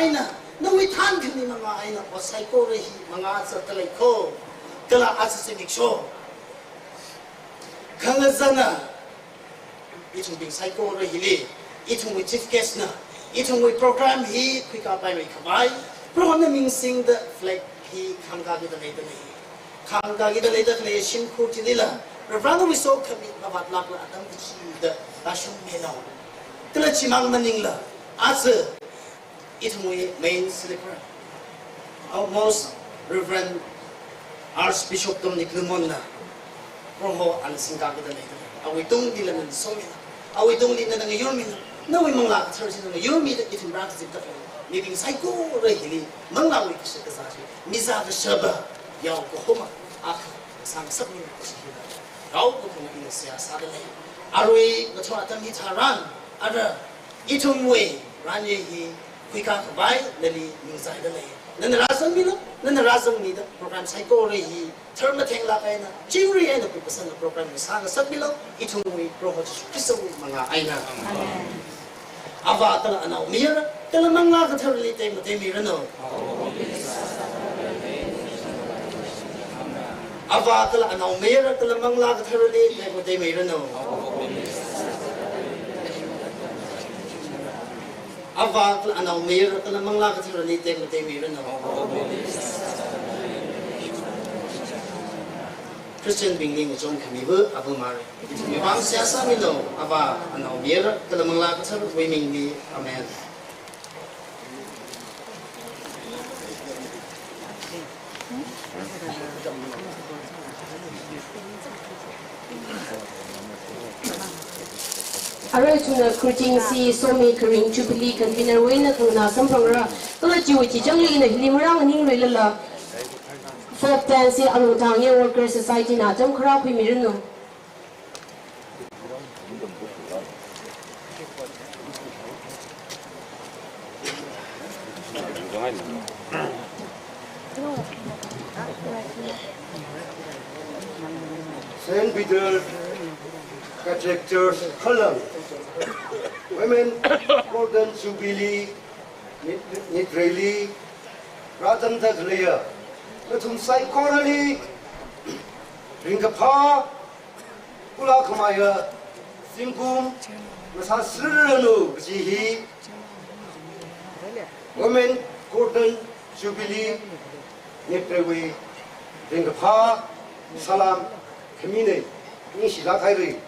aina no we than khini manga aina o psycho re hi manga sa talai kho kala asimic show khanga zana itung bing psycho re hi le itung we chief guest na itung we program hi khika pai mai khamai program na ming sing the flag hi khanga gi da nei da nei khanga gi da nei da le shin khu ti dila rather we so kami abat lak la adam chi da ashum me no kala chimang maning la as itung we main slipper our most reverend Archbishop Dominic Lumona promo an singka gi da nei da awi tung dila nan so me awi tung dila nan yurmi na we mong la thar sin yurmi da itung rak zip da living psycho re hili mangla we kse ka sa miza da shaba yaw ko homa ak sang sab ni ko si rau ko ko ni sia sa da nei arwe na thwa tam hi tharan ada itung we ran ye hi kuika ka bai leli ning sai da nei nan razang mi lo nan razang mi da program psycho re hi term theng la kai na chiuri ai na ko pasan program ni sa sab mi lo itung we promo kiso manga aina ava tala ana umir tala manga ka tharli te mate mi rano ava tala ana umir tala manga ka tharli te mate mi rano ava tala ana umir tala manga ka tharli te mate mi rano Christian Bingling John Kamibu Abu Mari. We want to say something no about an Omira, the Malaka, women me, amen. Aratuna Kurting si Somi Karing Jubilee convener Wayne Kuna Sampanga, Kulaji, Jungle in a Limrang and Ingrilla. Folk dance Alutang Worker Society na Jam Krap Mirno. St.Peter'S Church Halang. Women Golden Jubilee Nitreli Ratan Taglia. Natum psychorally Ringapa Pula Kamaya Singkum Masasrano Jihi Women Golden Jubilee Niprewi Ringapa Salam Kamine Nishila Kairi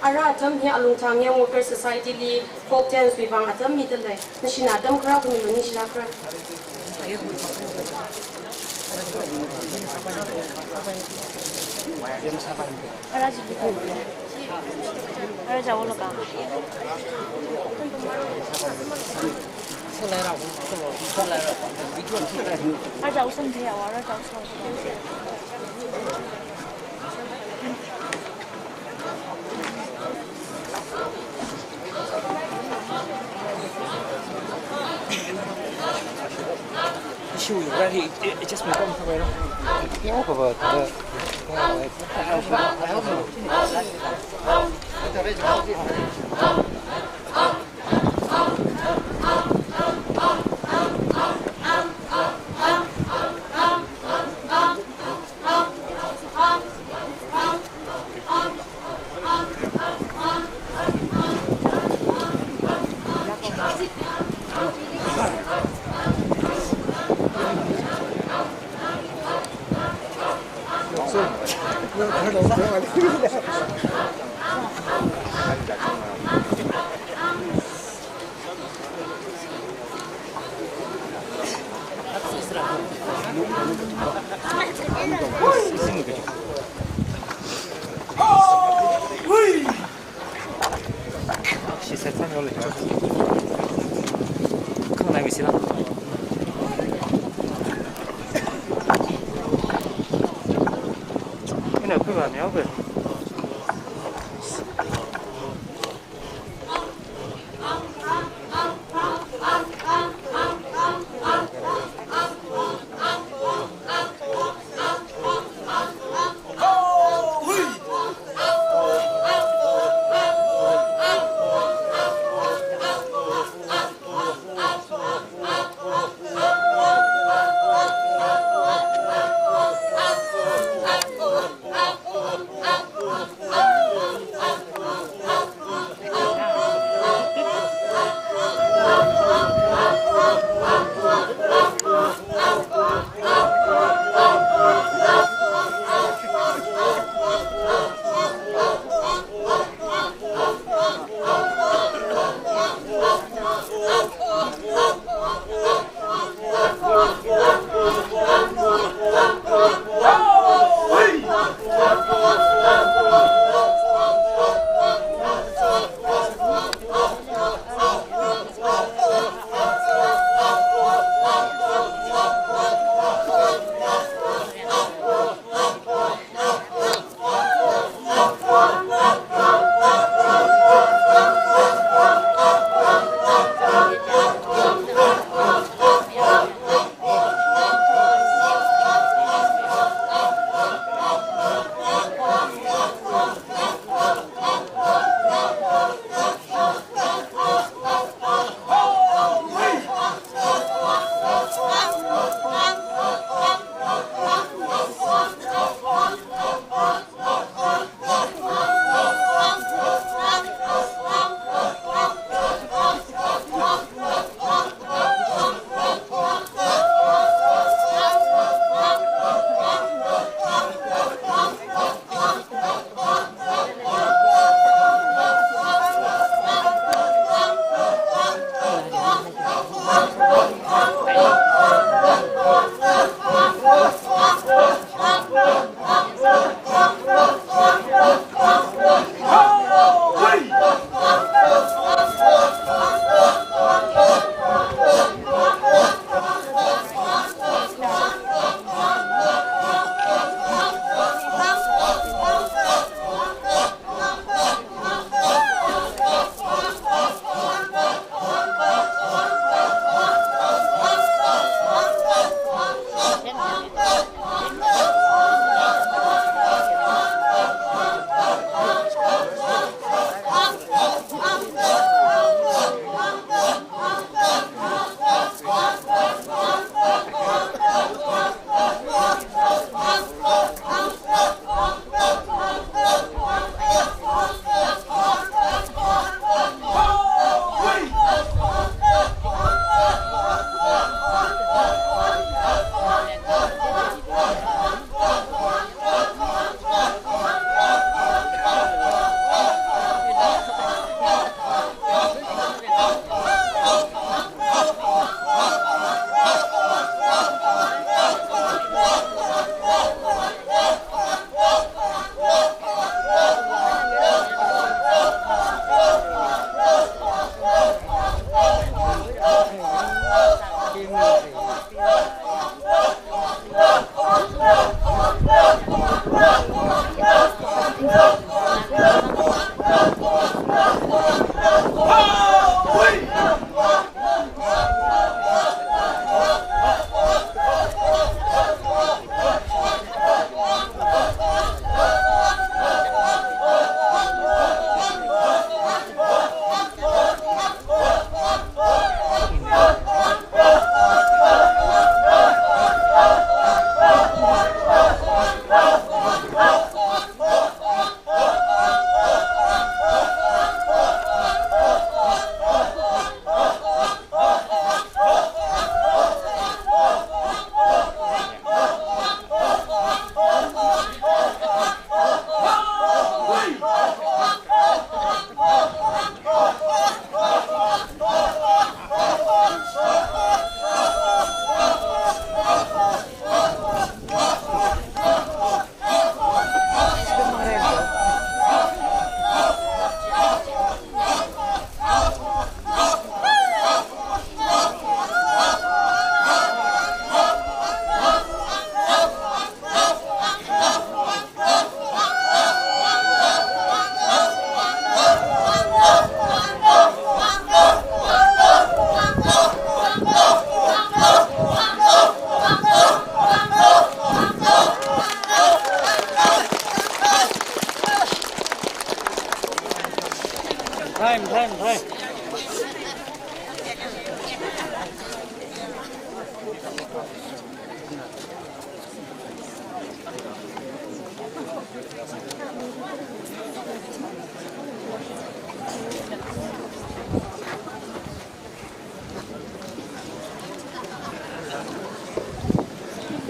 Ara Tam here Alutang Worker Society League, folk dance with Van Atam Middle, Nashina Dam Krap and Manishla Krap. It just went on for yeah, but She said something only. Come on, we see that. You know, put on the over. Time.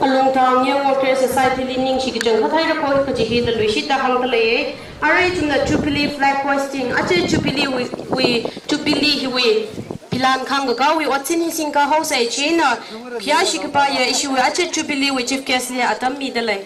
อลงทางยังวอเตอร์ society ลินิ่งชิกจังเขาไทยเราคอยก็จะเห็นลุยชิตาหังทะเลอะไรจุน Jubilee flag hoisting อาจจะ Jubilee Jubilee พิลานขังก็วิวัฒนิสิงก็เขาใส่เชนพี่อาชิกไปอิชิวอาจจะ Jubilee chief guest เลยอาตมีเดเลย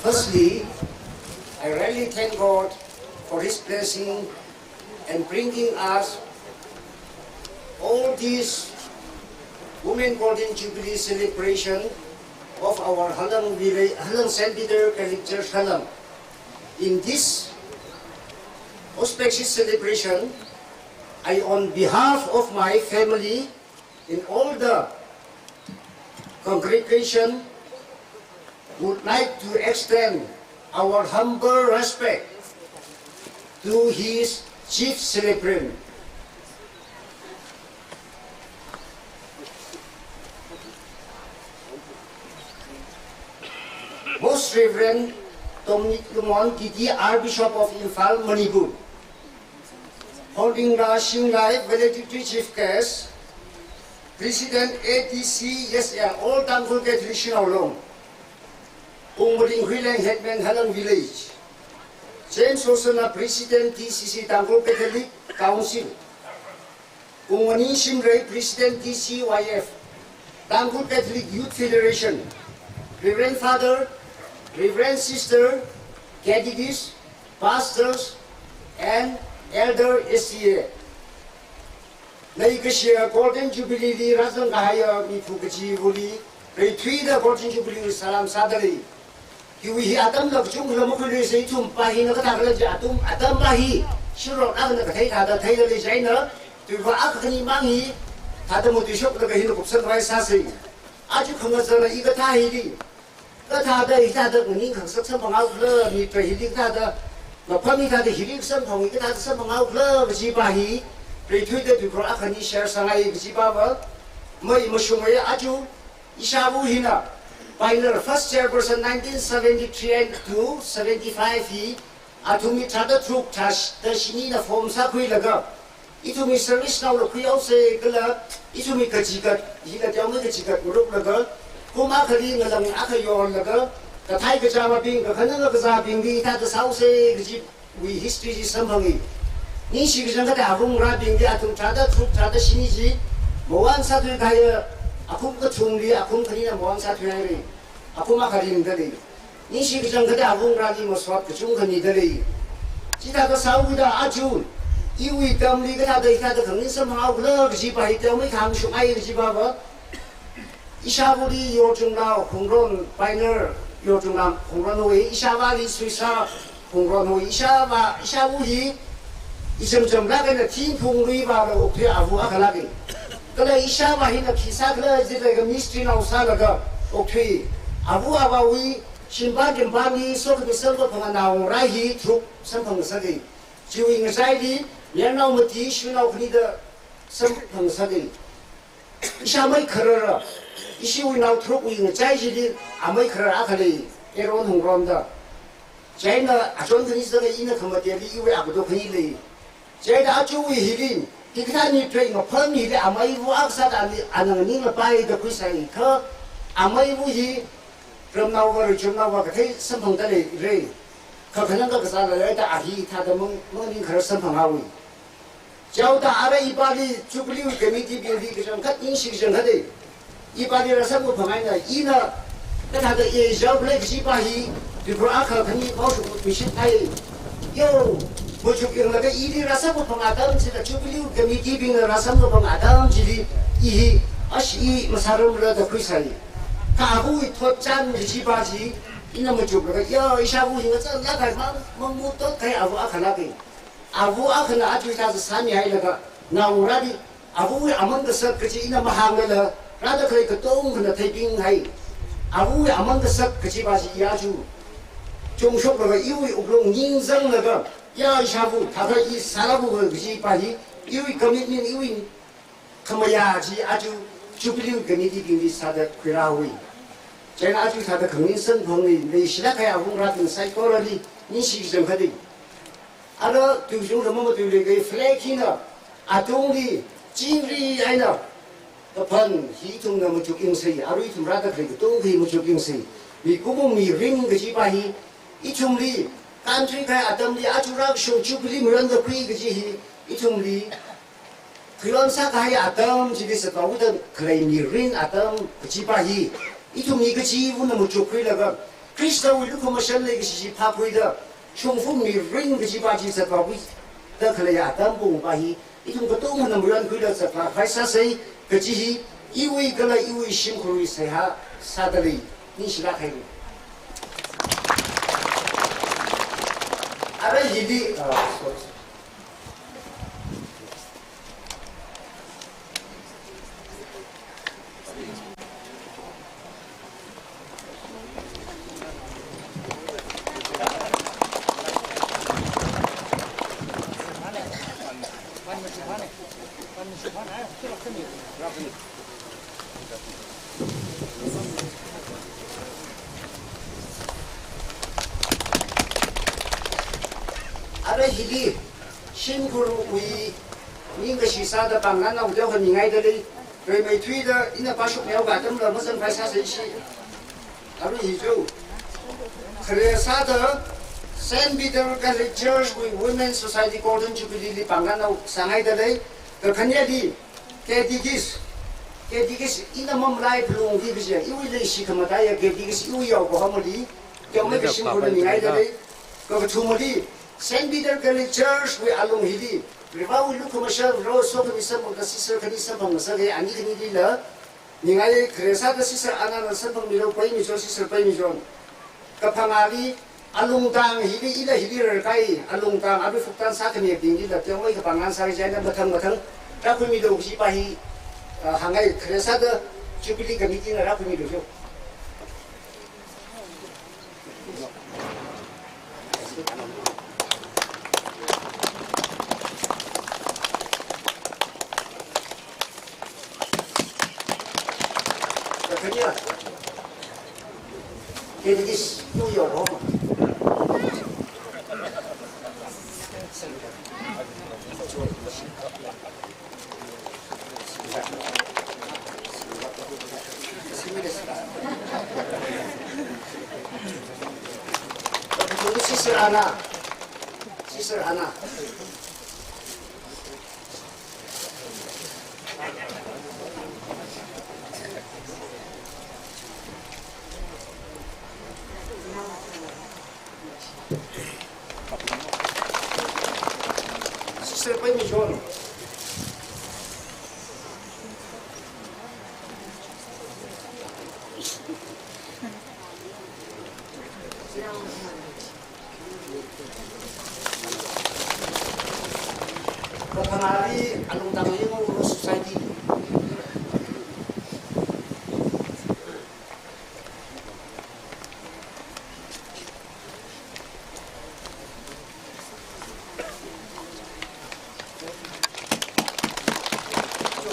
Firstly, I really thank God for His blessing and bringing us all these Women Golden Jubilee celebration of our Halang village, Halang St. Peter's Catholic Church Halang. In this auspicious celebration, I, on behalf of my family and all the congregation, would like to extend our humble respect to his chief celebrant. Most Reverend Dominic Lumon Giti, Archbishop of Imphal, Manipur, holding the Shinglai Valedictory Chief Guest, President ADC, SL, all Thankful Catholic Shinawlong, Umring Huilang Headman Halang Village, James Osona, President TCC Thankful Catholic Council, Umani Shimray, President TCYF, Thankful Catholic Youth Federation, Reverend Father, Reverend Sister, Catechists, Pastors, and Elder SCA. Naikashia Golden Jubilee Razan Kahaya Mifukachi Vuli, Retreat the Golden Jubilee Salam Sadari. He Adam of Junglamukuli say to Pahi Nakatalajatum, Adam Pahi, Shiro Aganakata, the Taylor Jaina, to Akani Mangi, Tadamuti the Hill of Sunrise Sassi. Ajukumasana Igatahi. The Tada is that the Ninka, some out love, he traded that the Pamita, the Hilik, some out love, Jibahi, retweeted to Korakani share Sanai Jibaba, Mai Mushumaya Aju, Ishabu Hina, by the first chairperson 1973 to 75 he, Atumi Tada Troop Tash, the Shinina form Sakui Laga. Itumi service now the Kuyo say, Itumi Kajikat, he got Yama Kajikat, Uruk Kumakali Nalang Akayon Laga, the Tiger Java being the Kanaka being the South we history is something. Nishi Jangata, Rabbing the Atum Tada, Troop Tada Shiniji, Moan Saturday, Akumka Tumli, Akumkani, Moan Saturday, Akumakari in the day. Nishi Jangata, Radi was what the Chungani the day. Chita the South with the Ajun. You will tell me that they had the somehow love Jiba, tell me how should I Jibaba. Ishabudi, Yorjunga, Hungron, Pioneer, Yorjunga, Hungronaway, Ishabali, Swissa, Hungronaway, Ishaba, Ishabudi, Isam Black and a team Pungliva, Okia, Abu Akalagi. Kala Ishaba in a Kisakla is like a mystery now Salaga, Oki, Abu Abawi, Shimbat and Bani, so the silver now, Rahi, troop, something Sadi. Chewing anxiety, Yana Mati, Shuna Knida, something Sadi. Ishamai Karara. Issue now trooping a tragedy, I make her akali, Eron Ronda. China, I don't think the inner committee, you are Abdokili. Jada Achu, he didn't train a permit, I may walk and a name by the Christian Kerr, I may we from now over Jumna, something that is ray. Kakanaka Salada, Ahi, Tadamon, her something how. Jauda Ara Ibali, Jubilee Committee building, cut in season headache. Ibadi Rasamu Pamana, Ina, that had a job like Jibahi, the Braka, can you also put me shit? Yo, would you give like a Idi Rasamu Pamadam, the Jubilee Committee being a Rasamu Pamadam, Jili, Ihi, Ashi, Masarum, the Chrisani. Kahu, Tochan, Jibaji, in a Majuba, Yo, Ishabu, Mamuto, Abu Akanaki. Abu Akana, which has a sunny Hilaga, now ready, Abu among the circuit in a Mahangala. Rather like a dome and a taping high. Abu among the sub Kachibashi Yaju. Chung Shopa, you will Ning Zang Laga, Ya Shabu, Tata is Salabu, Jipahi, you commitment, you in Kamayaji, Aju, Jubilee Committee in this other Kirawi. China Aju had a convincing only, the Shilaka Abu psychology, Nishi and Hadi. Other to show the moment you gave flaking up, Atoni, Jingri, I know. Upon he took the Muchuking say, I read rather like don't he Muchuking say. We go me ring the Jibahi, each only country kai atam li achurak show Jubilee muran the kui gaji itum li Kilon sa kai atam jadi sekau dan klaim ni rin atam gaji bahi itum ni gaji pun namu cukui laga Krista wilu commercial lagi si pakui dah Chongfu mi rin gaji bahi sekau dah klaim atam pun bahi itum ketung namu muran kui dah sekau kai sa say gaji iwi kalau iwi sim kui saya sadari ni sila kai ada jadi ada hidi simkuru wi ninga sisa da pangan na udah kan ningai dari mai thui da ina pasuk nyaw ga tam la masan paisa sai shi ada hiju kare sa da St.Peter'S Catholic Church with Women's Society Golden Jubilee li pangan na sangai da dai da khanya di kedigis ina mam lai plung di bisia iwi le shi khamata ya kedigis iwi yaw ko hamuli kyome ke simkuru ningai da dai ko thumuli St.Peter'S Catholic Church we along hidi riba we look commercial ro so ke misam ko sister ke nisam bang sa ke ani ke ni la ningai kresa ke sister ana na sam bang milo pai mi so sister pai mi so ka phamali alung tang hidi ila hidi ra kai alung tang abi fuktan sa ke ni ding di la te oi ka pangan sa ke jana bathang ra khu mi do si pa hi hangai kresa de Jubilee committee na ra khu mi do so Kedigis New York ho. Sister Anna. Sister pai mi jon. Pengenali alung tangi mau urus society.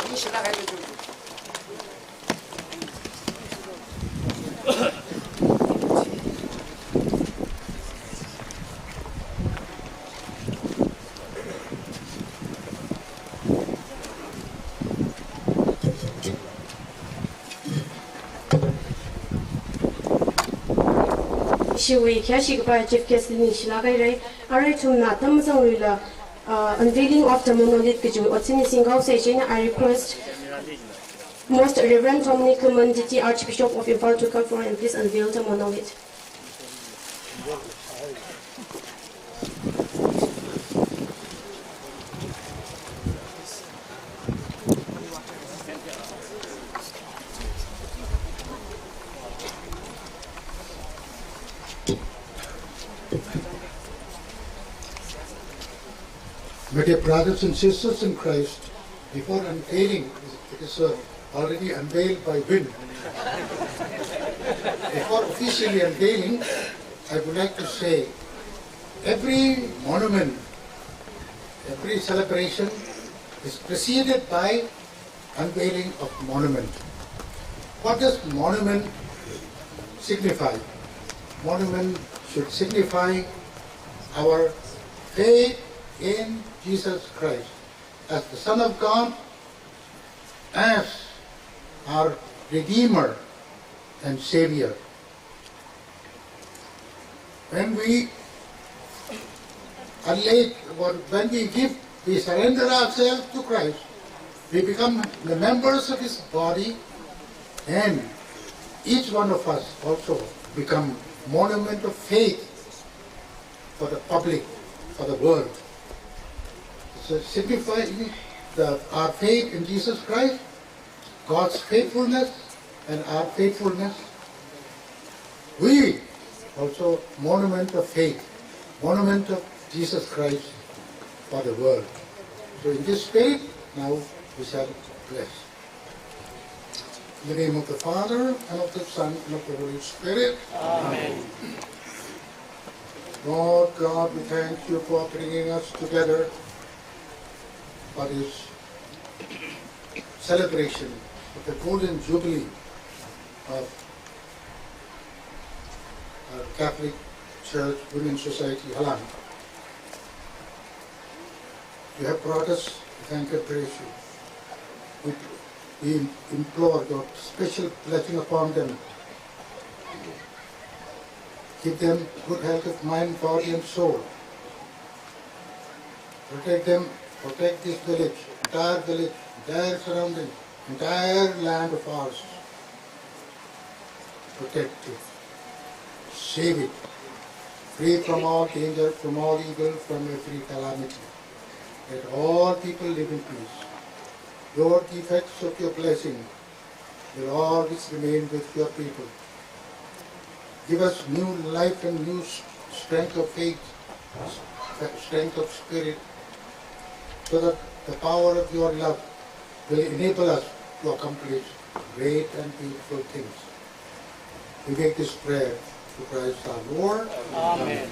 Ini silakan itu. Shiwi kya shikpa chief guest ni shilagai rai arai chumna tamsang rila unveiling of the monolith kiju otsini singhau session I request Most Reverend Dominic Manditi, Archbishop of Impal, to come forward and please unveil the monolith. My dear brothers and sisters in Christ, before unveiling, it is already unveiled by wind. Before officially unveiling, I would like to say, every monument, every celebration is preceded by unveiling of monument. What does monument signify? Monument should signify our faith in Jesus Christ as the Son of God, as our Redeemer and Savior. When we unlike when we give, we surrender ourselves to Christ, we become the members of His body, and each one of us also become monument of faith for the public, for the world. So signifying our faith in Jesus Christ, God's faithfulness, and our faithfulness. We also monument of faith, monument of Jesus Christ for the world. So in this spirit, now we shall bless. In the name of the Father, and of the Son, and of the Holy Spirit. Amen. Lord God, we thank you for bringing us together for this celebration of the Golden Jubilee of our Catholic Church Women's Society, Halang. You have brought us, we thank and praise you. We implore your special blessing upon them. Give them good health of mind, body and soul. Protect them, protect this village, entire surrounding, entire land of ours. Protect it, save it, free from all danger, from all evil, from every calamity. Let all people live in peace. Lord, the effects of your blessing will always remain with your people. Give us new life and new strength of faith, strength of spirit, so that the power of your love will enable us to accomplish great and beautiful things. We make this prayer to Christ our Lord. Amen.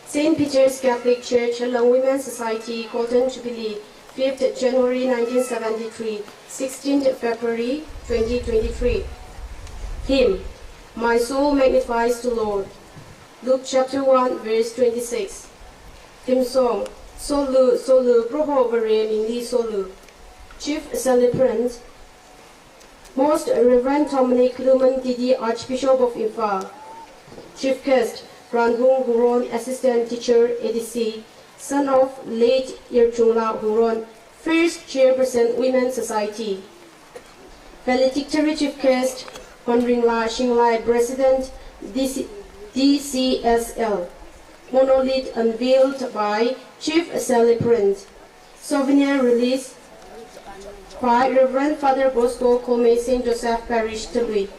St. Peter's Catholic Church, Halang Women's Society, Golden Jubilee, 5th January 1973, 16th February 2023. Hymn, My Soul Magnifies the Lord. Luke chapter 1, verse 26. Hymn song, Solu, Solu, Proho Vare Mingli Solu. Chief Celebrant, Most Reverend Dominic Lumen Didi, Archbishop of Imphal. Chief Guest, Ranhung Huron, Assistant Teacher, ADC, son of late Yerchungla Huron, First Chairperson, Women's Society. Valedictory Chief Guest, Honringla Shinglai, President, DCSL. Monolith unveiled by Chief Celebrant. Souvenir release by Reverend Father Bosco Kome, St. Joseph Parish, Tului.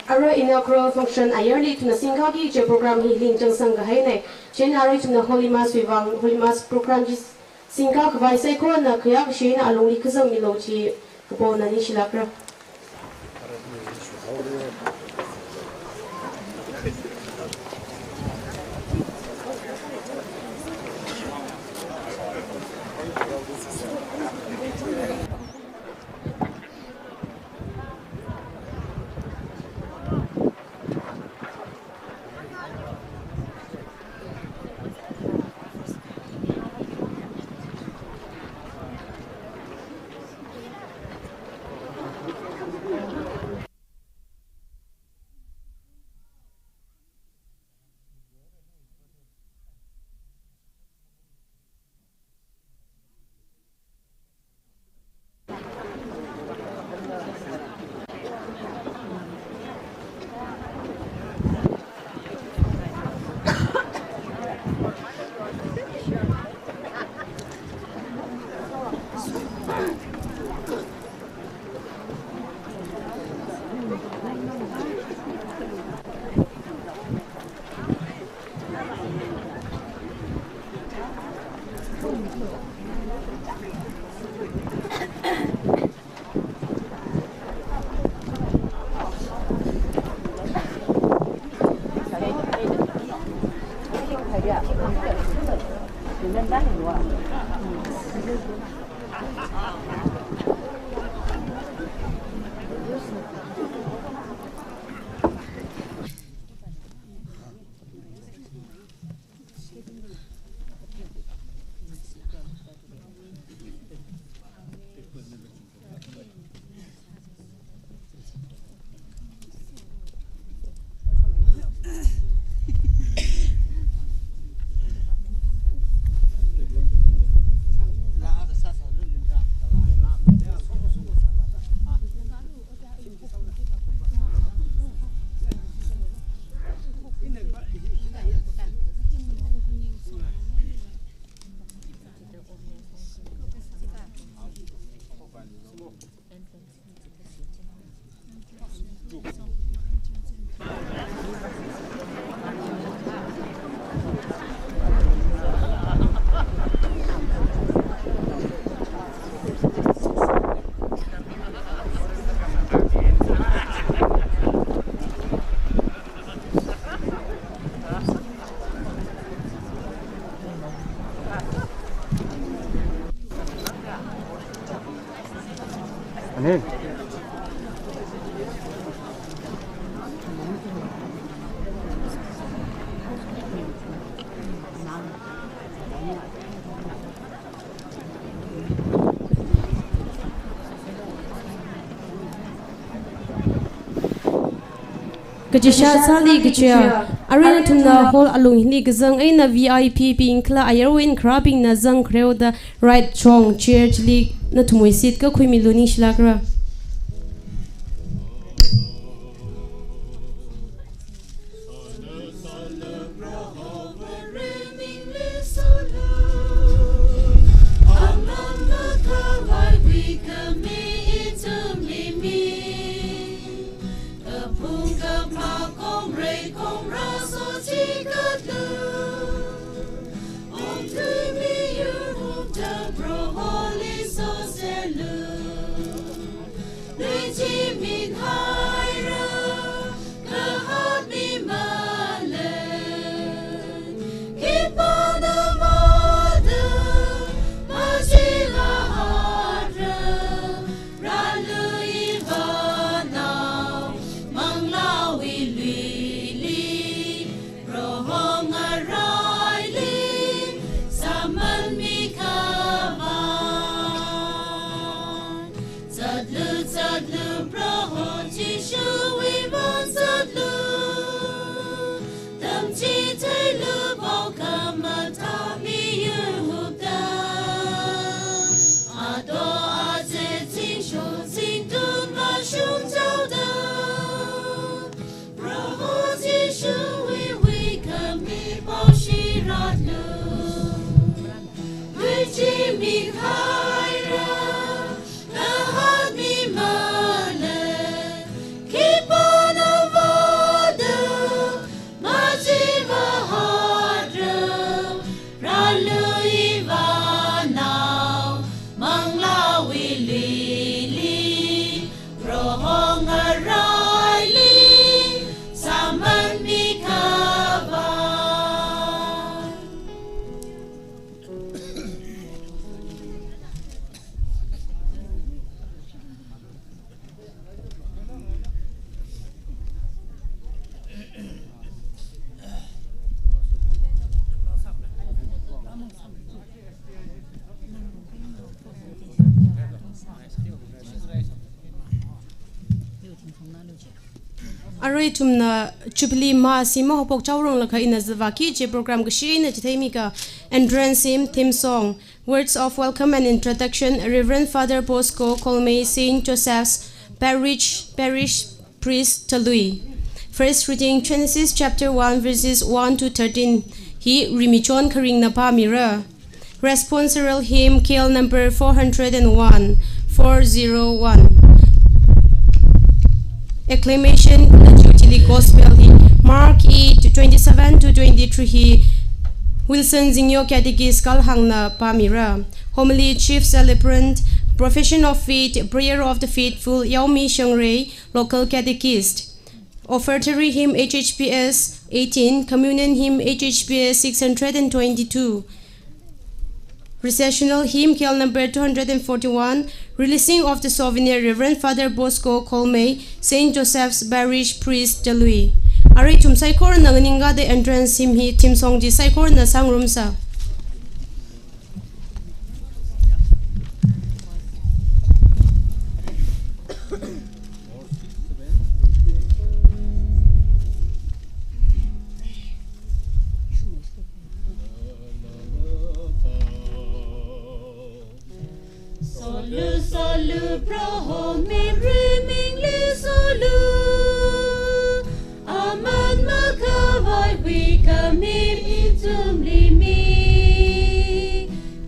Our inaugural function ayarly to the Singaki program healing Jangsang Gahaine, January to the Holy Mass Vivang, Holy Mass program is Singak Vaiseko na Kayak Shin along Likazang Milochi, Kapona Nishilakra. Anin. Kajisha sali kachia arena tumna hall alung hili kazang ay na VIP ping kla ayarwin krabing na zang kreo da right chong chair chili na tumoy sit ka khui miluni shlakra. Array tumna Jubilee ma sima hopok chawrong lakha ina zavaki je program gashi ina chithemika entrance theme song words of welcome and introduction Reverend Father Bosco Colme St. Joseph's Parish Priest Talui. First reading Genesis chapter 1 verses 1 to 13. He rimichon karing na pa mira. Responsorial hymn KL number 401. Acclamation Jubilee Gospel Mark 8 to 27 to 23. Wilson Zinyo Catechist Kalhangna Pamira, Homily Chief Celebrant, Profession of Faith, Prayer of the Faithful, Yaomi Shengray, Local Catechist. Offertory Hymn HHPS 18, Communion Hymn HHPS 622. Recessional Hymn KL number 241, Releasing of the Souvenir, Reverend Father Bosco Colmay, St. Joseph's Parish Priest Jalui. Are tum saikor na nganinga the entrance hymn hi team song ji saikor na sangrum sa. Solu solu proho mi riming li solu. Aman makawai we kamim itum limi.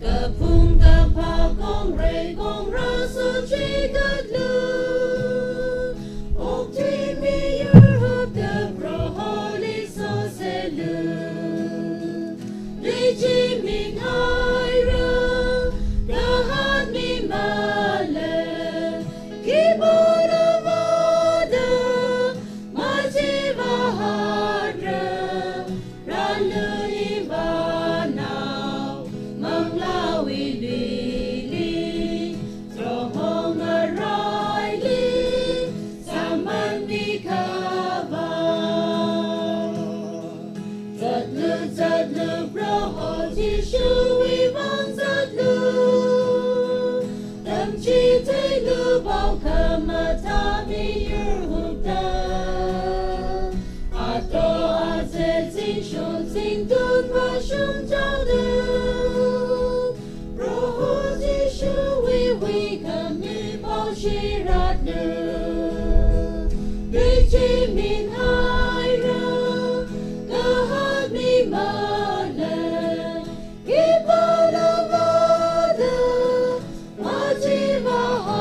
Kapung kapa gong re gong rasu chigat lu. Ok timi your hope the proho li so selu. Li jiming haira. Bao kama tabi yurhuda Ato aze zin shun zin dun wa shun zhao de Proho zi shu wi kami bao shi rat de Li ji min hai ra Gahat mi ma le Kipa la va de Ma ji va ha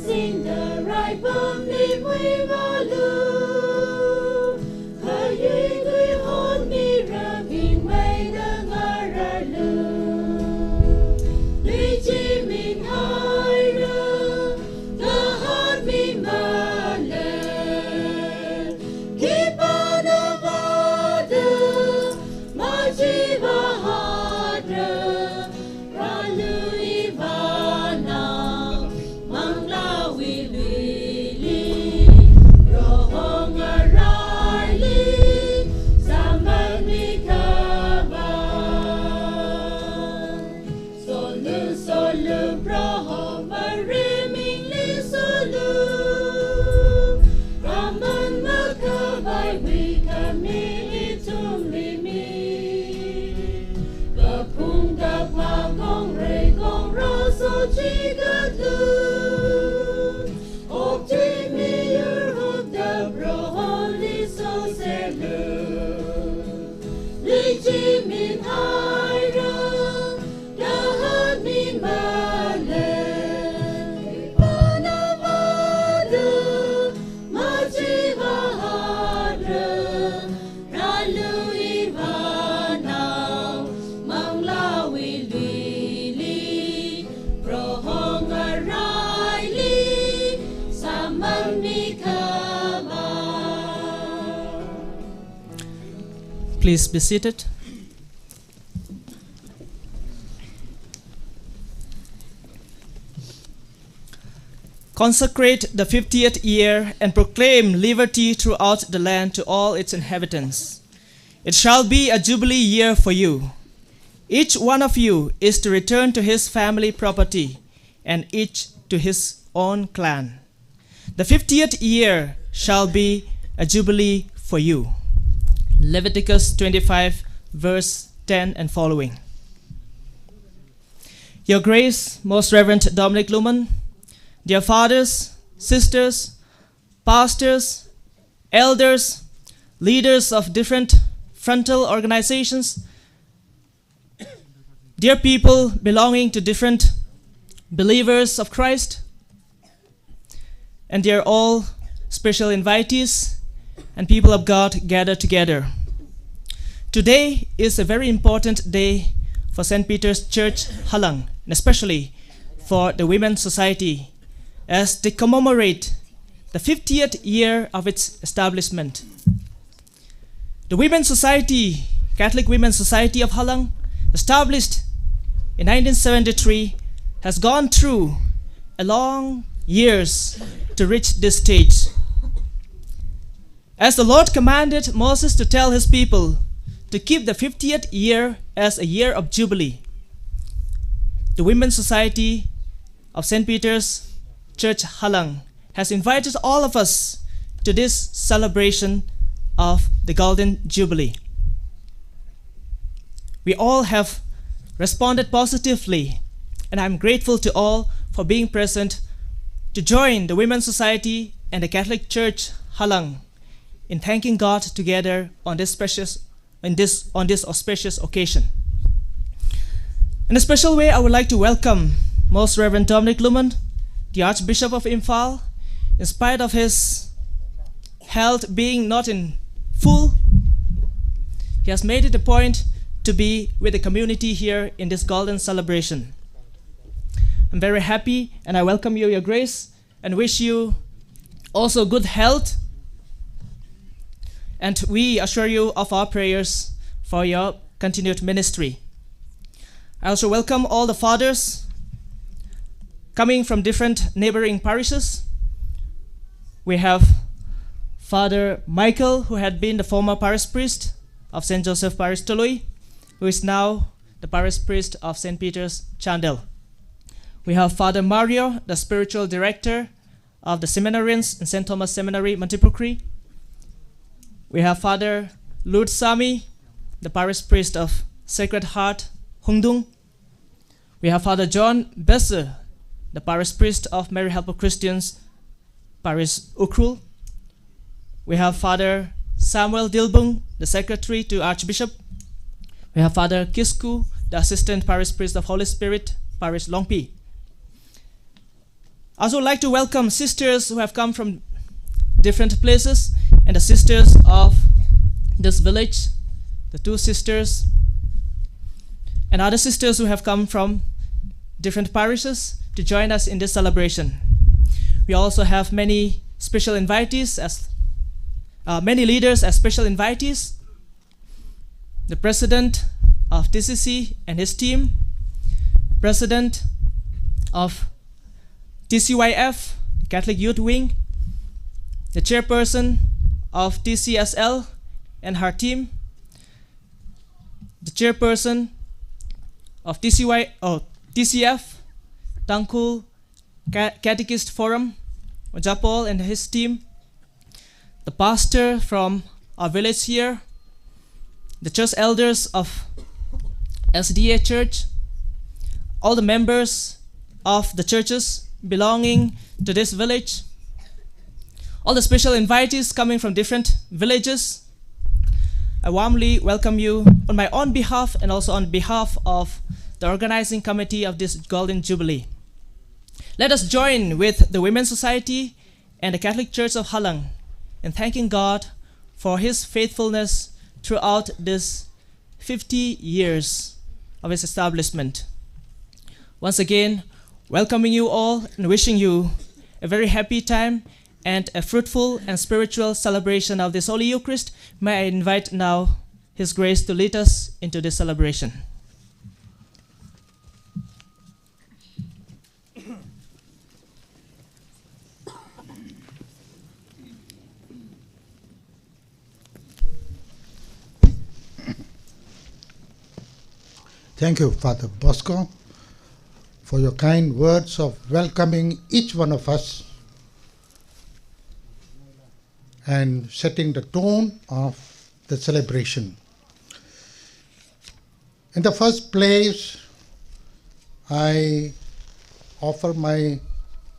Sing the right bum live we value. Kayi gui hon mi rabing way the ngaralu. Li ji min haira, gahat mi male. Keep on avada, maji vahadra, ralu ivana. Please be seated. Consecrate the 50th year and proclaim liberty throughout the land to all its inhabitants. It shall be a jubilee year for you. Each one of you is to return to his family property and each to his own clan. The 50th year shall be a jubilee for you. Leviticus 25 verse 10 and following. Your Grace, Most Reverend Dominic Luman, dear fathers, sisters, pastors, elders, leaders of different frontal organizations, dear people belonging to different believers of Christ, and dear all special invitees and people of God gathered together. Today is a very important day for St. Peter's Church, Halang, and especially for the Women's Society, as they commemorate the 50th year of its establishment. The Women's Society, Catholic Women's Society of Halang, established in 1973, has gone through a long years to reach this stage. As the Lord commanded Moses to tell his people to keep the 50th year as a year of Jubilee, the Women's Society of St. Peter's Church Halang has invited all of us to this celebration of the Golden Jubilee. We all have responded positively, and I'm grateful to all for being present to join the Women's Society and the Catholic Church Halang in thanking God together on this auspicious occasion. In a special way, I would like to welcome Most Reverend Dominic Luman, the Archbishop of Imphal. In spite of his health being not in full, he has made it a point to be with the community here in this golden celebration. I'm very happy, and I welcome you, Your Grace, and wish you also good health. And we assure you of our prayers for your continued ministry. I also welcome all the fathers coming from different neighboring parishes. We have Father Michael, who had been the former parish priest of St. Joseph Parish Tului, who is now the parish priest of St. Peter's, Chandel. We have Father Mario, the spiritual director of the seminarians in St. Thomas Seminary, Mantipukri. We have Father Lud Sami, the parish priest of Sacred Heart, Hungdung. We have Father John Besser, the parish priest of Mary Help of Christians, Parish Ukrul. We have Father Samuel Dilbung, the secretary to Archbishop. We have Father Kisku, the assistant parish priest of Holy Spirit, Parish Longpi. I also would like to welcome sisters who have come from different places, and the sisters of this village, the two sisters, and other sisters who have come from different parishes to join us in this celebration. We also have many special invitees, many leaders as special invitees. The president of TCC and his team, president of TCYF, the Catholic Youth Wing, the chairperson of TCSL and her team, the chairperson of TCF, Tangkul Catechist Forum, Japol and his team, the pastor from our village here, the church elders of SDA Church, all the members of the churches belonging to this village, all the special invitees coming from different villages. I warmly welcome you on my own behalf and also on behalf of the organizing committee of this Golden Jubilee. Let us join with the Women's Society and the Catholic Church of Halang in thanking God for His faithfulness throughout this 50 years of its establishment. Once again, welcoming you all and wishing you a very happy time and a fruitful and spiritual celebration of this Holy Eucharist. May I invite now His Grace to lead us into this celebration. Thank you, Father Bosco, for your kind words of welcoming each one of us and setting the tone of the celebration. In the first place, I offer my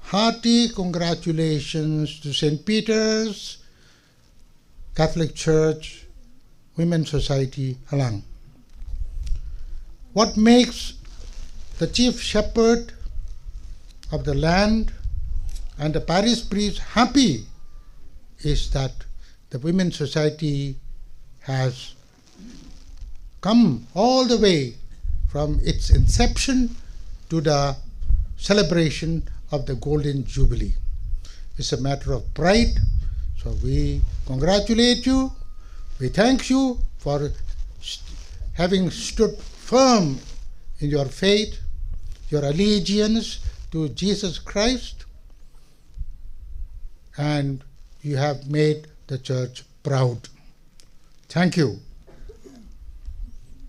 hearty congratulations to St. Peter's Catholic Church Women's Society, Halang. What makes the chief shepherd of the land and the parish priest happy is that the Women's Society has come all the way from its inception to the celebration of the Golden Jubilee. It's a matter of pride, so we congratulate you. We thank you for having stood firm in your faith, your allegiance to Jesus Christ, and you have made the church proud. Thank you.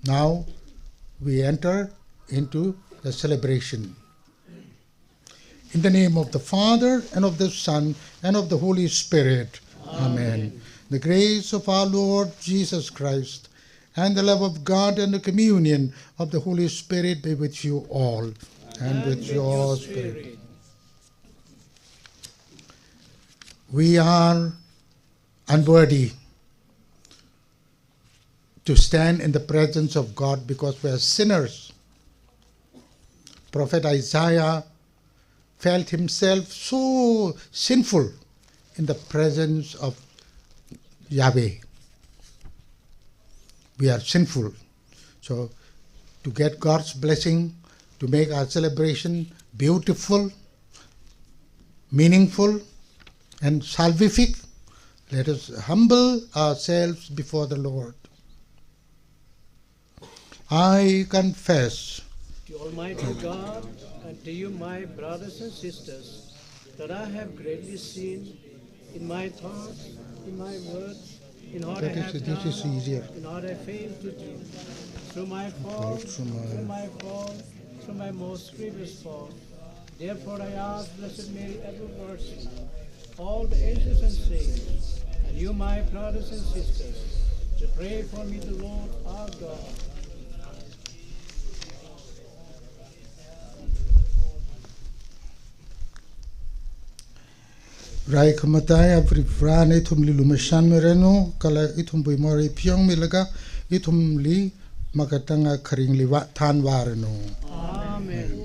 Now we enter into the celebration. In the name of the Father, and of the Son, and of the Holy Spirit. Amen. The grace of our Lord Jesus Christ, and the love of God, and the communion of the Holy Spirit be with you all, and with your spirit. We are unworthy to stand in the presence of God because we are sinners. Prophet Isaiah felt himself so sinful in the presence of Yahweh. We are sinful. So to get God's blessing, to make our celebration beautiful, meaningful, and salvific, let us humble ourselves before the Lord. I confess To Almighty God and to you, my brothers and sisters, that I have greatly sinned in my thoughts, in my words, in what I have done, this is easier. in what I failed to do. Through my fault, through my most grievous fault. Therefore I ask Blessed Mary, ever Virgin, all the angels and saints, and you, my brothers and sisters, to pray for me to Lord our God. Rai kamatai apri frane itum li lumashan mereno kala itum bui mori piong milaga itum li makatanga kering liwa tan wareno. Amen.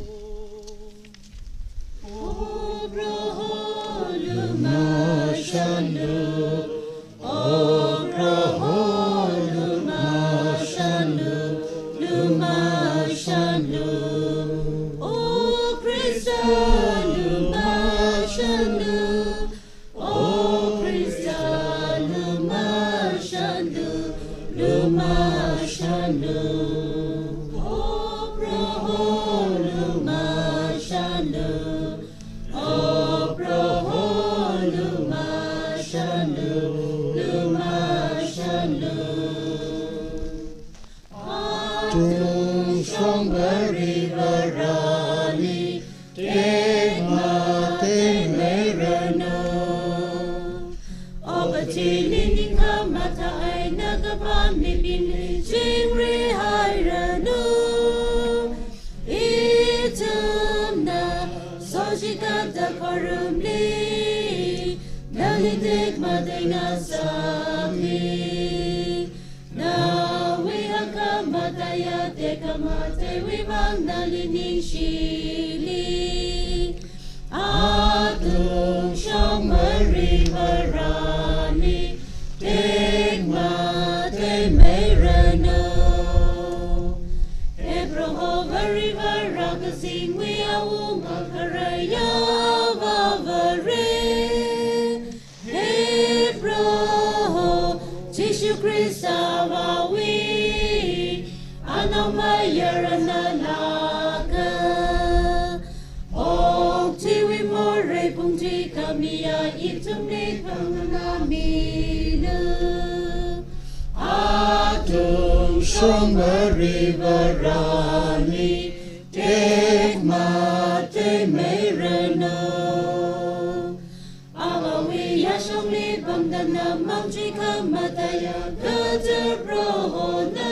Mataya, Gata Brohona,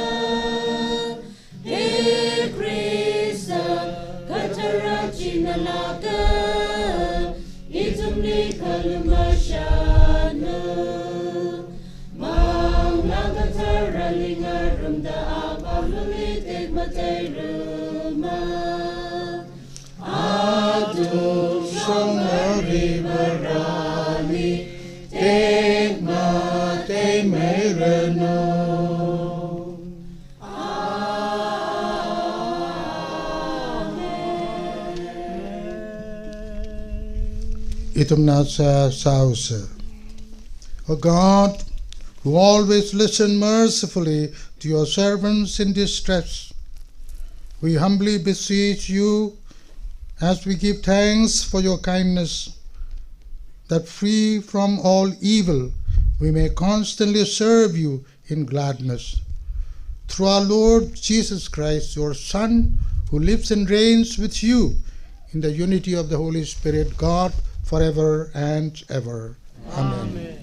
Malaga, Itumli Kalumashana, Mang Langatara Lingarum da Abalulitik Materuma, Adu Shomari Barani, Tegma Te Merano. Itumnasa Sausa. O God, who always listen mercifully to your servants in distress, we humbly beseech you as we give thanks for your kindness, that free from all evil we may constantly serve you in gladness. Through our Lord Jesus Christ, your Son, who lives and reigns with you in the unity of the Holy Spirit, God, forever and ever. Amen.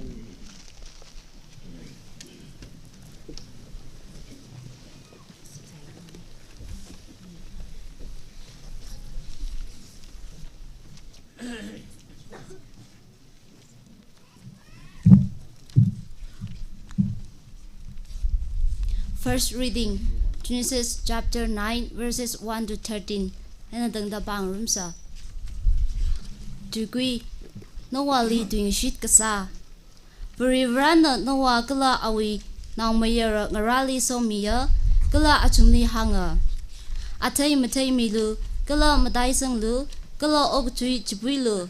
First reading, Genesis chapter 9, verses 1 to 13. And the bang room sa. Dugui, Noah li doing shit kasa. Verivana Noah gala awi, now mayera ngarali so mia, gala achumni hanga. Atay matay milu, gala madaisang lu, gala ogtui jibuilu.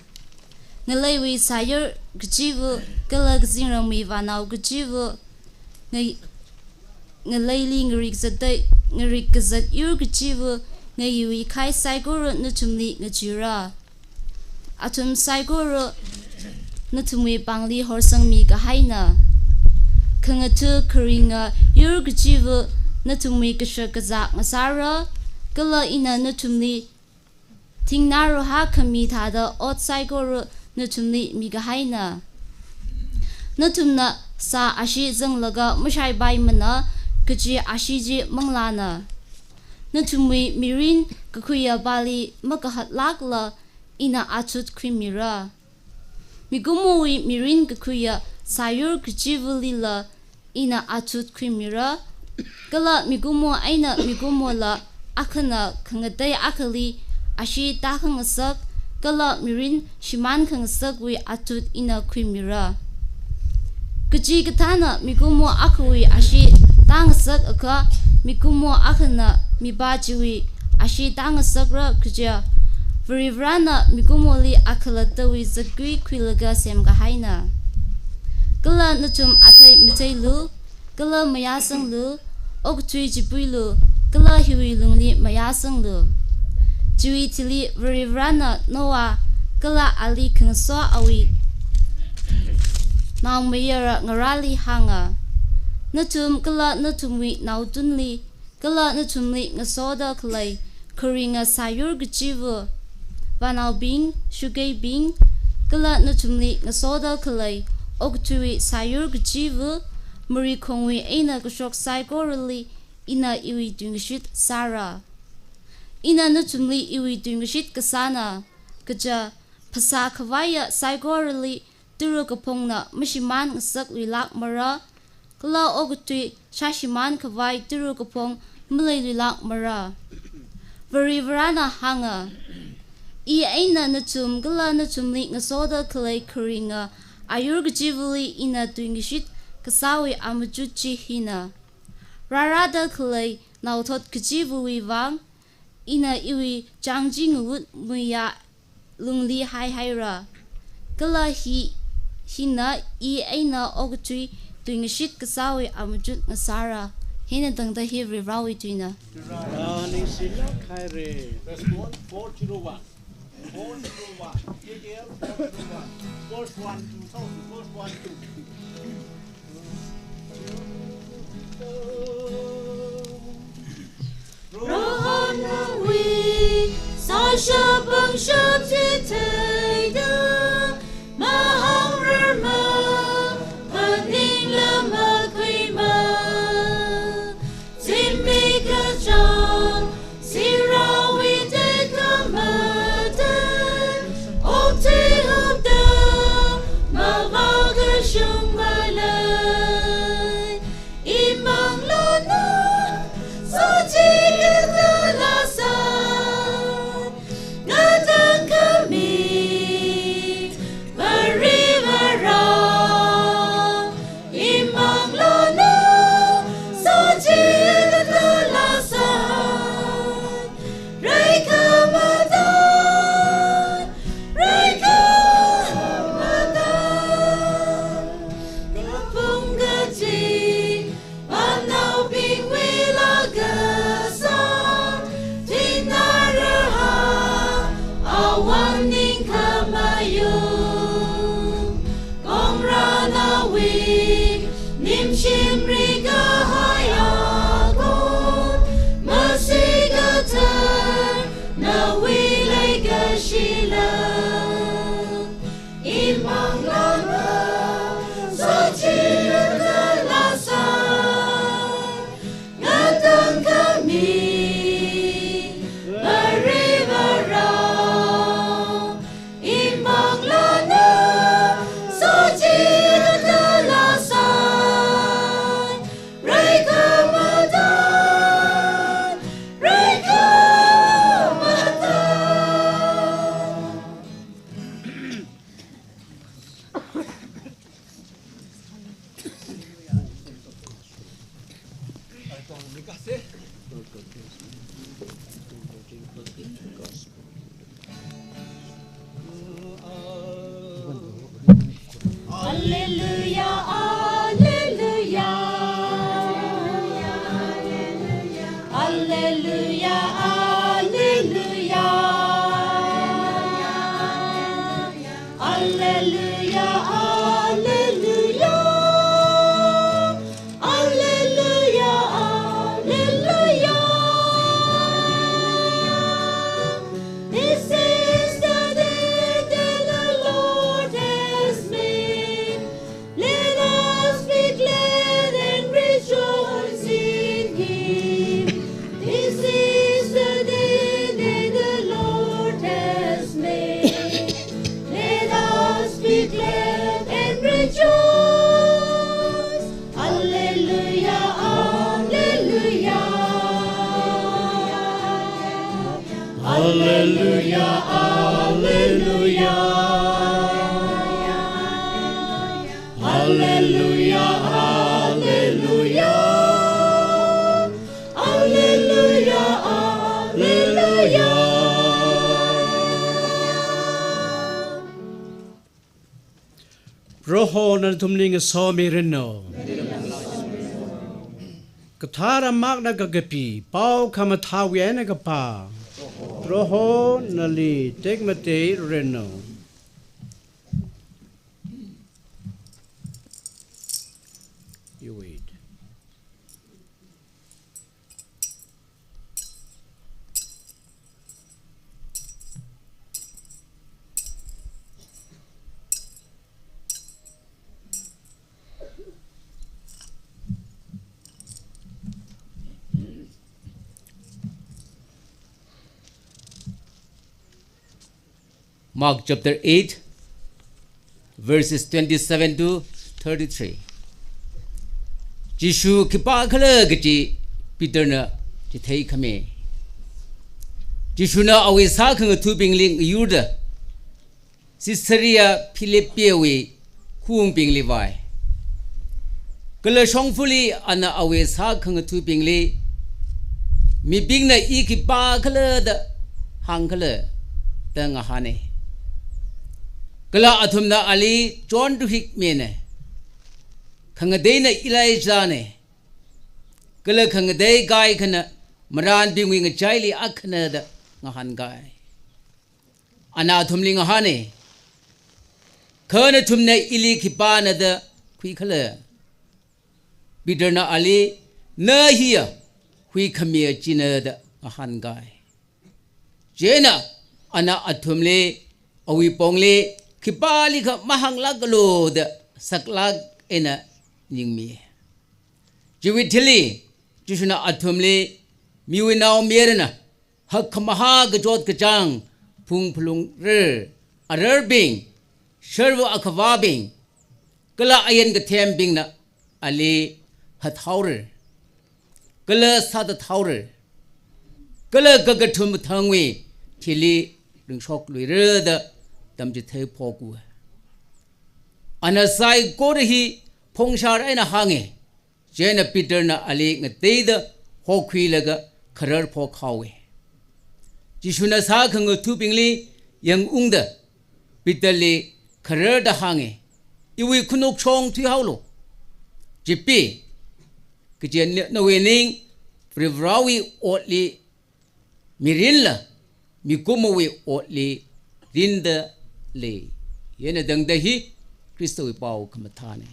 Ngalay sayer gajivu, gala gazing mi vanau gajivu. Ngalay ngarik zaday, ngarik gazat ur gajivu, ngayi kai saigoro nutumli ngajura. Atum saigoro nutumwi bangli horsang mi gahaina. Kangatu karinga ur gajivu nutumwi gashakazak masara, gala ina nutumli tingnaro ha kami tada ot saigoro nutumli mi gahaina. Nutumna sa ashi zanglaga mushai bai mana gaji ashiji manglana. Nutumwi mirin kakuya bali makahat lakla ina atut kwimira. Migumowi mirin kakuya sayur kajivulila ina atut kwimira. Gala migumo aina migumo la akana kangaday akali ashi takangasak. Gala mirin shiman kangasak wi atut ina kwimira. Gaji katana migumo akawi ashi tangasak aka migumo akana mibajiwi ashi tangasakra kuja. Verivrana migumoli akalatawi zagui kwilaga semga haina. Gala nutum atay mitay lu, gala mayasang lu, ogtui jibui lu, gala hiwi lungli mayasang lu. Jiwi tili verivrana Noah, gala ali kangso awi. Nang mayara ngarali hanga. Nutum gala nutumwi naudunli, gala nutumli ngasoda kalay, kuringa sayur gajivu. Vanau bing, shugay bing, gala nutumli ngasoda kalay, ogtui sayur gajivu, muri kongwi aina gashok saigorali, ina iwi dungashit sara. Ina nutumli iwi dungashit kasana, gaja pasa kawaya saigorali, duru kapongna mashiman ngasak lilak mara, gala ogtui shashiman kawai duru kapong mulay lilak mara. Verivrana hanga. I aina nutum gala nutumli ngasoda kalay kuringa ayur gajivuli ina duingishit kasawi amajuchi hina. Rarada kalay nautot gajivuli vang ina iwi jangji ngawut muya lungli hai haira. Gala hina I aina ogtui duingishit kasawi amajut ngasara. Hina tangda hi rirawi tuina. Rani sila kaire. Verse 1, 401. 401. KJL 401. Verse 1, 2000. Verse 1, 2. Rohanawi Sasha Bangsha Titaida Mahang Rama Paning Lama Kwima Timika Chang Sirawi Dekamata Awaning kamayo Gong ranawi Nim shimriga hayagon Masigatar Nawi lega shila Imang lana Sajir kalasan Ngatang kami Roho na tumling somi reno. Katara magna gagapi, pau kamatawi na gapa. Roho nali tegmate reno. You wait. Mark chapter 8, verses 27 to 33. Jishu kipa khala gaji Peter na jithai khame. Jishu na awi sa khang thu bingling yuda. Sisaria Philippia we khung bingli vai. Kala shongfuli ana awi sa khang thu bingli. Mi bing na I kipa khala da hang khala da ngahane. Kala athumna Ali John to hik mene. Kangadena Elijah ne. Kala kangadei guy kana maran bingwing a chili akana da ngahan guy. Anathumling a hane. Kana tumne ili kipana da quikala. Bidana Ali na here hui kamir china da ngahan guy. Jena ana athumle awi pongle Kipali ka mahang lagalo da saklag ena ningmi. Jiwitili jishuna atumli miwinaw mirna hakamaha gajot kajang pung pulung arerbing shervo akavabing kala ayen gatembing na ali hathaurer kala sadataurer kala gagatum thangwi tili ringshok luire da tamjithe phoku anasai korhi phongshar aina hange jena Peter na ali ngate da hokhwi laga kharar pho khawe jishuna sa khang thu pingli yang ungda Peter le kharar da hange iwi khunok chong thi haulo jipi kjen na wening privrawi otli mirinla mikumowi otli rin da le yena dang da hi Kristo wi pau kamathane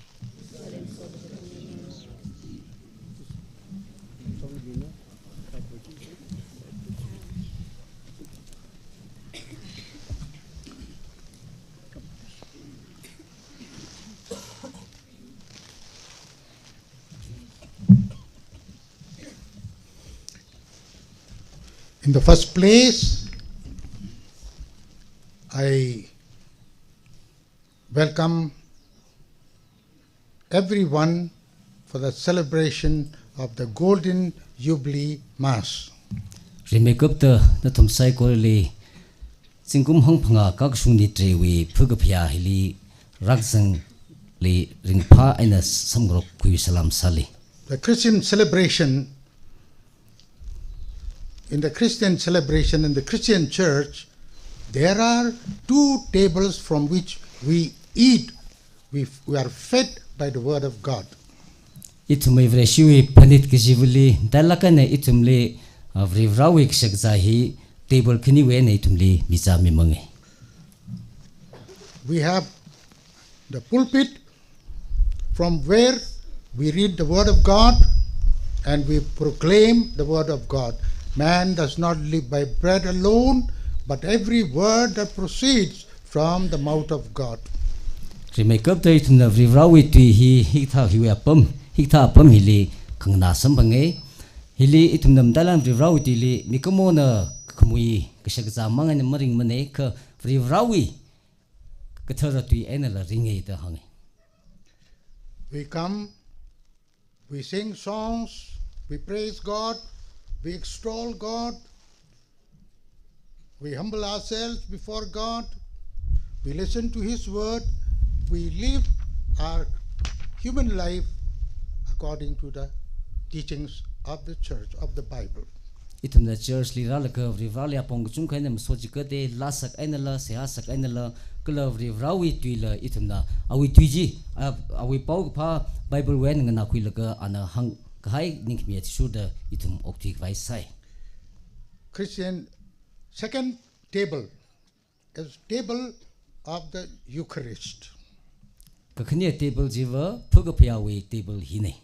In the first place, I welcome everyone for the celebration of the Golden Jubilee Mass. Remekup the thum sai ko le singkum hong phanga kak sung ni trewi phugapya hili raksang le ringpha aina samgrok kui salam sali. The Christian celebration, in the Christian celebration in the Christian church, there are two tables from which we eat. We are fed by the word of God. Itumai vreshui panit kijivuli dalakane itumle vrivrawik shakzahi table kini we ne itumle mizami mangi. We have the pulpit from where we read the word of God and we proclaim the word of God. Man does not live by bread alone, but every word that proceeds from the mouth of God. Remekup the itumna vrivrawi tui hi hikta hiwe apam hili kangna sambange hili itumnam dalam vrivrawi tili nikamona kamui kashakza mangane maring mane ka vrivrawi kathara tui enala ringe da hangi. We come, we sing songs, we praise God, we extol God, we humble ourselves before God, we listen to His word, we live our human life according to the teachings of the church, of the Bible. Itumna church li ralaka vrivralia pong chung kaina masojikate lasak ainala sehasak ainala kala vrivrawi tuila itumna awi tuiji awi pau pha Bible wen ngana kuilaka ana hang kai ninkmiat shuda itum okti vai sai. Christian second table is table of the Eucharist. Kakania table jiva phugapyawi table hine.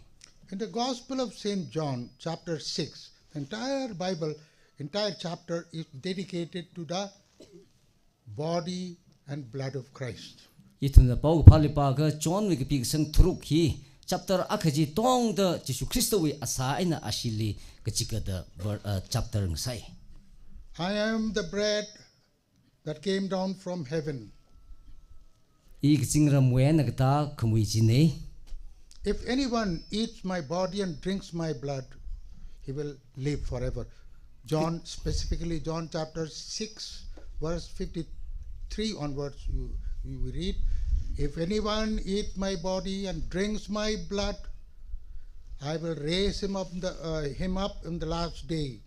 In the Gospel of St. John, chapter 6, the entire Bible, entire chapter is dedicated to the body and blood of Christ. Itumna pau phalipa ga John wi pig sang thuruk hi chapter akhaji tong the Jesu Christo wi asa aina ashili kachika the chapter ngai. I am the bread that came down from heaven. Ik jingram wen agta khamui jine. If anyone eats my body and drinks my blood, he will live forever. John, specifically John chapter 6, verse 53 onwards, we read, if anyone eats my body and drinks my blood, I will raise him up in the last day.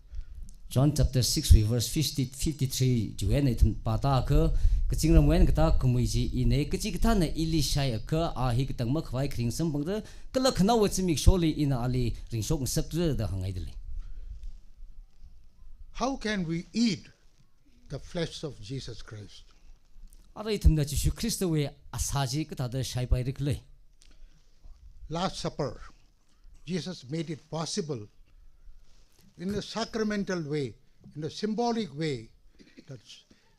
John chapter 6 verse 53 juene itum pata ka kachingram wen kata kumuiji ine kachi kata na ilishai ka a hi kitang ma khwai khring sam bangda kala khna wa chimik sholi ina ali ringshok saktre da hangai dile. How can we eat the flesh of Jesus Christ? Ara itum na Jesu Christo we asaji kata da shai pai rikle. Last Supper, Jesus made it possible in a sacramental way, in a symbolic way, that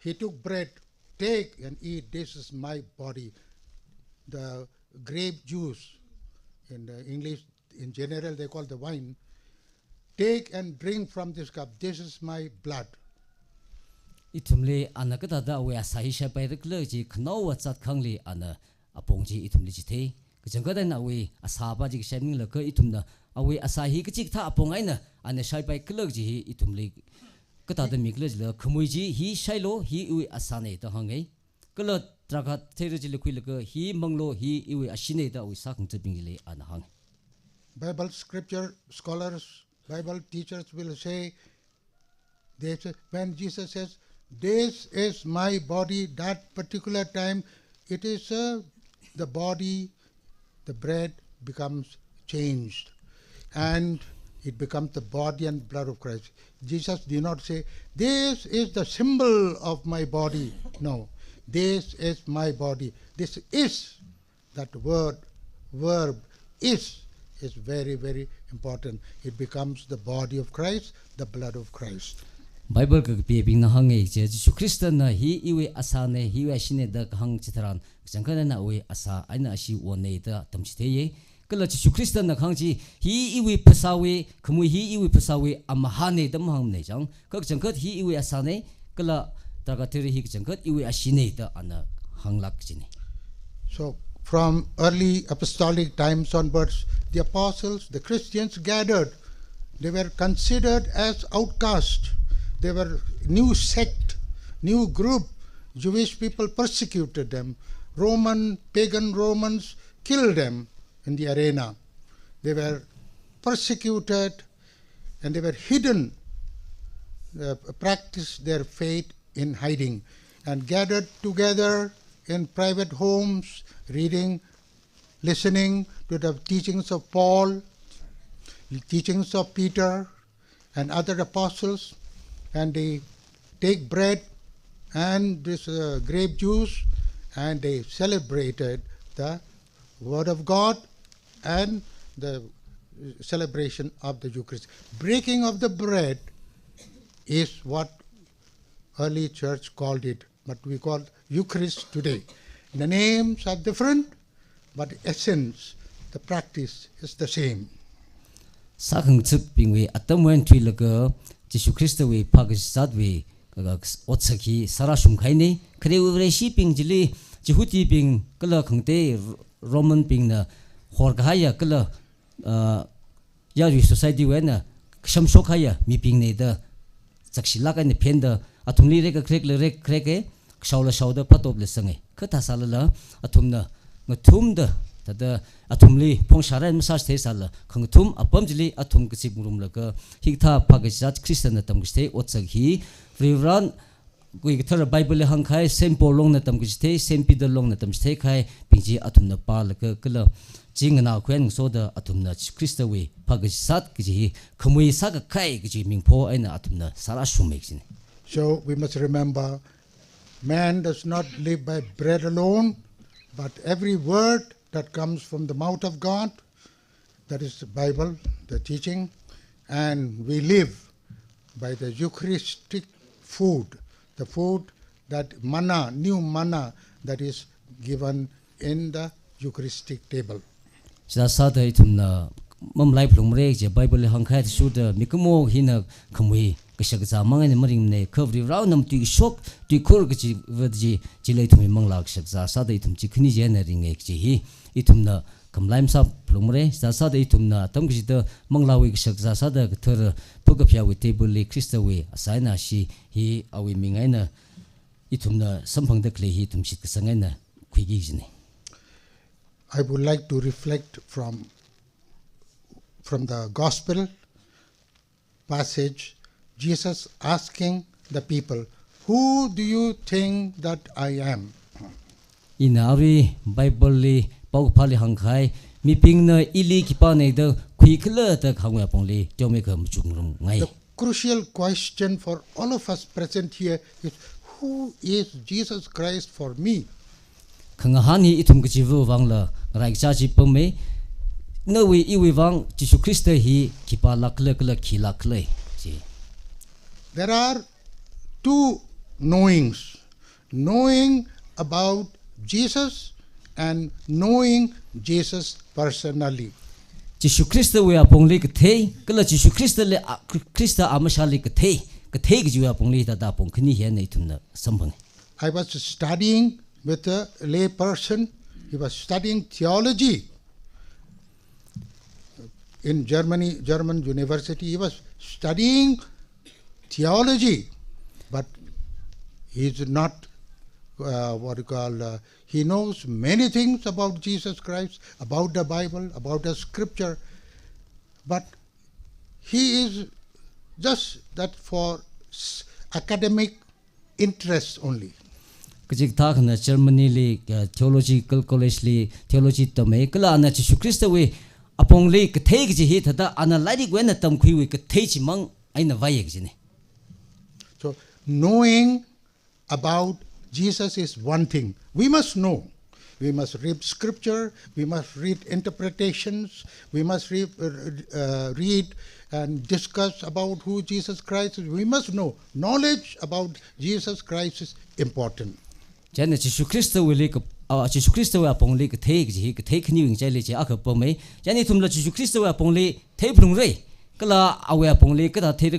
he took bread, take and eat, this is my body. The grape juice, in the English, in general, they call the wine. Take and drink from this cup, this is my blood. Itumle anakata da we asahi shai pai rikle ji khno wa chat khangli ana apongji itumli ji the kajangada na we asaba ji shaming la ka itumna awe asahi kachik tha apongai na ane shai pai klog ji itumle kata da miklej la khmuiji hi shailo hi ui asane ta hangai kala traka thero ji lekhui laka hi manglo hi ui ashine da ui sakang chapingile ana hang. Bible scripture scholars, Bible teachers will say, they say, when Jesus says, this is my body, that particular time, it is the body, the bread becomes changed. And it becomes the body and blood of Christ. Jesus did not say, this is the symbol of my body No, this is my body. This is, that verb is very, very important. It becomes the body of Christ, the blood of Christ. Bible ka pebing na hangi je Jesu Krista na hi iwe asa ne hi wa shine da hang chitran jangkana na we asa aina shi wone da tamchite ye kala Jesu Krista na khangji hi iwe pasawe khamui hi iwe pasawe amahane dam hang ne jang ka jangkat hi iwe asa ne kala tagateri hi jangkat iwe ashine da ana hanglak jine. So from early apostolic times onwards, the apostles, the Christians gathered. They were considered as outcasts. They were new sect, new group. Jewish people persecuted them. Pagan Romans killed them in the arena. They were persecuted and they were hidden, practiced their faith in hiding, and gathered together in private homes, reading, listening to the teachings of Paul, teachings of Peter and other apostles. And they take bread and this grape juice, and they celebrated the Word of God and the celebration of the Eucharist. Breaking of the bread is what early church called it, but we call Eucharist today. The names are different, but the essence, the practice is the same. Sakang tsuk pingwe atamwen twilaga Jesu Krista we pagisat we otsaki sarashum khaine khre ure shi ping jili jihuti ping kala khangte Roman ping na horgaya kala yari society we na shamsho khaya mi ping ne da chakshila ka ne phenda athumli re ka krek le rek kreke shawla shawda patop le sange khatha salala athumna ngathum da tada athumli phong sharan masaj the sal khangthum apamjili athum kisi murum laka hiktha pagisat Christian na tamgiste otsag hi Reverend kui thar Bible hang khai St. Paul long na tamgiste St. Peter long na tamgiste khai pingji athumna pa laka kala jingna khwen soda athumna Christa we pagisat kiji khamui sa ka khai kiji mingpho aina athumna sara shumek. So we must remember, man does not live by bread alone, but every word that comes from the mouth of God, that is the Bible, the teaching, and we live by the Eucharistic food, the food that manna, new manna that is given in the Eucharistic table. Sada itumna mam life lumre je Bible hangkha suda mikumo hina khamui kashagza mangane maring ne khavri raw nam tu shok tu khur gi vadji jilai thumi manglak shagza sada itum chikhni je na ring ek ji itumna kamlaim sa lumre sada itumna tam gi da manglawi shagza sada thar pugapya we table le Krista we asaina shi hi awi mingaina itumna samphang da kle hi tum chit sangaina khigi jine. I would like to reflect from the gospel passage, Jesus asking the people, who do you think that I am? In our Bible li pau phali hangkhai mi ping na ili ki pa nei da khui khla ta khangwa pongli jome kham chung ngai. The crucial question for all of us present here is, who is Jesus Christ for me? Khangahani itum ki jivu wangla rai cha ji pome no we iwi wang Jesu Krista hi ki pa lakle kla ki lakle ji. There are two knowings, knowing about Jesus and knowing Jesus personally. Jesu Krista we apongli ke the kala Jesu Krista le Krista amashali ke the ki jiwa pongli ta da pong khni he nei thumna sambang. I was studying with a lay person. He was studying theology in German university. He was studying theology, but he is not he knows many things about Jesus Christ, about the Bible, about the scripture, but he is just that for academic interest only. Kajik thak na Germany li theological college li theology tome kala na Jesu Krista we apong li ke thei ji hi thada analytic we na tam khui we ke thei chi mang aina vai ek jine. So knowing about Jesus is one thing. We must know. We must read scripture. We must read interpretations. We must read and discuss about who Jesus Christ is. We must know. Knowledge about Jesus Christ is important. Chana Jisu Christo will like Jisu Christo upon lake take new in jelly akapome. Jenny tumla Jisu Christo upon lake tablung ray. Kala away upon lake at take a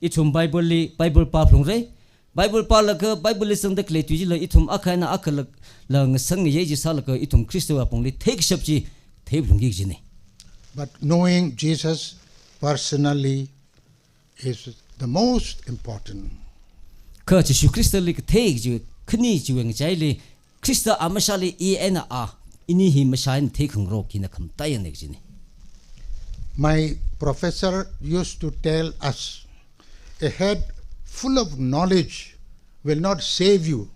itum Bible paplung ray. Bible palaka Bible listen the clay to itum akana akal lang sang yeji salaka itum Christo upon lake take shapji tablung gigine. But knowing Jesus personally is the most important. Jisu Christo like take you. Kni jueng jaili Krista amashali ena ini hi mashain taking rock in a kamtayan exine. My professor used to tell us, a head full of knowledge will not save you,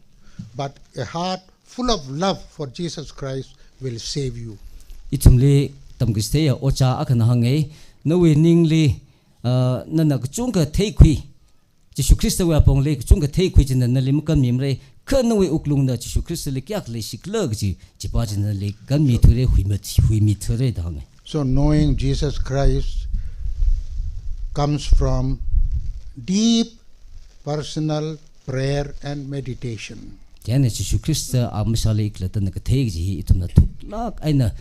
but a heart full of love for Jesus Christ will save you. Itumli tamgistea ocha akanahange no winningly nanak chunga take Jisu Christo wa pong le chunga take which in the nalimkan mimre Kanwe uklung na Jisu Christ le kyak le shiklag ji jipajin le gan mi ture hui mi ture dang. So knowing Jesus Christ comes from deep personal prayer and meditation. Jana Jisu Christ amsale iklatan ka theg ji itumna thuklak aina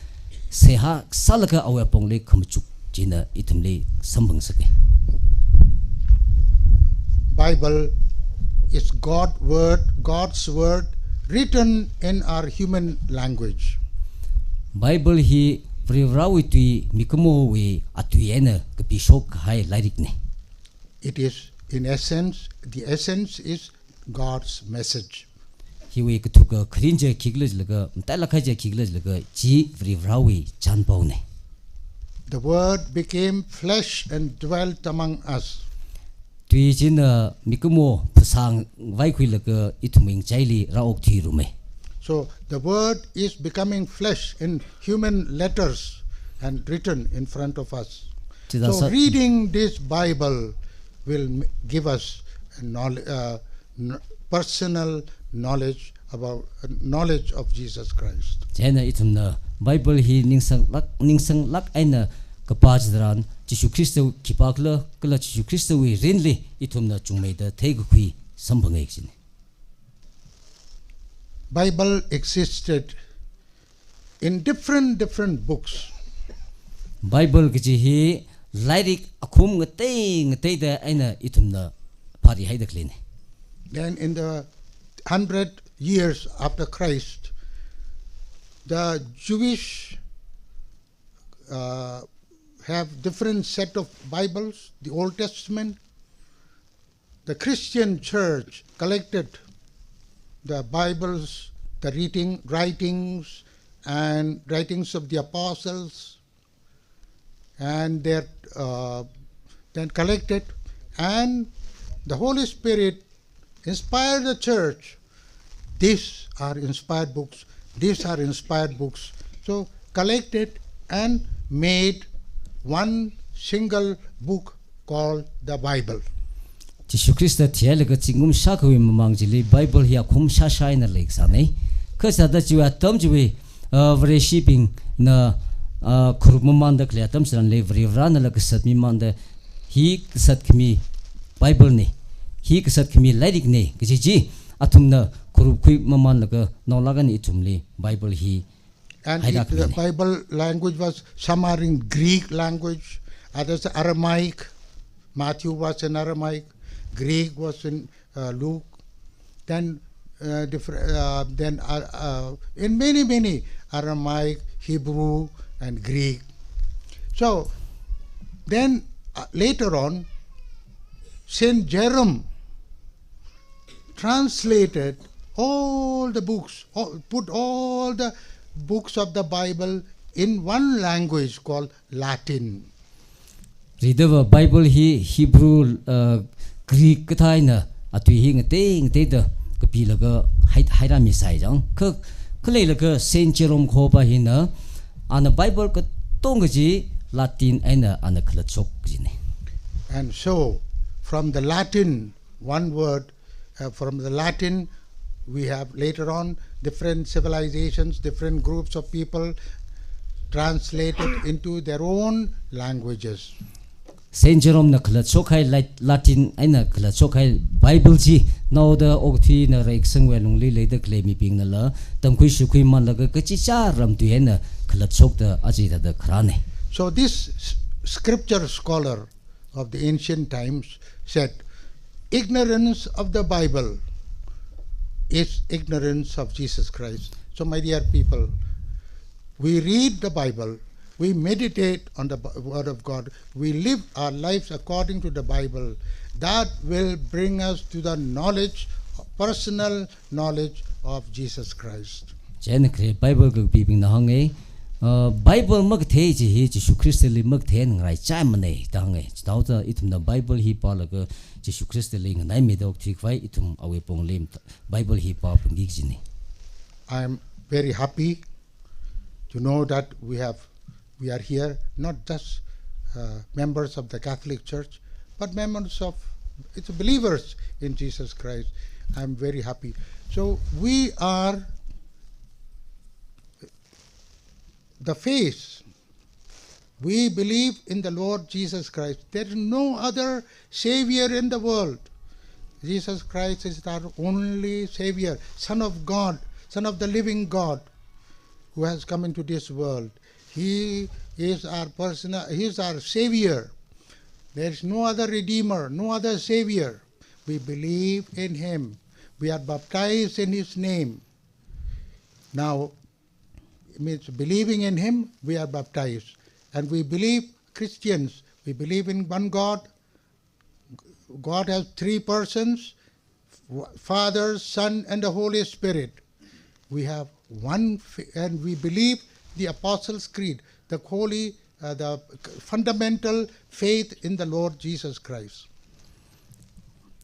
seha salaka awa pong le khamchuk jina itumle sambang sake. Bible is God's word written in our human language. Bible hi privrawiti mikomo we atuena kapishok hai larikne. It is in essence, the essence is God's message. Hi we kutuka krinje kiglej laga talakaje kiglej laga ji privrawi chanpaune. The word became flesh and dwelt among us. Tuijina mikomo pusang vaikui laga ituming jaili raok thirume. So the word is becoming flesh in human letters and written in front of us. So reading this Bible will give us personal knowledge of Jesus Christ. Jana itumna Bible hi ningsang lak aina kapajdaran Jisu Christo kipakla kala Jisu Christo we rinli itumna chungmeida thegukui sambangexine. Bible existed in different books. Bible giji hi lairik akhum ngate da aina itumna pari haida klene. Then in the 100 years after Christ, the Jewish have different set of Bibles, the Old Testament. The Christian church collected the Bibles, the writings and writings of the apostles, and they're then collected, and the Holy Spirit inspired the church. These are inspired books. These are inspired books. So collected and made one single book called the Bible. Jisu Christa thialaga chingum shakawi mamangjili Bible hi akhum shashai na leksane. Khasa da jiwa tamjiwe vre shipping na khurumanda kle tamsran le vrivran la ksat mi manda hi ksat khmi Bible ne hi ksat khmi lairik ne giji atumna khurukhui maman laga nolagan itumli Bible hi. And the Bible language was, some are in Greek language, others Aramaic. Matthew was in Aramaic, Greek was in Luke, then in many Aramaic, Hebrew and Greek. So then later on, St. Jerome translated all the books, put all the books of the Bible in one language called Latin. Read Bible hi Hebrew Greek kataina atui hi ngate da kapilaga haira misai jang kleilaga Saint Jerome khoba hina ana Bible ka tongji Latin aina ana khlachok jine. And so from the Latin one word from the Latin we have later on different civilizations, different groups of people translated into their own languages. Saint Jerome na khala chokai Latin aina khala chokai Bible ji now the okthi na raik sangwe lungli le the claim ping na la tamkhui sukhui man la ka chi cha ram tu hena khala chok da aji da khrane. So this scripture scholar of the ancient times said, ignorance of the Bible is ignorance of Jesus Christ. So my dear people, we read the Bible, we meditate on the Word of God, we live our lives according to the Bible. That will bring us to the knowledge, personal knowledge of Jesus Christ. Bible go piping na hange Bible mag the ji hi Jesu Christ li mag the ngai chai mane tangai tau ta itum na Bible hi pa la ga Jesu Christ li ngai me dok thik vai itum awe pong lim Bible hi pa pong gi jini. I am very happy to know that we are here not just members of the Catholic Church, but members of it's believers in Jesus Christ. I am very happy. So we are the face. We believe in the Lord Jesus Christ. There is no other Savior in the world. Jesus Christ is our only Savior, Son of God, Son of the living God, who has come into this world. He is our He is our Savior. There is no other Redeemer, no other Savior. We believe in Him. We are baptized in His name. Now, it means believing in Him, we are baptized. And we believe, Christians, we believe in one God. God has three persons, Father, Son, and the Holy Spirit. We have one, and we believe the Apostles' Creed, the the fundamental faith in the Lord Jesus Christ.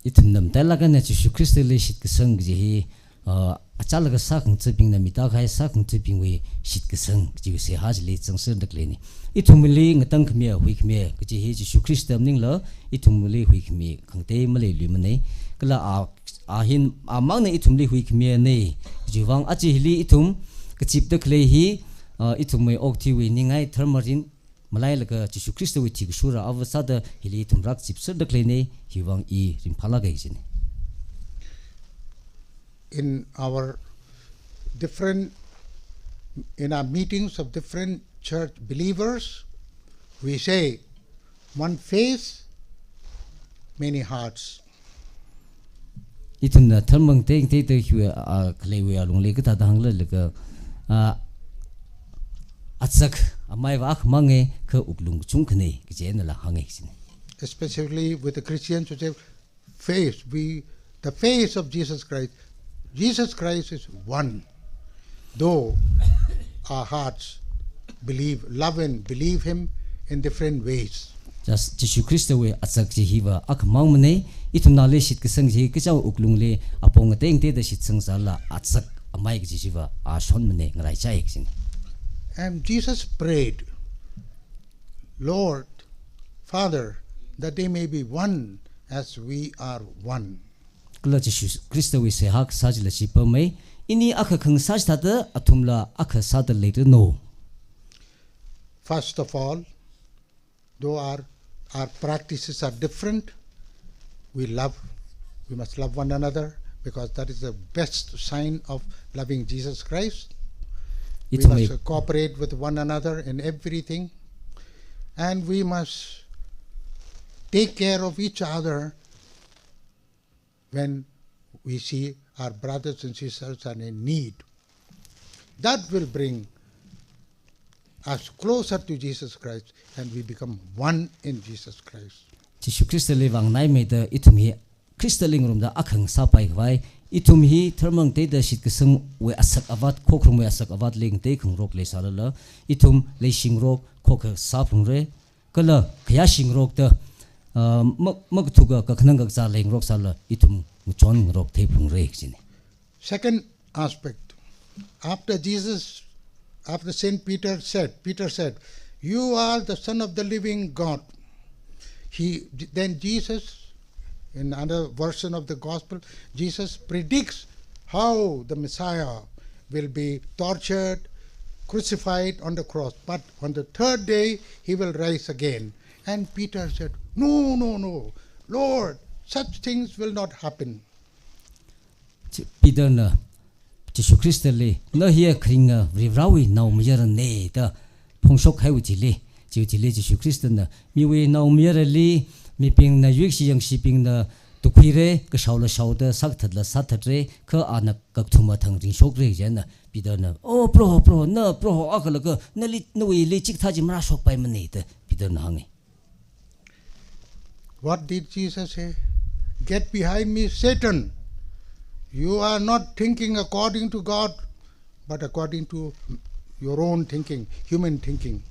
Itum talaga na Jesu Kristo le shit kesang ji achalaga sakang tsiping na mita khai sakang tsiping we shit kesang ji se haj le changser dakle ni itum le ngatang khmia hui khmia ji he Jesu Kristo ning la itum le hui khmi khangte male lu mane kala a hin amang na itum le hui khmia ne jiwang achi hili itum kachip dakle hi itum me okthi we ningai thermarin malai laga Jesu Kristo we thi sura avasada hili itum rak chip ser dakle ne hiwang I rim phala gai jine. In our meetings of different church believers, we say, one face, many hearts. Itum na thermang te hiwa kle we along le ka dang le ka atsak amai wa mange ka uklung chung khne ki jen la hange sin. Especially with the Christians who say, face, the face of Jesus Christ. Jesus Christ is one, though our hearts love and believe Him in different ways. Just Jesu Christ we atsak ji hiwa ak mang mane itum na le shit kesang ji ke chaw uklung le apong teng te da shit sang sala atsak amai ji jiwa a shon mane ngai chai sin. And Jesus prayed, Lord, Father, that they may be one as we are one. Kula Jesu Kristo we se hak saj la chi pa mai ini akha khang saj ta da athumla akha sa da later no. First of all, though our practices are different, we must love one another, because that is the best sign of loving Jesus Christ. We must cooperate with one another in everything, and we must take care of each other when we see our brothers and sisters are in need. That will bring us closer to Jesus Christ, and we become one in Jesus Christ. Jesu Kristo le wang nai me da itum hi Kristo ling rum da akhang sa pai vai itum hi thermang te da shit kesang we asak avat khokrum we asak avat ling te khung rok le sala la itum le sing rok khok sa phung re kala khya sing rok ta mag thuga ka khnang ga cha leng rok sala itum chon rok the phung re jine. Second aspect, after St. Peter said, you are the Son of the living God. Then Jesus, in another version of the gospel, Jesus predicts how the Messiah will be tortured, crucified on the cross. But on the third day, he will rise again. And Peter said, no, no, no, Lord, such things will not happen. Peter na Jesus Christ le na here kringa rivrawi now miyara ne da pongsok hai utile Jesus Christ na miwe now miyara li mi ping na yuk si yang si ping na tukhire ka shaula shauda sak thadla sat thatre ka anak kak thuma thang ring shok re jana Peter na oh pro akala ka na li nui li chik thaji mara shok pai mane da Peter na hangi. What did Jesus say? Get behind me, Satan. You are not thinking according to God, but according to your own thinking, human thinking.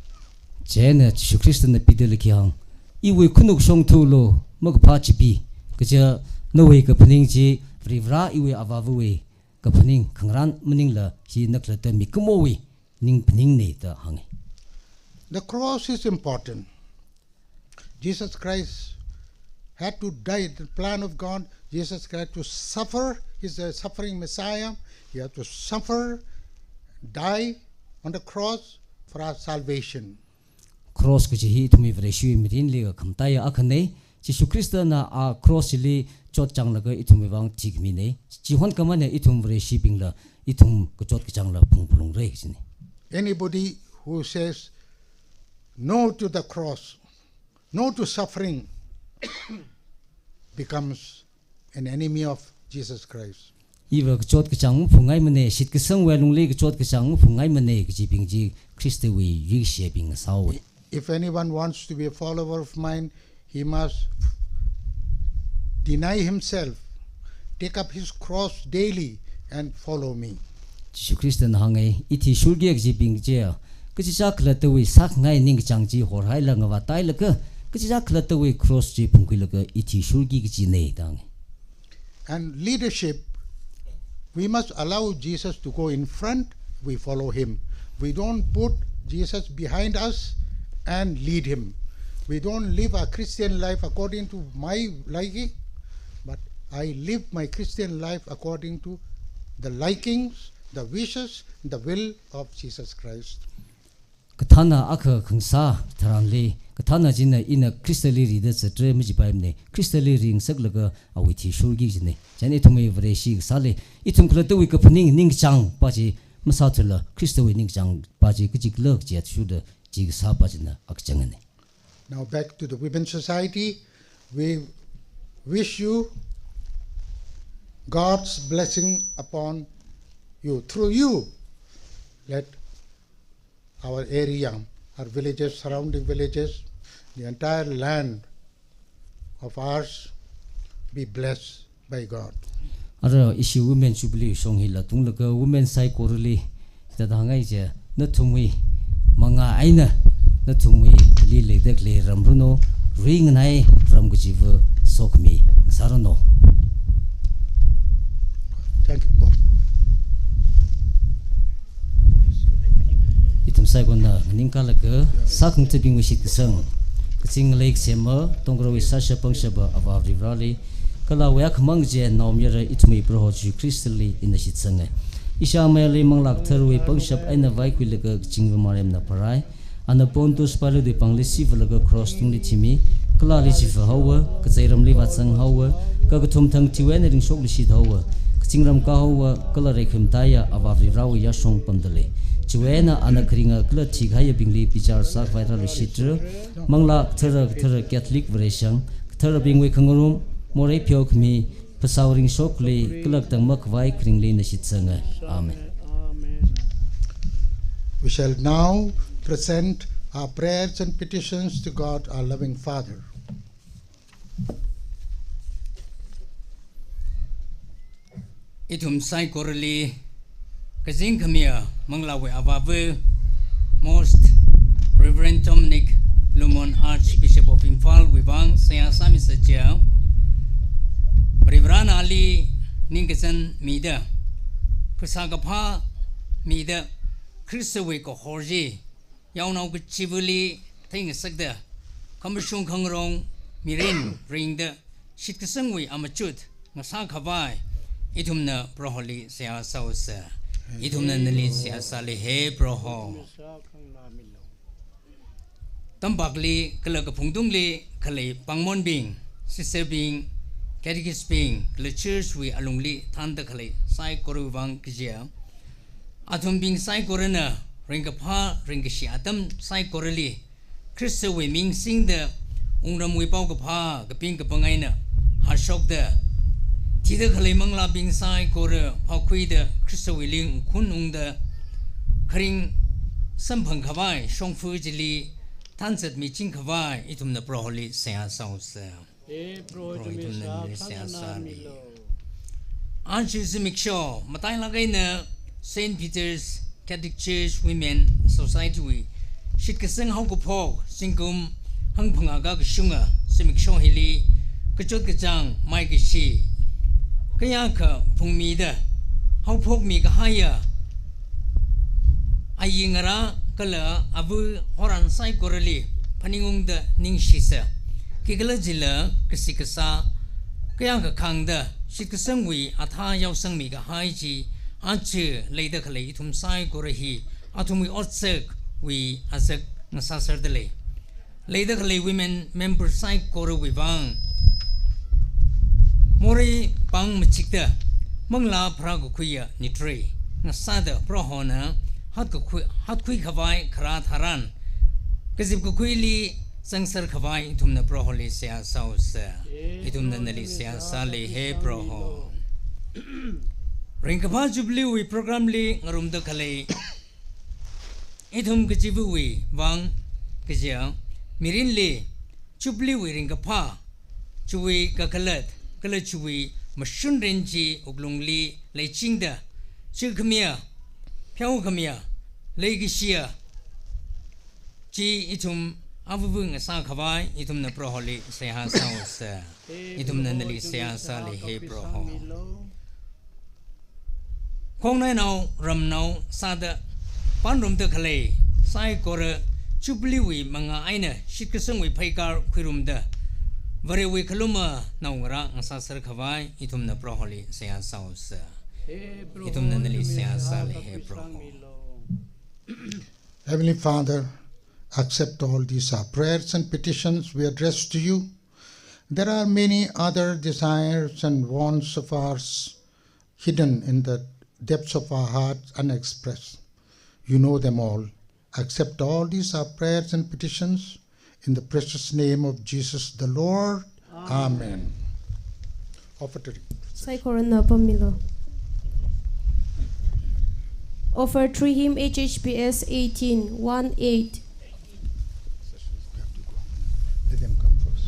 Jena Jesus Christ na Peter le kyang iwe kunuk song thulo mag pha chi pi ka cha no we ka phaning chi rivra iwe awawu we ka phaning khangran maning la hi nakla ta mi kumo we ning phaning ne ta hangi. The cross is important. Jesus Christ had to die, the plan of God. Jesus Christ to suffer, he's a suffering Messiah. He had to suffer, die on the cross for our salvation. Cross ka hi thumi vreshu mirin le ka khamta ya akhane Jesus Christ na a cross li chot chang la ga ithumi wang thik mi ne chi hon ka mane ithum vreshi ping la ithum ka chot ka chang la phung phung re sini. Anybody who says no to the cross, no to suffering, becomes an enemy of Jesus Christ. Iwa ka chot ka chang phungai mane sit ka sang wa lung le ka chot ka chang phungai mane ka ji ping ji Christ we yi she ping saw. If anyone wants to be a follower of mine, he must deny himself, take up his cross daily and follow me. Jesus Christ na hangai ithi shulge ji ping je ka ji sak la to we sak ngai ning chang ji hor hai la ngawa tai la ka ji sak la to we cross ji phung la ka ithi shulgi ji nei dang. And leadership, we must allow Jesus to go in front, we follow him. We don't put Jesus behind us and lead him. We don't live a Christian life according to my liking, but I live my Christian life according to the likings, the wishes, the will of Jesus Christ. Kathana akha khangsa tharanle kathana jina ina Christali ri da chatre mi jipai ne Christali ring saklaga awithi shulgi jine jane thumei vreshi sale ithum khla to wi ka phning ning chang pa ji masa thula Christawi ning chang pa ji kjik lok jet shuda ji sa pa jina akchangane. Now back to the Women's Society. We wish you God's blessing upon you. Through you, let our area, our villages, surrounding villages, the entire land of ours be blessed by God. Ara issue women Jubilee song hila tunglaga women sai korli tadhangai je na thumwi manga aina na thumwi li ledek le ramruno ring nai ram gujiv sokmi sarano. Thank you, Paul. Itum sai gona ningkala ka sakung tebing wisit sang kaching lake sema tongrawi sasha pangshaba abavri rally kala wayak mangje nomyara itmi prohoji crystally in the shitsanga isha mele manglak tharwi pangshap aina vaikwilaga chingwa marem na parai ana pontus palu de pangli sivlaga cross tungli chimi kala li sifa hawa kachairam li watsang hawa ka thum thang tiwen ring shok li sit hawa kachingram ka hawa kala rekhim taya abavri rawi ya song pamdale Chuena anakringa kla thighaya bingli pichar sak viral shitra mangla thara Catholic version thara bingwe khangorum more pyok mi pasauring shokle klak tang makwai kringli na shitsanga. Amen. We shall now present our prayers and petitions to God, our loving Father. Itum sai korli Kazing Kamia, Manglawe Abavu, Most Reverend Dominic Lumon, Archbishop of Imphal, Wibang, Saya Sami Sajia, Reverend Ali Ningasan Mida, Pusagapa Mida, Christawiko Horji, Yaunau Jubilee, Ting Sagda, Kamishung Kangrong, Mirin, Ring the Shitkasangwi Amachut, Nasakavai, itumna proholi sia sausa itumna nali sia sali he proho tambakli kala ka phungdungli khalai pangmon bing sister bing catechist bing kala church we alungli thanda khalai sai koru wang kjia athum bing sai korana ringa pha ringa shi atam sai korali Christo we ming sing the ungram we pau ka pha ka ping ka pangai na ha shok da ti da khalai mangla bing sai kor pha khui da Christo we ling kun ung da khring sam phang khawai shong fu jili tan zat mi ching khawai itum na proholi sia saus pro itum na sia sa mi an chi zimik show matai la gai na St.Peter'S Catholic Church Women Society we shit ka sang hau ko phok singkum hang phanga ga shunga simik show hili ka chot ka chang mai ki shi ka ya ka phungmi da hau phok mi ka haya ayingara kala abu horan sai korali paningung da ning shisa ki kala jila kisi kasa ka ya ka khang da shit ka sang wi atha yaw sang mi ka hai ji anche leida khalai itum sai korahi athumi otsek we asak nasasar dele leida khalai women member sai kor we bang mori pang machikta mangla phra ko khuya ni tre nasada prohona hat khui khawai khara tharan kazib ko khuili sangsar khawai itumna proholi sia saus itumna nali sia sale he proho Ringkapa Jubilee we program li ngarum da khalai ithum kachibu we wang kajia mirin li Jubilee we ringkapa chui ka khalat kala chui mashun renji uglungli lai chingda chil khamia phyaw khamia lai gisia chi ithum abu nga sa khawai ithum na proholi seha saus ithum na nali seha sa le he proho Kong nai now ram now sada panrum de khalai sai kor Jubilee we manga aina shikasang we phaikar khurum da vare we khaluma naungara ngasa sar khawai itum na proholi sia saus itum na nali sia sal he proho Heavenly Father, accept all these prayers and petitions we address to you. There are many other desires and wants of ours hidden in the depths of our hearts unexpressed. You know them all. Accept all these our prayers and petitions in the precious name of Jesus the Lord. Amen. Offertory. Offer 3 hymn HHPS 18:1-8. Let them come first.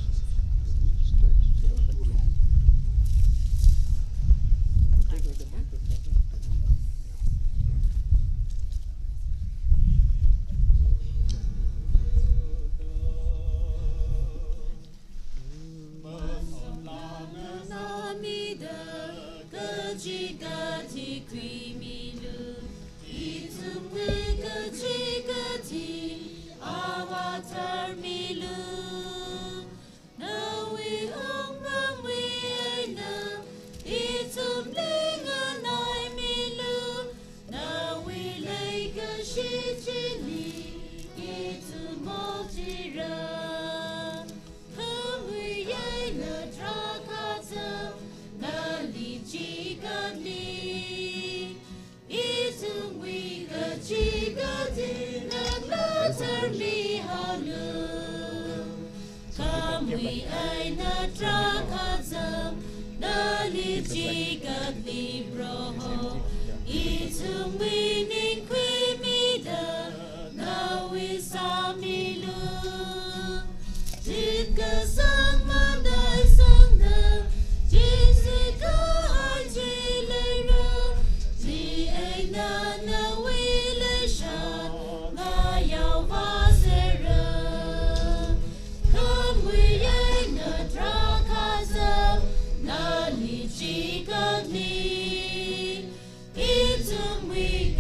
We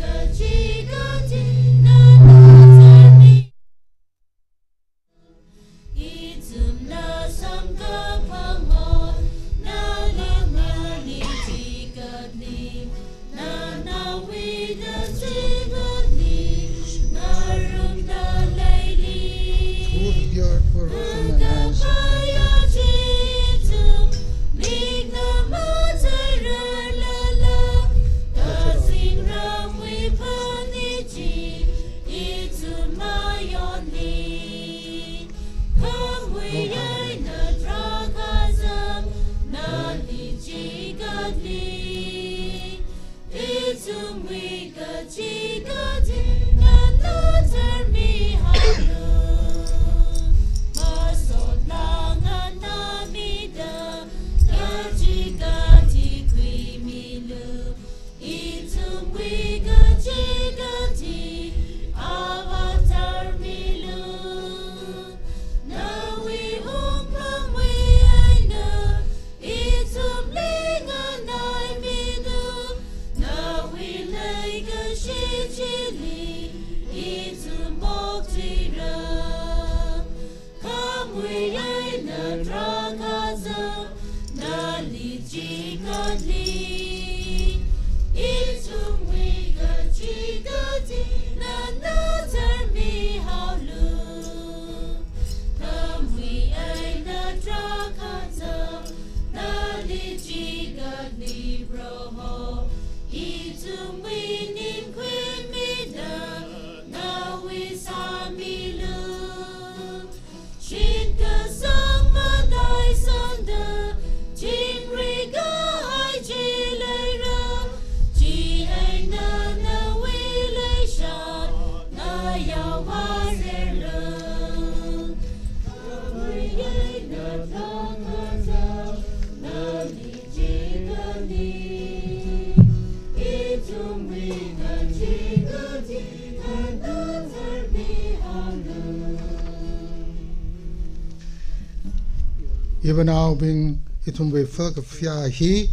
Even now being itum be folk of ya he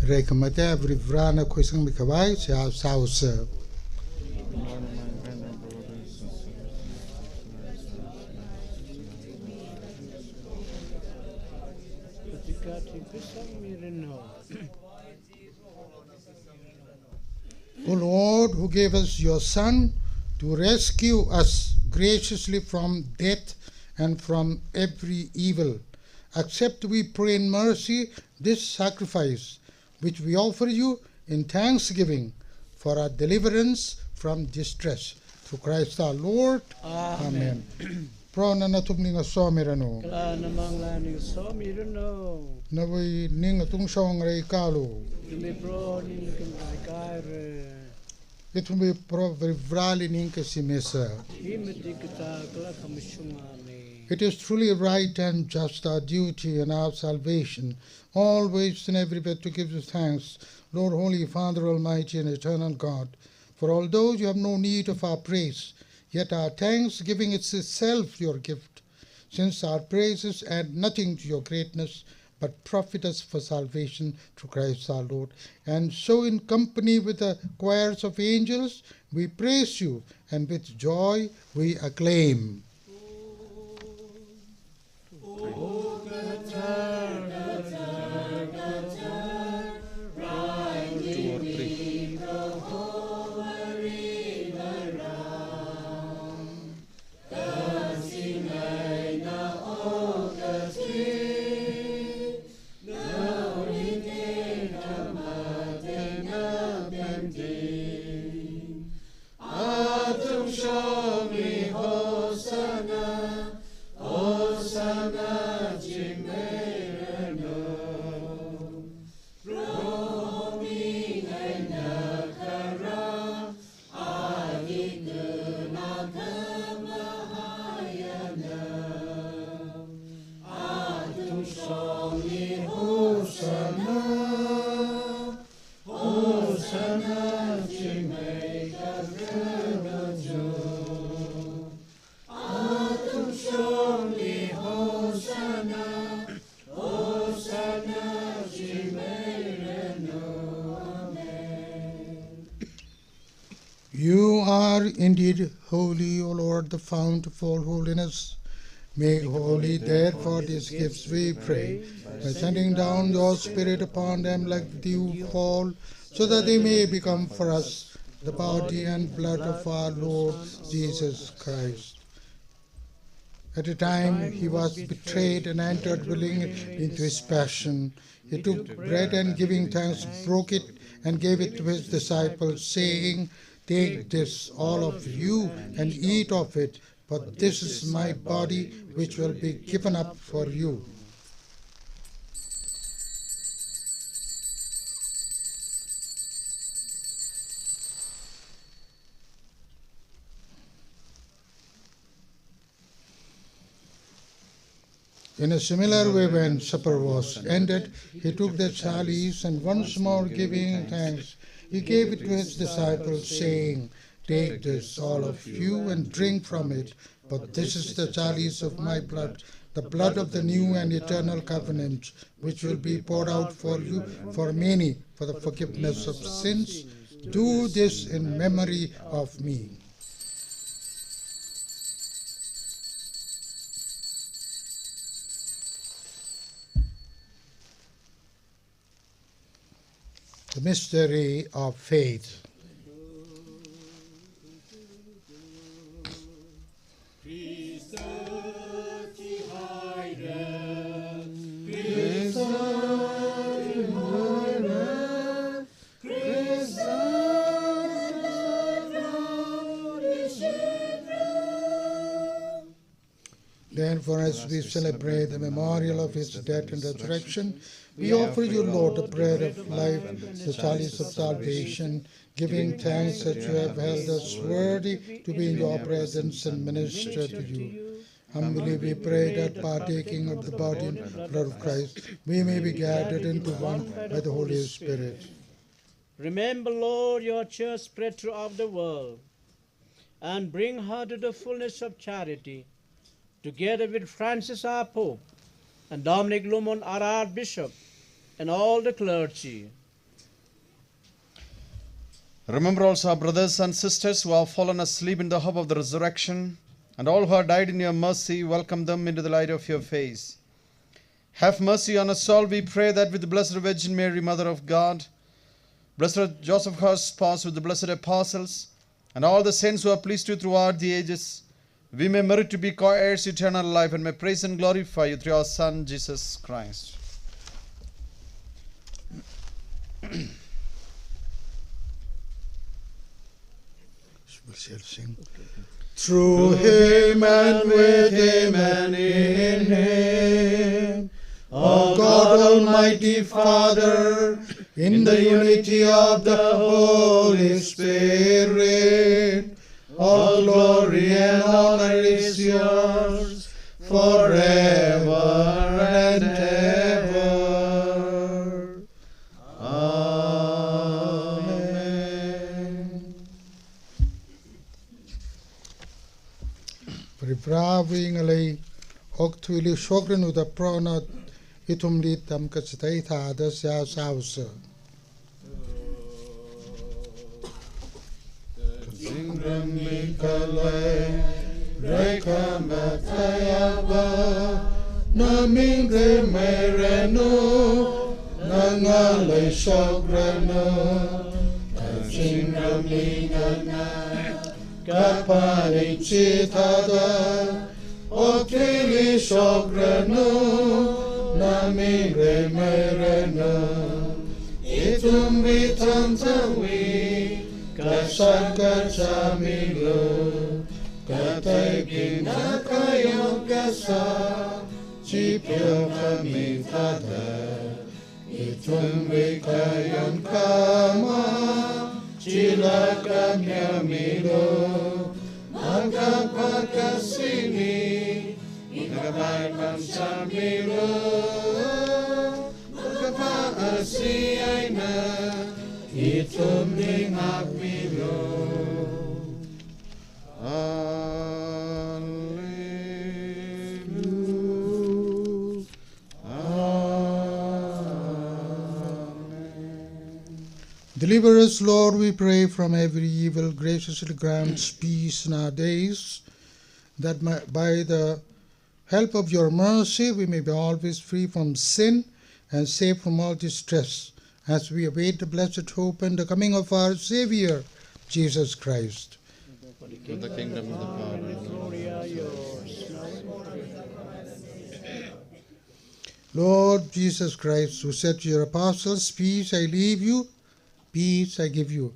rekamate every vrana kwisang mikawai sia saus. O Lord, who gave us your Son to rescue us graciously from death and from every evil, accept, we pray in mercy, this sacrifice which we offer you in thanksgiving for our deliverance from distress. Through Christ our Lord. Amen. Pronana tumninga somirano. Namang laning somirano. Nawi ning atung song rei kalu. Tumi pro ning kaire. It will be vrali ning simesa. Himedikata kala kamishungame. It is truly right and just our duty and our salvation, always and everywhere to give you thanks, Lord, Holy Father, Almighty and Eternal God. For although you have no need of our praise, yet our thanksgiving is itself your gift, since our praises add nothing to your greatness, but profit us for salvation through Christ our Lord. And so in company with the choirs of angels, we praise you, and with joy we acclaim. You are indeed holy, O Lord, the fount of all holiness. Make holy, therefore, these gifts, we pray, by sending down your Spirit upon them like dew fall, so that they may become for us the body and blood of our Lord Jesus Christ. At the time he was betrayed and entered willingly into his passion, he took bread and giving thanks, broke it and gave it to his disciples, saying, "Take this, all of you, and eat of it, for this is my body, which will be given up for you." In a similar way, when supper was ended, he took the chalice, and once more giving thanks, he gave it to his disciples, saying, "Take this, all of you, and drink from it, for this is the chalice of my blood, the blood of the new and eternal covenant, which will be poured out for you, for many, for the forgiveness of sins. Do this in memory of me." The mystery of faith. Therefore, as we celebrate the memorial of his death and resurrection, we offer you, Lord, the bread of life, the chalice of salvation, giving thanks that you have held us worthy to be in your presence and minister to you. Humbly we pray that, partaking of the body and blood of Christ, we may be gathered into one by the Holy Spirit. Remember, Lord, your church spread throughout the world, and bring her to the fullness of charity, together with Francis our Pope, and Dominic Lumon our Archbishop, and all the clergy. Remember also our brothers and sisters who have fallen asleep in the hope of the resurrection, and all who have died in your mercy. Welcome them into the light of your face. Have mercy on us all, we pray, that with the Blessed Virgin Mary, Mother of God, Blessed Joseph, her spouse, with the blessed apostles, and all the saints who are pleased you throughout the ages, we may merit to be co-heirs eternal life, and may praise and glorify you through our Son, Jesus Christ. We shall sing. Through him and with him and in him, O God Almighty Father, in the unity of the Holy Spirit, all glory and honor is yours forever and ever. Amen. Pripraving alay ok twili shogren uda pronat itum litam katsitay thada siya sausa. Zingram mikalay rekamatayaba naming de mereno nangalay shogreno zingram lingana kapanay chitada Otili shogreno naming de mereno itum vitantawi Kasagachamilo, Katay Pinakayo Gasa, Chipyo kami tada, Itumbi kayon kama, Chila kamyamilo, Magkapagkasini, Ikabay pansamilo, Magkapaasiyay na, Itum ning agmilo. Alleluia. Amen. Deliver us, Lord, we pray, from every evil. Graciously grant peace in our days, that by the help of your mercy we may be always free from sin and safe from all distress, as we await the blessed hope and the coming of our Savior, Jesus Christ. For the kingdom of the power and the glory are yours. Lord Jesus Christ, who said to your apostles, "Peace I leave you, peace I give you,"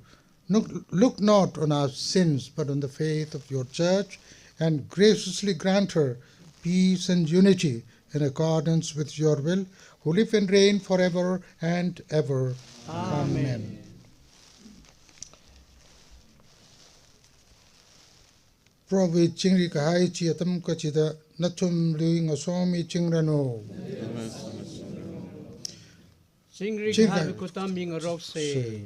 look not on our sins, but on the faith of your church, and graciously grant her peace and unity in accordance with your will, who live and reign forever and ever. Amen. Provi chingri kahai chi atam kachida natum ling asomi chingrano. Singri kahai kutam bing rock say.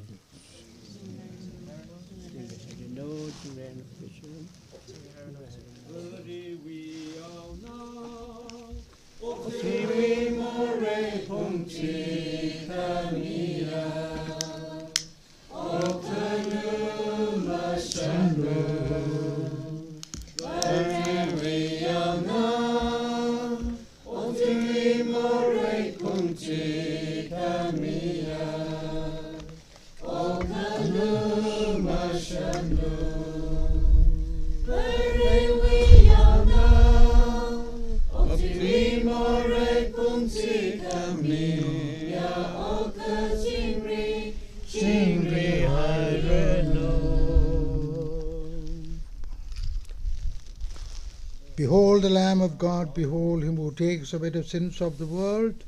Behold the Lamb of God, behold him who takes away the sins of the world.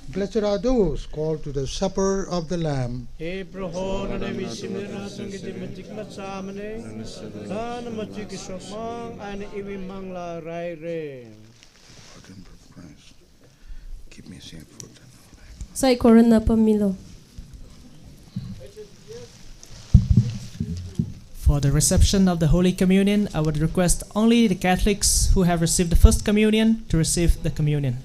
Blessed are those called to the supper of the Lamb. Keep me safe for Sai korana pamilo. For the reception of the Holy Communion, I would request only the Catholics who have received the First Communion to receive the communion.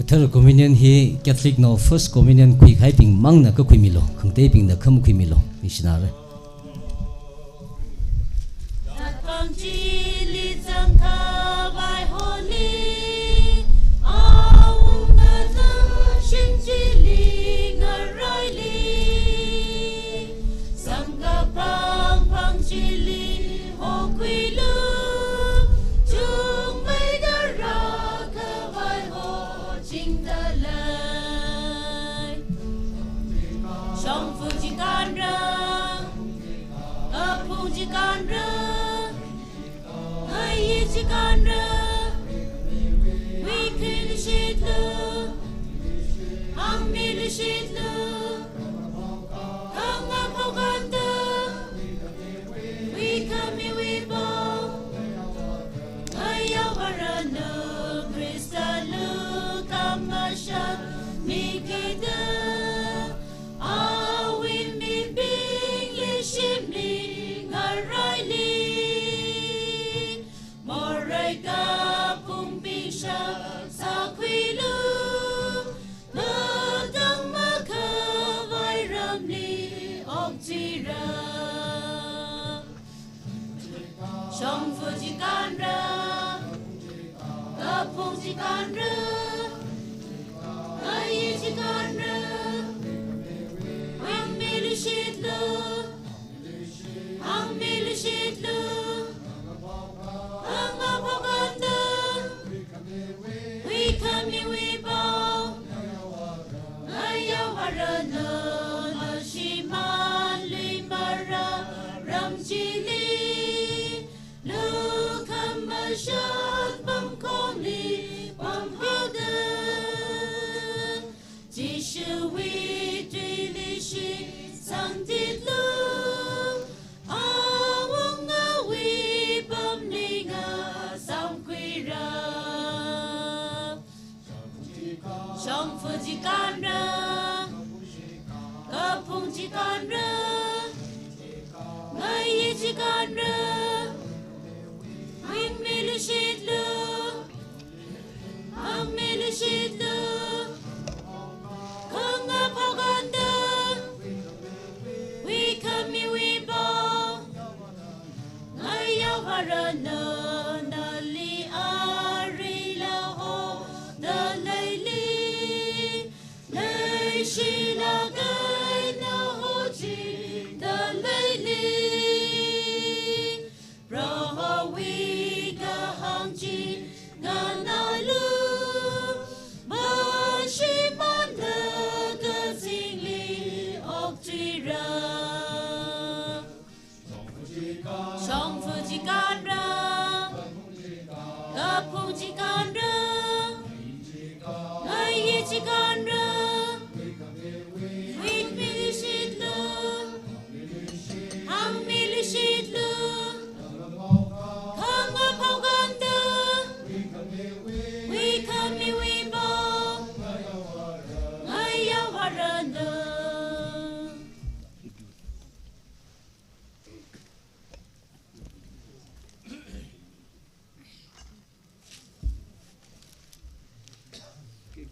Third communion he Catholic no first communion kui khai ping mang na ka kui milo khang te ping na kham kui milo missionary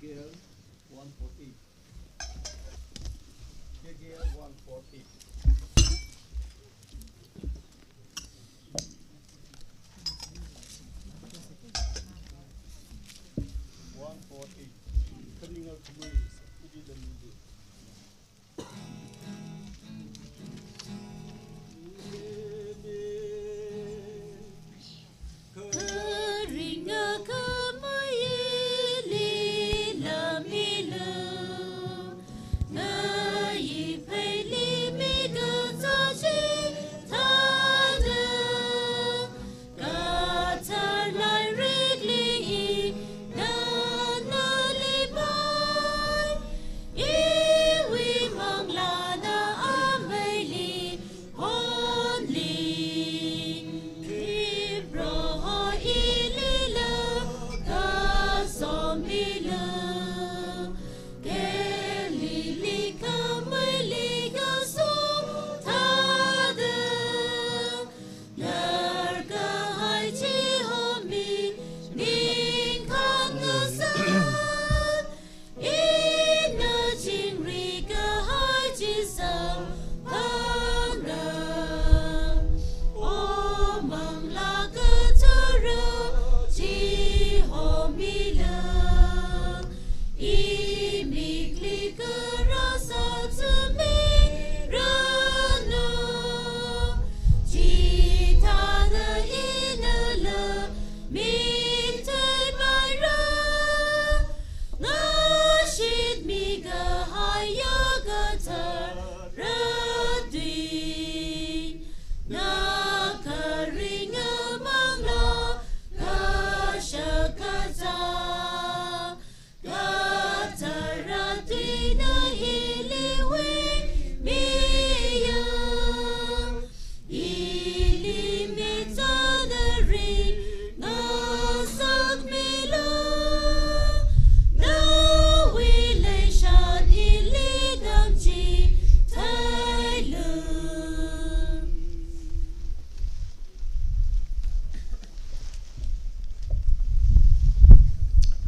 Gilgil 140. Gilgil 140. Coming out to me, it is a music.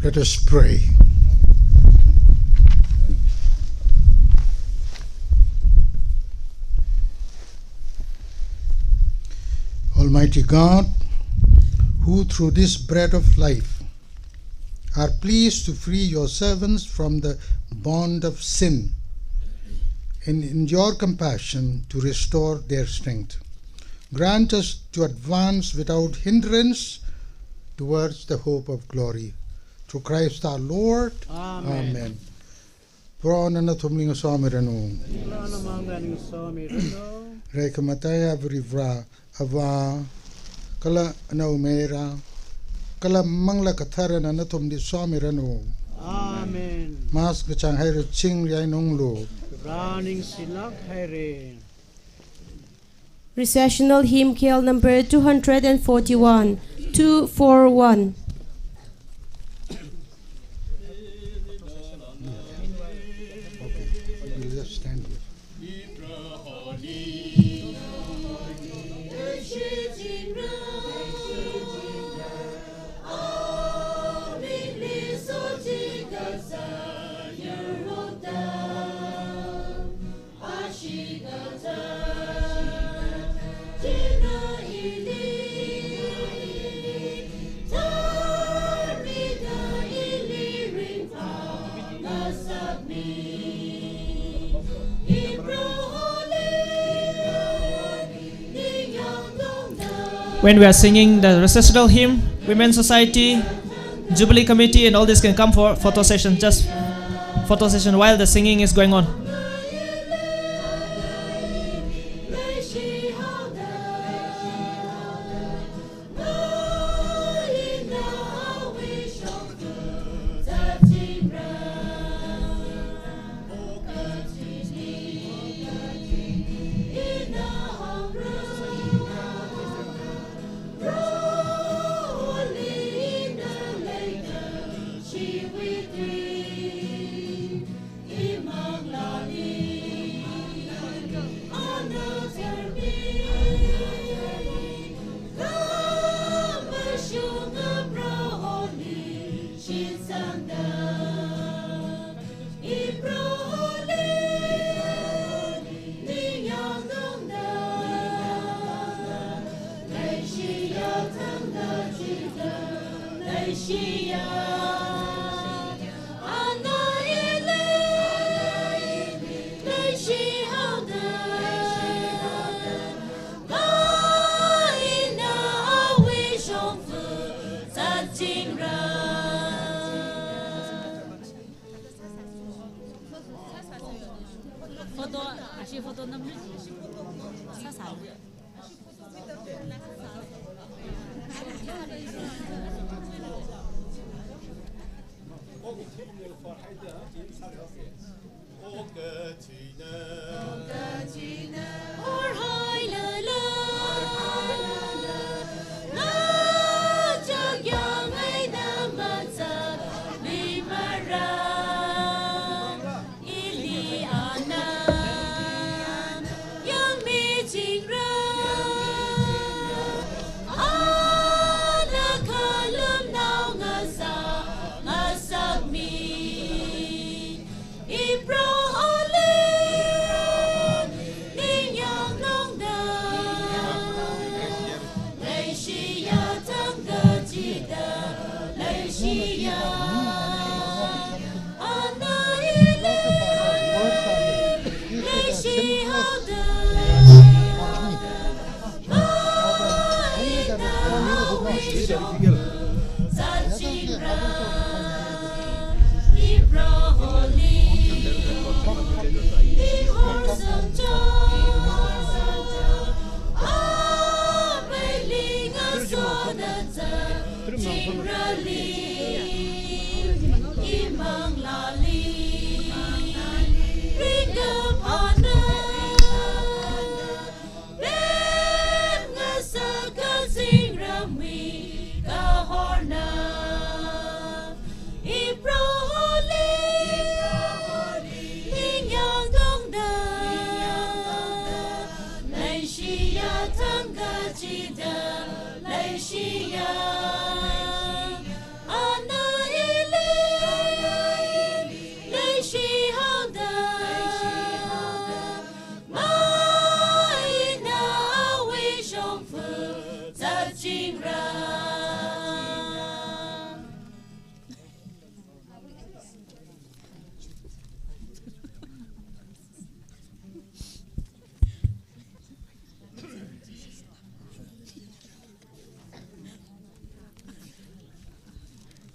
Let us pray. Almighty God, who through this bread of life are pleased to free your servants from the bond of sin, and in your compassion to restore their strength, grant us to advance without hindrance towards the hope of glory. Through Christ our Lord. Amen. Amen. Prana thumling somiranu. Reka mataya vrivra ava kala naumera kala mangla kathara na thum di somiranu. Amen. Mas gachang hai ching yai nonglo. Running silak haire. Recessional hymn KL number 241. 241. We'll just stand here. When we are singing the recessional hymn, Women's Society, Jubilee Committee, and all this can come for photo session, just photo session while the singing is going on. She with me, Imam Lali.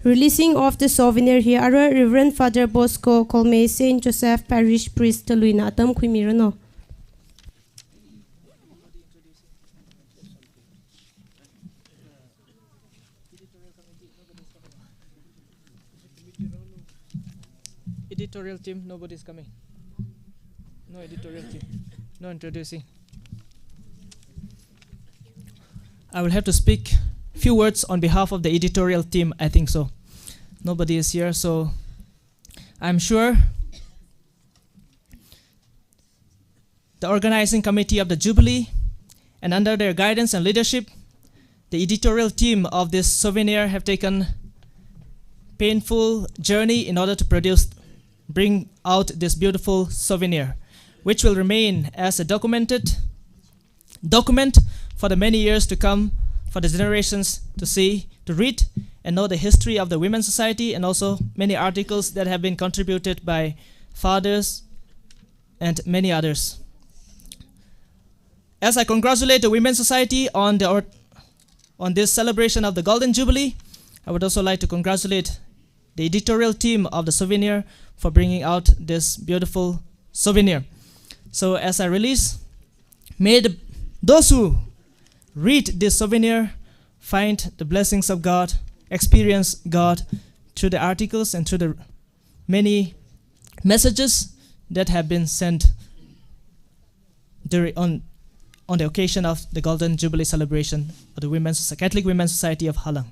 Releasing of the souvenir here are Reverend Father Bosco Colme St. Joseph Parish Priest Luina Atam Khuimirano. Editorial team, nobody's coming. No editorial team. No introducing. I will have to speak few words on behalf of the editorial team, I think so. Nobody is here, so I'm sure the organizing committee of the Jubilee, and under their guidance and leadership, the editorial team of this souvenir have taken painful journey in order to bring out this beautiful souvenir, which will remain as a document for the many years to come, for the generations to see, to read, and know the history of the Women's Society, and also many articles that have been contributed by fathers and many others. As I congratulate the Women's Society on this celebration of the Golden Jubilee, I would also like to congratulate the editorial team of the souvenir for bringing out this beautiful souvenir. So as I release, may those who read this souvenir find the blessings of God, experience God through the articles and through the many messages that have been sent on the occasion of the Golden Jubilee celebration of the Catholic Women's Society of Halang.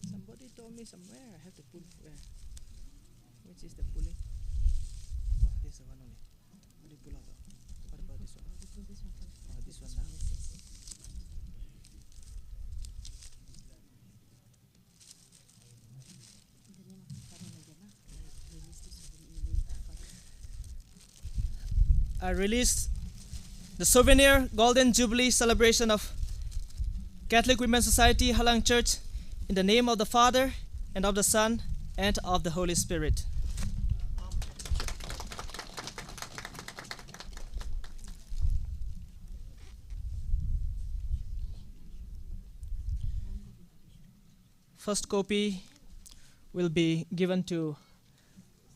Somebody told me somewhere I have to pull where? Which is the pulling? This is the one only. How do you pull out? What about this one? Oh, this one now. release the souvenir Golden Jubilee celebration of Catholic Women's Society Halang Church in the name of the Father and of the Son and of the Holy Spirit. First copy will be given to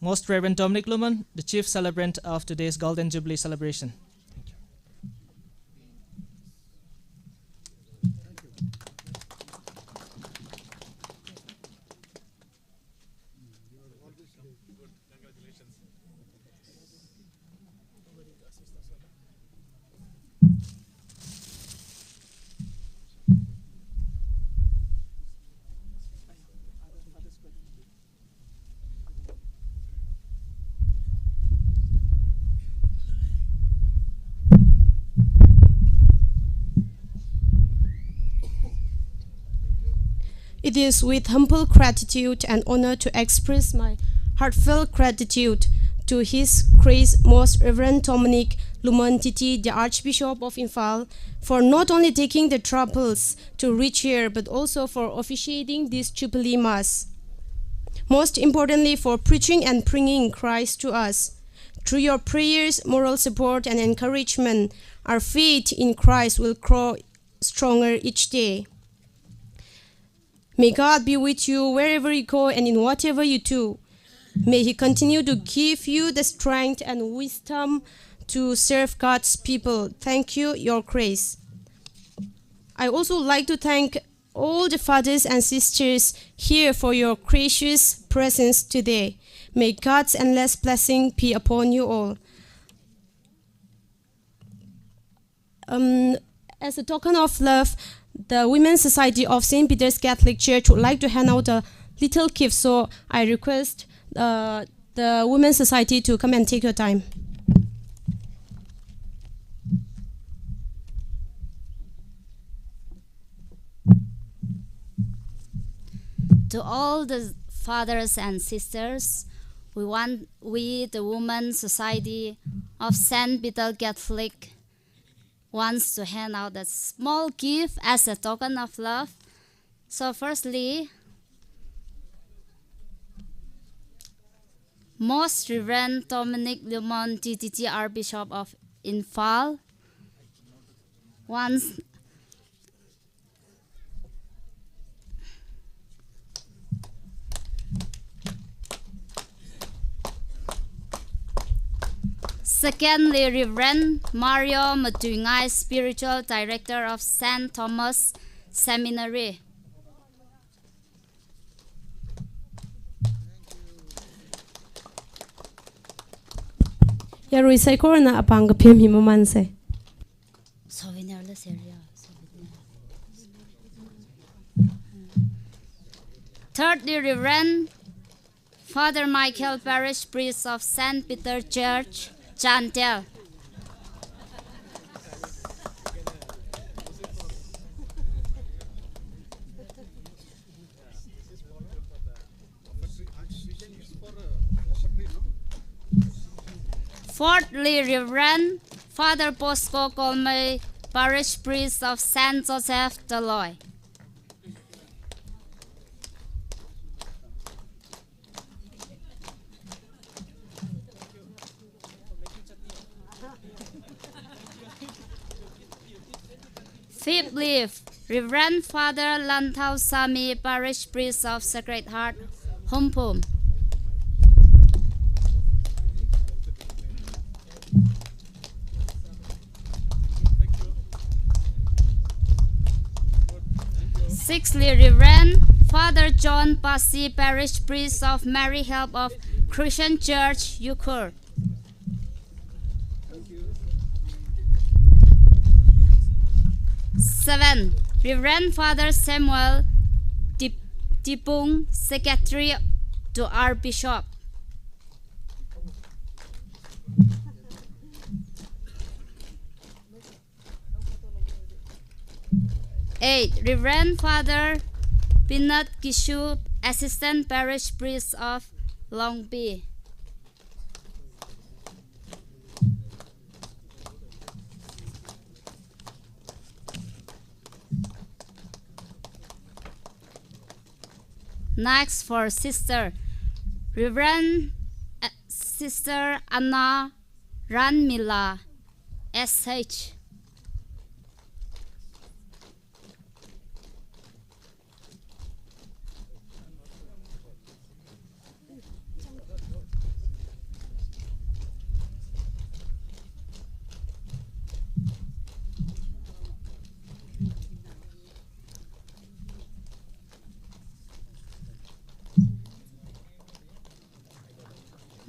Most Reverend Dominic Luman, the chief celebrant of today's Golden Jubilee celebration. It is with humble gratitude and honor to express my heartfelt gratitude to His Grace Most Reverend Dominic Luman Titi, the Archbishop of Imphal, for not only taking the troubles to reach here, but also for officiating this Jubilee Mass. Most importantly, for preaching and bringing Christ to us. Through your prayers, moral support, and encouragement, our faith in Christ will grow stronger each day. May God be with you wherever you go and in whatever you do. May He continue to give you the strength and wisdom to serve God's people. Thank you, Your Grace. I also like to thank all the fathers and sisters here for your gracious presence today. May God's endless blessing be upon you all. As a token of love, the Women's Society of St.Peter'S Catholic Church would like to hand out a little gift, so I request the Women's Society to come and take your time. To all the fathers and sisters, we the Women's Society of St. Peter's Catholic wants to hand out a small gift as a token of love. So firstly, Most Reverend Dominic Luman TTT, Archbishop of Imphal, wants secondly, Reverend Mario Matungai, Spiritual Director of St. Thomas Seminary. Ya risai korna apang kapim himaman se. Souvenir la seria. Thirdly, Reverend Father Michael, Parish Priest of St. Peter's Church, Chantel. Fourthly, Reverend Father Bosco Colmay, Parish Priest of St. Joseph, Deloy. Fifthly, Reverend Father Lantau Sami, Parish Priest of Sacred Heart, Humpum. Sixthly, Reverend Father John Pasi, Parish Priest of Mary Help of Christian Church, Yukur. Seven, Reverend Father Samuel Tipung, Secretary to our Bishop. Eight, Reverend Father Pinat Kishu, Assistant Parish Priest of Longby. Next for Sister Reverend Sister Anna Ranmila SH.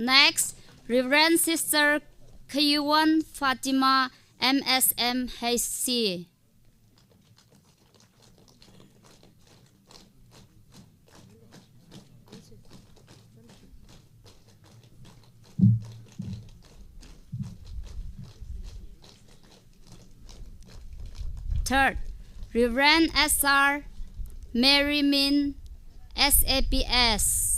Next, Reverend Sister Kayuan Fatima MSM HC. Third, Reverend SR Mary Min SAPS.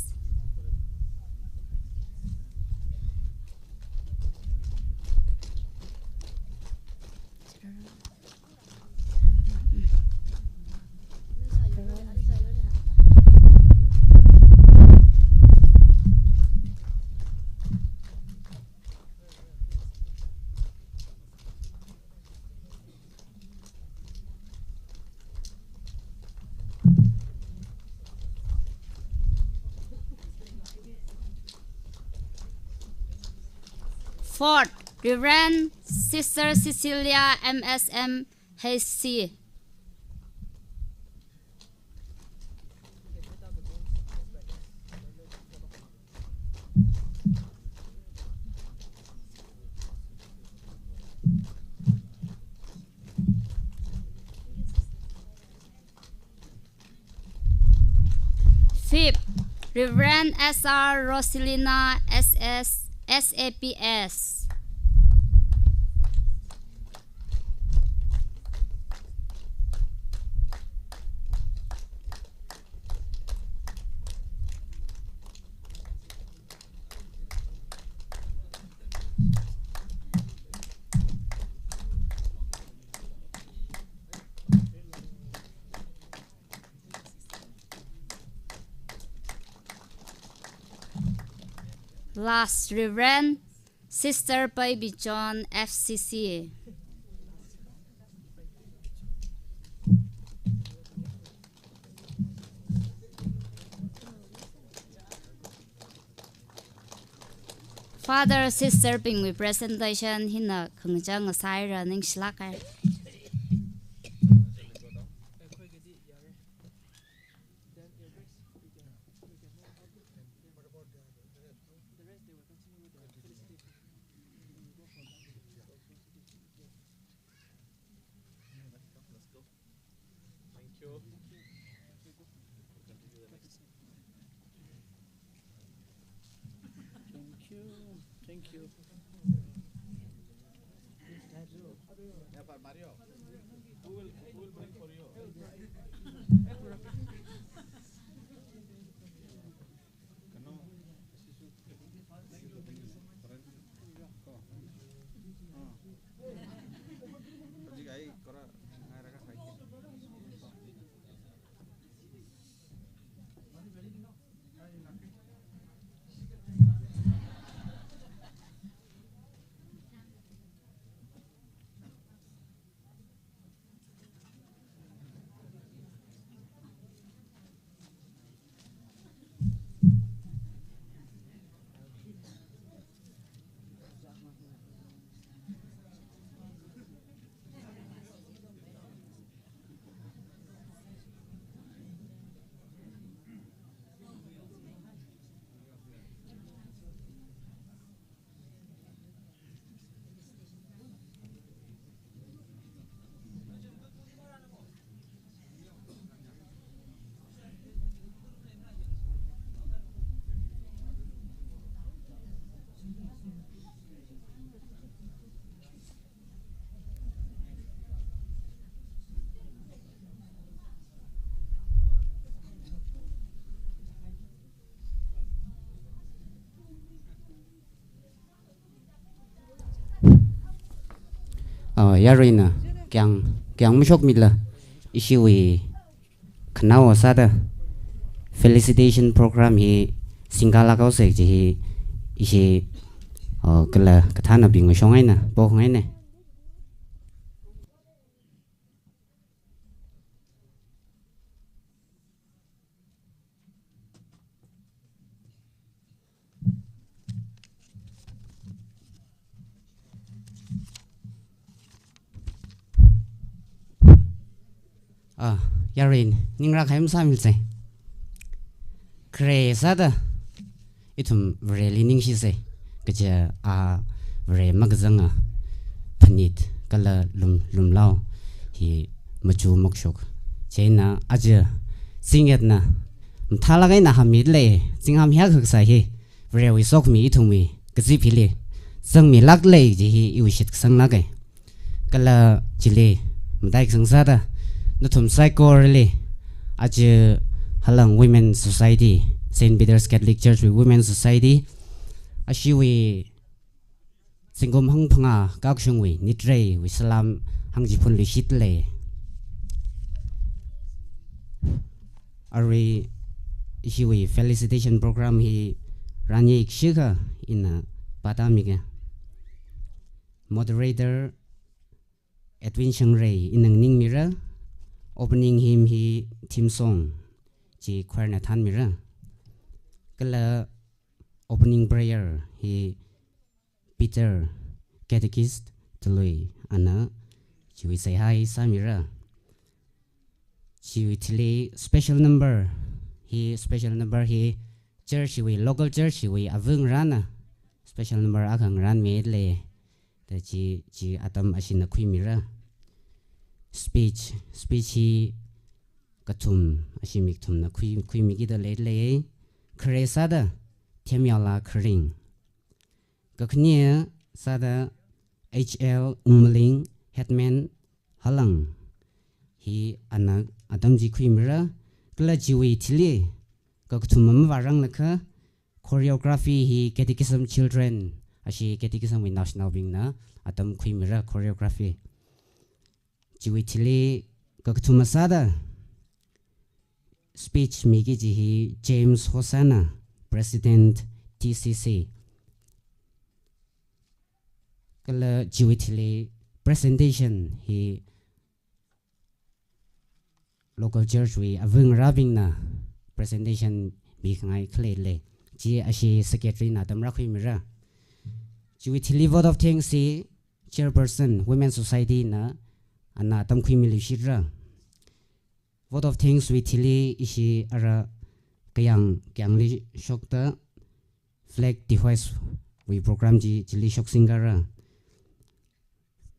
Fourth, Reverend Sister Cecilia MSM HC. Fifth, Reverend SR Rosalina SAPS. Last, Reverend Sister Baby John FCC. Father, Sister Ping with presentation hina khungjang asai ra ning slakai. Thank you. Mario, who will bring for you? Yarina kyang mushok mila ishiwi khnao sada felicitation program hi singala kau sek ji isi kala kathana bingo shongai na po ngai ne yarin ningra khaim samil se Kresada itum really ning shi se kaja vre magzanga panit kala lum lao hi machu mokshok chena aja singet na thala gai na hamid le jingham hya khak sa hi vre wi sok mi itum mi kaji phile sang mi lak le ji hi yu shit sang la gai kala chile mdai sang sada na thum sai ko le aja Halang Women's Society, St.Peter'S Catholic Church with Women's Society. Ashiwi singom hang panga kakshungwi nitre wi salam hang jipun li shitle. Ari ishiwi felicitation program hi ranye ikshika in Patamiga. Moderator Edwin Shangray in Ning Mira opening him hi theme song. Ji kwarna than mira kala opening prayer he Peter catechist tului ana ji say hi samira ji tili special number he church we local church we avung rana special number akang ran me le ta ji atam asina khui mira speech he katum ashimik tum na kui migi da le kresada temyala kring kaknya sada HL umling headman halang hi anak adam ji kui mira kala jiwi tili katum warang laka choreography hi catechism children ashi catechism with national wing na adam kui mira choreography jiwi tili katum sada speech migi ji James Hosanna, President TCC. Kala jiwitili presentation he local church we avung rabing na presentation bi ngai khle le ji ashi secretary na tam rakhi mira jiwitili vote of thanks si chairperson Women's Society na ana tam khui mili shira. Vote of thanks with Tilly ishi ara kayang li shokta flag device we program ji chili shok singara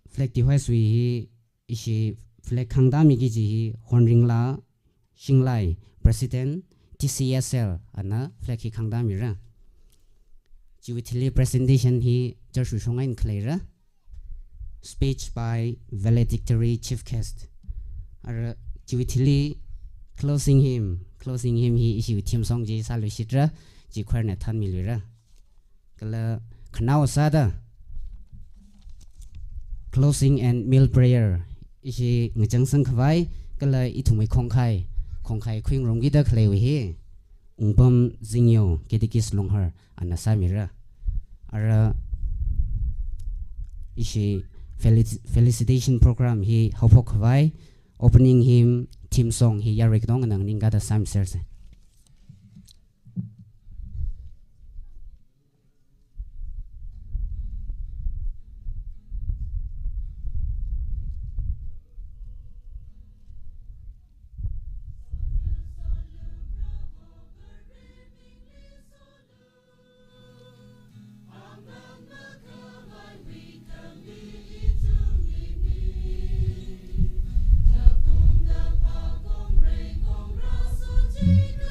flag device we ishi flag khangda mi gi ji honring la shinglai president TCSL ana flag hi khangda mi ra ji with Tilly presentation hi church shongain clear speech by valedictory chief guest ara Jubilee closing him he issue theme song ji salu shitra ji kwarna than milira kala khnao sada closing and meal prayer ishi ngchang sang khwai kala ithumai khongkhai khwing romgi da khlewi he ungpam jingyo kedikis longhar anasa mira ara ishi felicitation program he hopok khwai opening him theme song he yarik dong nang ninga da sam serse Thank you.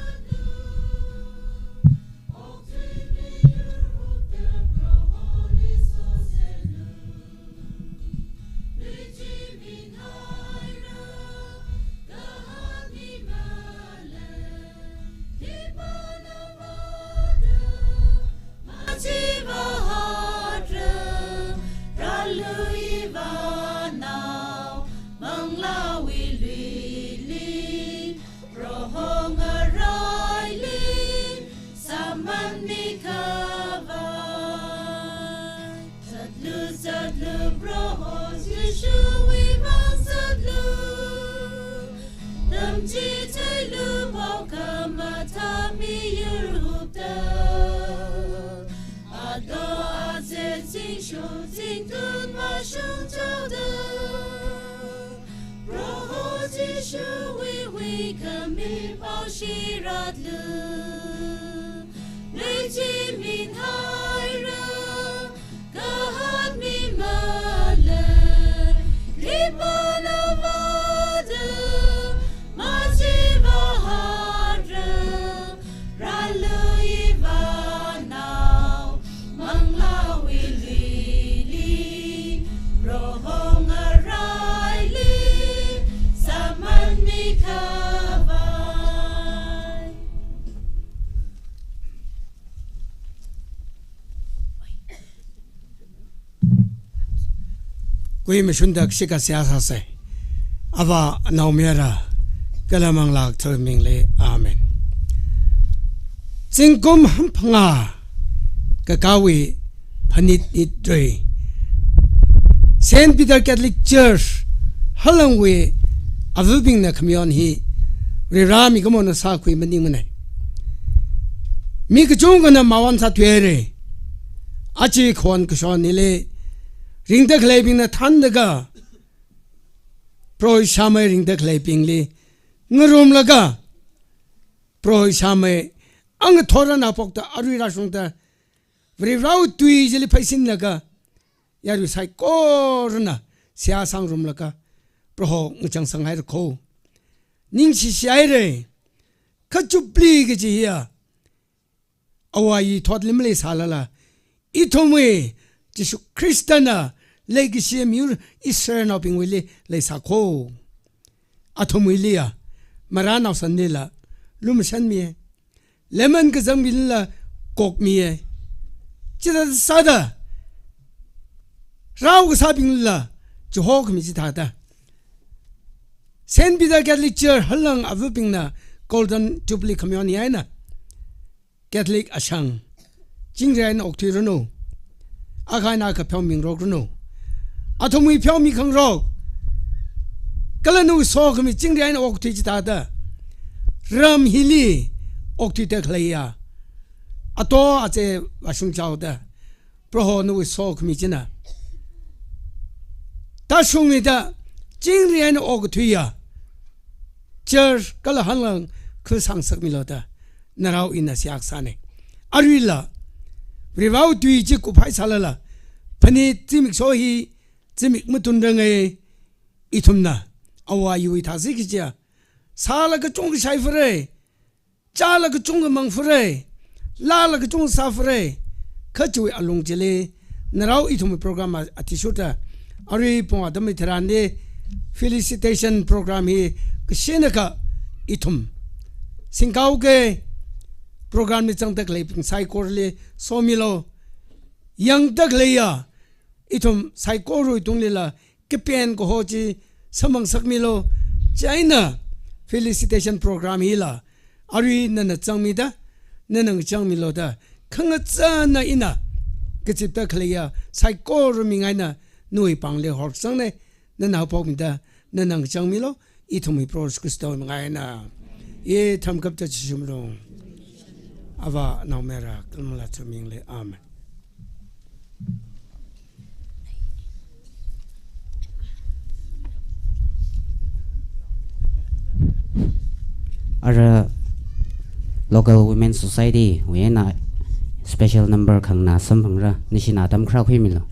Kui mishundak shika siyasa se ava naumera kalamang lak mingle amen. Singkum hampanga kakawi panit itre St. Peter's Catholic Church Halang we avubing na kamyon hi rirami kamo na sakwi maning manay mi kachunga na mawan sa tuere achi kwan kashon nile ringda khlaiping na thandaga proi shamay ringda khlaiping li ngarom laga proi shamay ang thora na pokta arui rasungta vri rau tui jeli paisin laga yaru sai korna sia sang rum laga proho ngchang sanghai ko ning si siai re khachupli ge ji ya awai thot limle salala ithomwe Jisu Kristana legacy mur Israel ping wili le sakho athomwilia marana sanila lumshan mi lemon ka zamilla kok mi chida sada raw ka sabing la johok mi jita St. Peter's Catholic Church Halang avuping na Golden Jubilee Community aina Catholic ashang jingren oktirono akhana ka phoming rokno athomui phyomi khang rok kalanu so khami jingren okti jita da ram hili okti te khlaya ato ache wasung chau da proho nu so khami jina ta sungmi da jingren oktiya church kala halang khu sangsak miloda narau ina siak sane arila Rivau tui ji ku phai salala pani timik so hi timik mutun rangai ithumna awa yu ithasi ki ja sala ka chung sai fre chala ka chung mang fre la la ka chung sa fre khachui alung jele narau ithum program atishuta ari po adam ithrande felicitation program hi ksenaka ithum singkau ke program ni chang tak le ping sai kor le somilo yang tak le ya itum sai kor ru tung le la ke pen ko ho chi samang sak milo china felicitation program hi la ari na na chang mi da na nang chang mi lo da khang cha na ina ke chip tak le ya sai kor mi ngai na nui pang le hor sang ne na na pok mi da na nang chang mi lo itum mi pros kristo ngai na ye tham kap cha chi sum lo Ava naumera kalmala mingle amen. Our local women's society we na special number khang na sam bhangra nishina tam khra khoi milo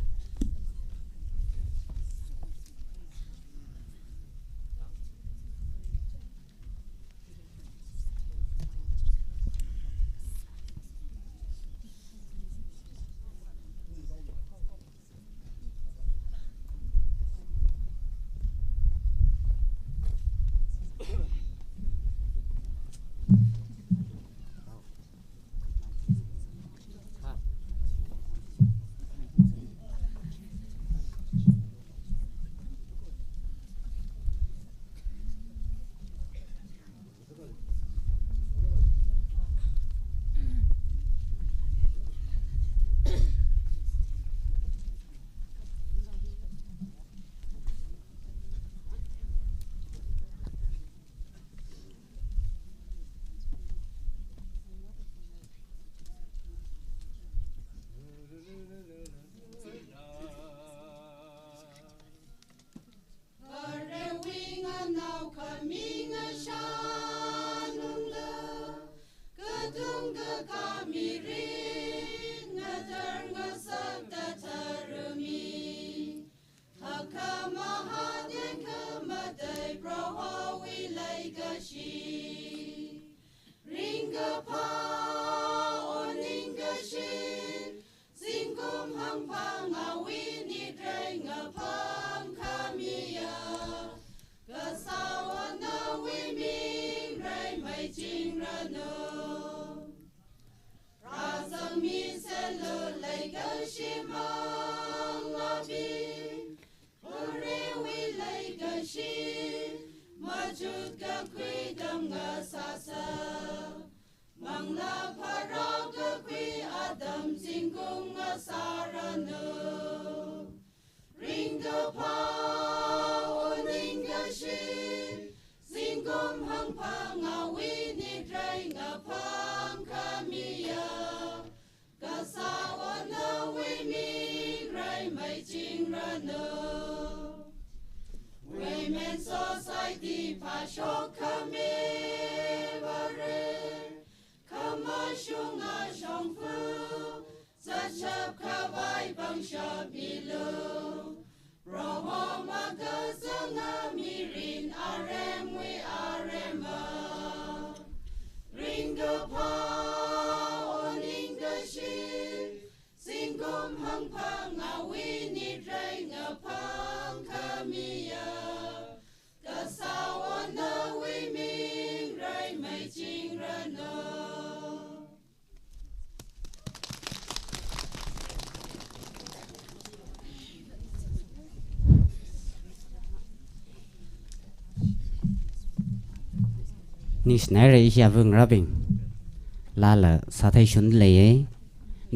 jing ra no razang mi se lo lai ga shi ma la bi ore wi lai ga shi ma ju ga kwi dam ga sa sa mang la pha ra ga kwi adam jing gung ga sa ra no ring ga pa o ning ga shi Singum hang pang a we ni drain a pang kamia Kasawa na we mi rai mai jing rano Women society pa shok kame bare Kama shung a shong fu Sachap kawai bang shabilo Roho magazanga mirin arem we arema Ringa pa oninga shi Singum hang pang a wini drainga pang kamia Kasawa na we ming rai mai jing rano ni snare ya vung rabing la la sa thai shun le ye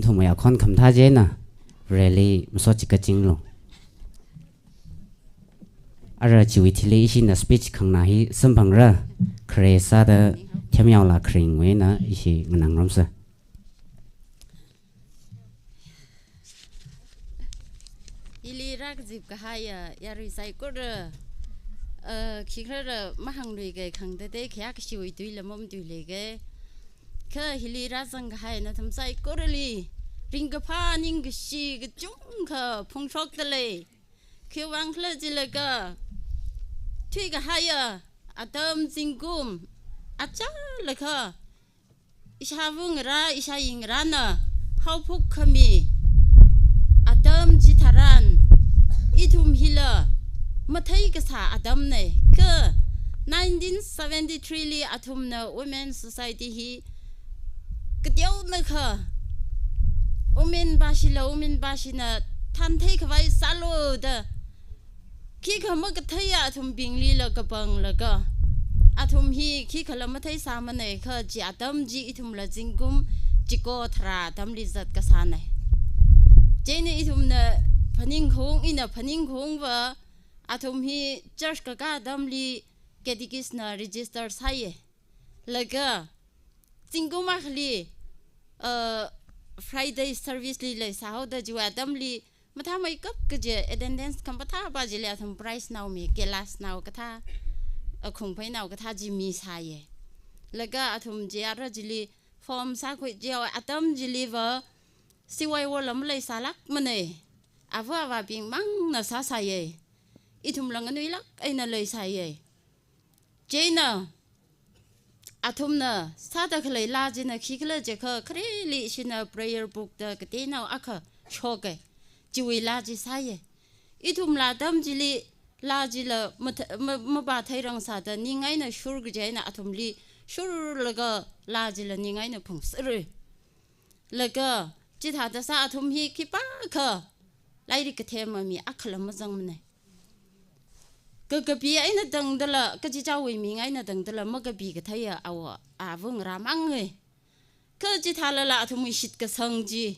thum ya khon kham tha je na really so chi ka ching lo ara chi wi thi le shi na speech khang na hi sam bang ra kre sa da chem yaw la kring we na shi nang ram sa ili rak jip ka haya ya ri sai ko de khi khara mahang lui ge khang de de khya ki shui tui la mom tui le ge kha hili ra sang ga hai na tham sai ko li ring ga pha ning ga shi ga chung kha phung shok de le khi wang khla ji le ga thui ga haya atam singum acha le kha isha vung ra isha ying ra na hau phuk khami atam ji tharan itum hila Mathai ka sa adam ne ka 1973 li athum na women society hi katiaw na kha women bashi na than thai khawai salo da ki khama ka thaya athum bingli la ka pang la ka athum hi ki khala mathai sa ma ne kha ji adam ji ithum la jingkum chiko thra tam li zat ka sa ne jene ithum na phaning khong wa athum hi church ka damli kedikis na register saye laga singuma khli Friday service li le sao da jwa damli matha mai kap ke je attendance kam patha ba je le athum price now mi kelas now ka tha khung phai now ka tha ji mi saye laga athum je ara jili form sa khoi je atam jili wa siwai wo lam le salak mane awa wa bing mang na sa saye itum lang anui lak aina lei sai ye jena athum na sa da khlai la jena khikla je kha khre li sina prayer book da kate na akha shoke jiwi la ji sai ye itum la dam jili la jila ma ba thai rang sa da ni ngai na shur ge jena athum li shur laga la jila ni ngai na phung sre laga ji tha da sa athum hi ki pa kha lai ri ka thema mi akhla ma jang ne Kagabi ay na dangdala kaji jawi mi ngay na dangdala magabi ka thaya awa avung ramang eh kaji thalala athum ishit ka sangji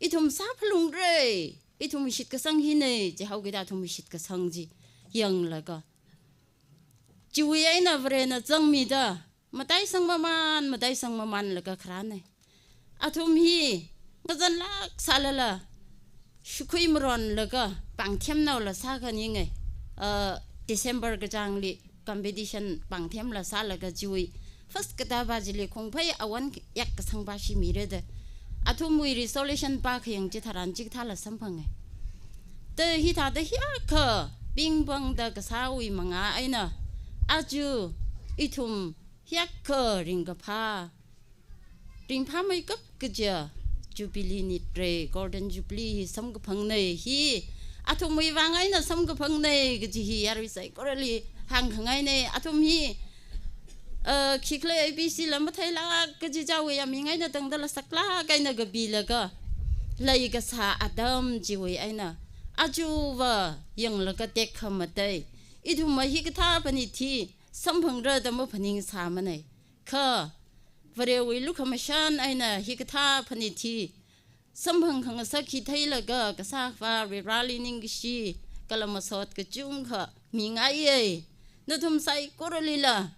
itum saphlung re itum ishit ka sang hine je hauge da athum ishit ka sangji yang laga jiwi ay na vre na jang mi da matai sang maman laga khrane athum hi ngazan lak salala shukui mron laga pangthem naw la sa ka ni ngai December ka jangli competition pangthem la sa la ga jiwi first ka da ba jili khongphai awan yak ka sang ba shi mi re de athum wi resolution pa kheng ji tharan ji thala samphang te hi tha de hi kha bing bang da ka sa wi manga aina aju ithum hiak kha ring ka pha mai kap ka ja Jubilee ni tre golden Jubilee hi sam ka phang nei hi athum wi wangai na sam ka phang nei ka ji hi yar wi sai korali hang khangai nei athum hi khi khle ABC là mất thấy là cái gì cháu ấy mình ngay là từng đó là sắc lá cái nào cái bì là cái lấy cái sa Adam chỉ với ai nè aju và yang là cái tết không mất đây ít hôm mà hi cái tháp này thì sắm phẳng ra tao mới phản ứng sa mà này khờ và rồi lúc mà sáng ai nè hi cái tháp này thì sắm phẳng khang sa khi thấy là cái sa và rally ning cái gì cái là mà sốt cái chung khờ mình ngay ấy nó thầm say cố rồi là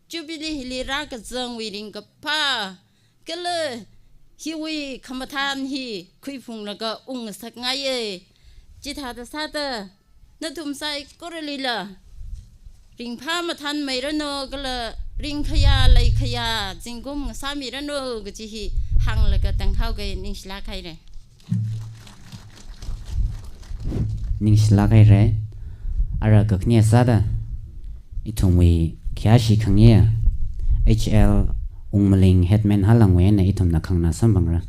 Jubilee hili ra cái zong vi ring cái pa cái le hi vi khăm than hi khui phung là cái sắc ngay ấy chỉ thà ta sa ta nó thum sai có rồi là ring pa mà than mấy rồi nó cái là ring khaya lấy khaya chính cũng sa mi rồi nó cái chỉ hi hang là cái tăng thao cái ning sla khai này ning sla khai rồi ara cái nhẹ sa da itong we kia shi khang ye HL ungmaling headman halang we na itom na khang na sambang ra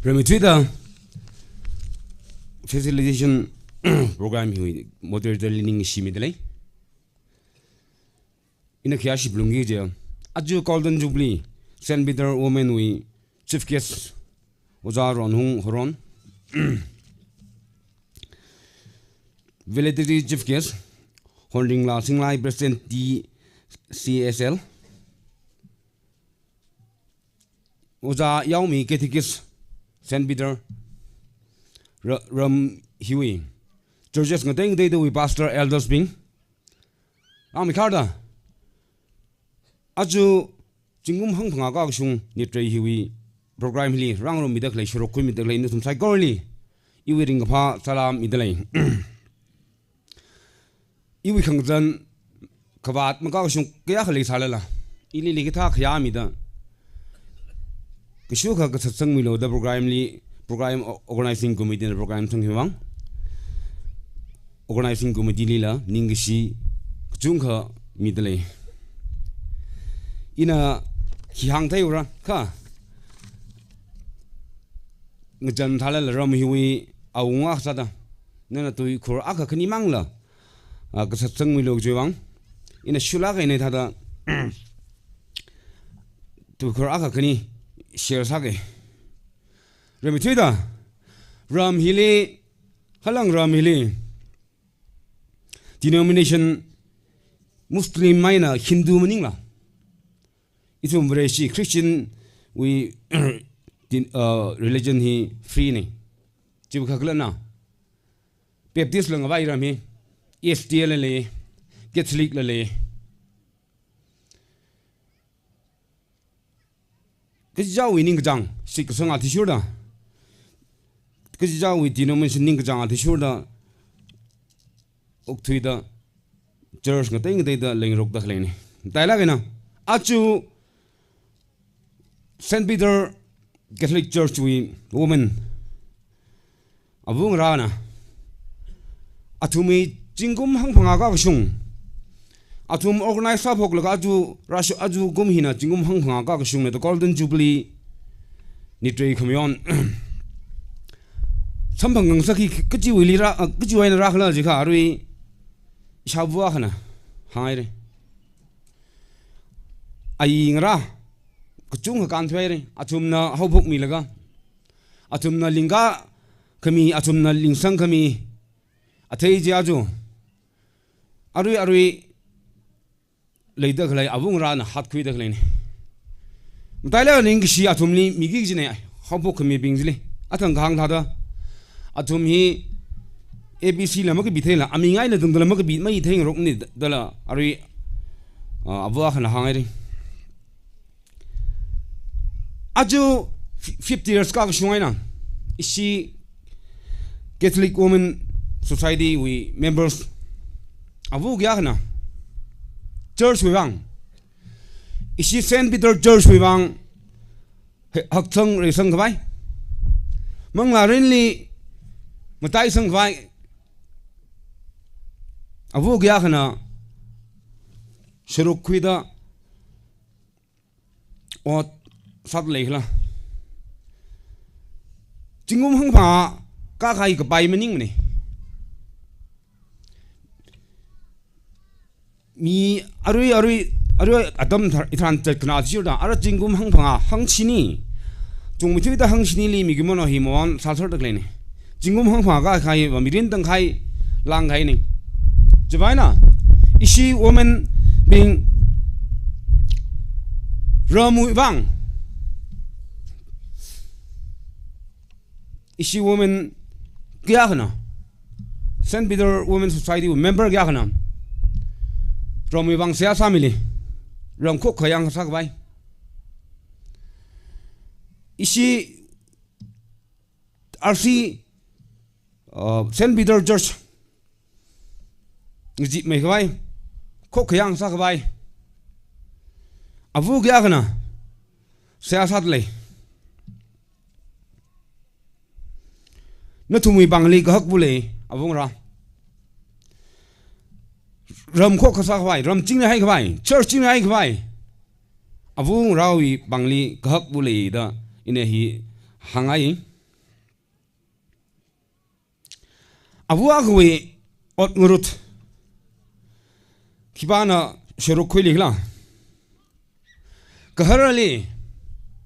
Remi Twitter facilitation program hi moderator learning shimi delay ina kia shi blungi je aju golden jubilee St. Peter'S women we chief guest oza ron hung horon validity chief guest holding la singlai president CSL oza yaumi ketikis St. Peter ram hiwi churches ngateng dei we pastor elders bing ami kharda aju chingum hang phanga ka sung ni trei hiwi program li rangrom midak lai shurok kui midak lai nu thum sai gorli iwi ring pha salam idalai iwi khangjan khawat ma ka sung kya khali salala ili li kitha khya mi da kishu kha ka satsang mi lo da program organizing committee na program thang hiwang organizing committee li la ningshi chung kha mi dalai ina hang thai ura kha ngajan thala la ram hiwi aunga sada nana tui khur aka khani mangla ka satsang mi log jiwang ina shula ga nei thada tu khur aka khani share sa ge remi thuida ram hili halang ram hili denomination muslim maina hindu maningla itum vreshi Christian we religion hi free ni chibu khakla na baptist lang vai ram hi STL le Catholic le cái giáo uy ning jang sik sanga thi shur da cái giáo uy denomination ning jang thi shur da ok thui da church ngateng dei da leng rok da khleng ni tai la na achu St. Peter's Catholic Church we women avung rana athumi chingum hang phanga ka sung athum organize sa phok laga aju gum hina chingum hang phanga ka sung ne the golden jubilee ni trei khamion sambang ngang saki kji wili ra kji waina ra khla ji kha rui shabwa khana hai re ai ngra kuchung kan thwai athum na hobuk mi laga athum na linga khami athum na lingsang khami athei ji aju arui leida khlai avung ra na hat khui da khlai ni mtaila ning shi athum ni migi ji ne hobuk khami bingzli athang gang thada athum hi ABC la mak bi thela ami ngai na dung dala mak bi mai theng rok ni dala arui avwa khana hangai ri aju 50 years ka shungai na isi Catholic Women Society we members avu gya na church we bang isi St. Peter's Church we bang hak thang re sang vai mang la rin li matai sang vai avu gya na shuruk khuida ot sát lấy là chính ông hăng phá các hay cái bài mình này mi arui adam than chết na chiu da ara chính ông hăng phá hăng chini chung mi ta hăng chini li mi cái món hi món sal sal được này chính ông hăng phá các hay và mi rin tăng hay lang hay này chứ vậy na isi woman being ramui vang isi woman kya khana St.Peter'S Women's Society member kya khana ramui vang sia family ram khok khayang sak vai isi RC St.Peter'S Church ngji mai vai khok khayang sak vai avu kya khana sia sat le nó thùng mì bằng ly cái hắc bù lệ à vung ra rầm khóc khát phải rầm chính hay phải church chính hay phải à vung ra vì bằng ly cái hắc bù lệ đó ine hi hàng ai à vua cái vì ớt ngurut khi ba na sero khui lì la cái hara lì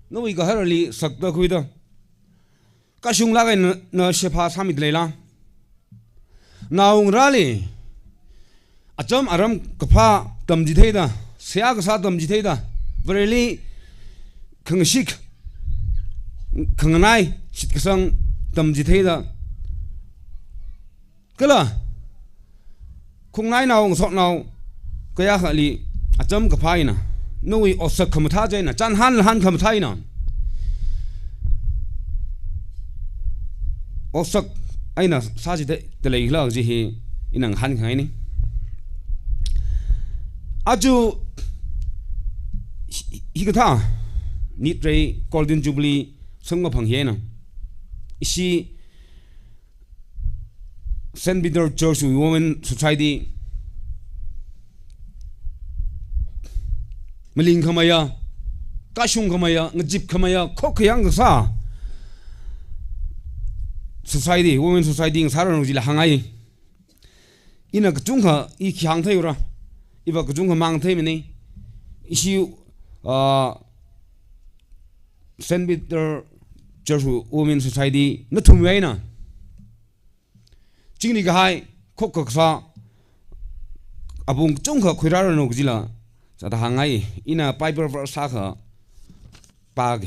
nó vì cái hara lì sắc đó khui đó cái sung lá cái nó sẽ phá samit lấy la nào ra li acham aram kapha tam ji thei da sia ka sa tam ji thei da vereli khang shik khang nai shit ka sang tam ji thei da kala khung nai nào sọ nào cái ya khali acham kapha ina noi osak kham tha jai na chan han kham thai na osak aina saji de lei la ji hi inang han khai ni aju hi ka tha nit rei golden jubilee sangma phang he na isi St.Peter'S Church Women Society maling khamaya kashung khamaya ngajip khamaya khokyang sa society women society ng sarang jila hangai ina kchung kha I khyang thai ura iba kchung kha mang thai mini isi St.Peter'S Church Women Society na thumai na chingni ga hai khok khok sa abung chung kha khira no jila cha da hangai ina piper sa kha pag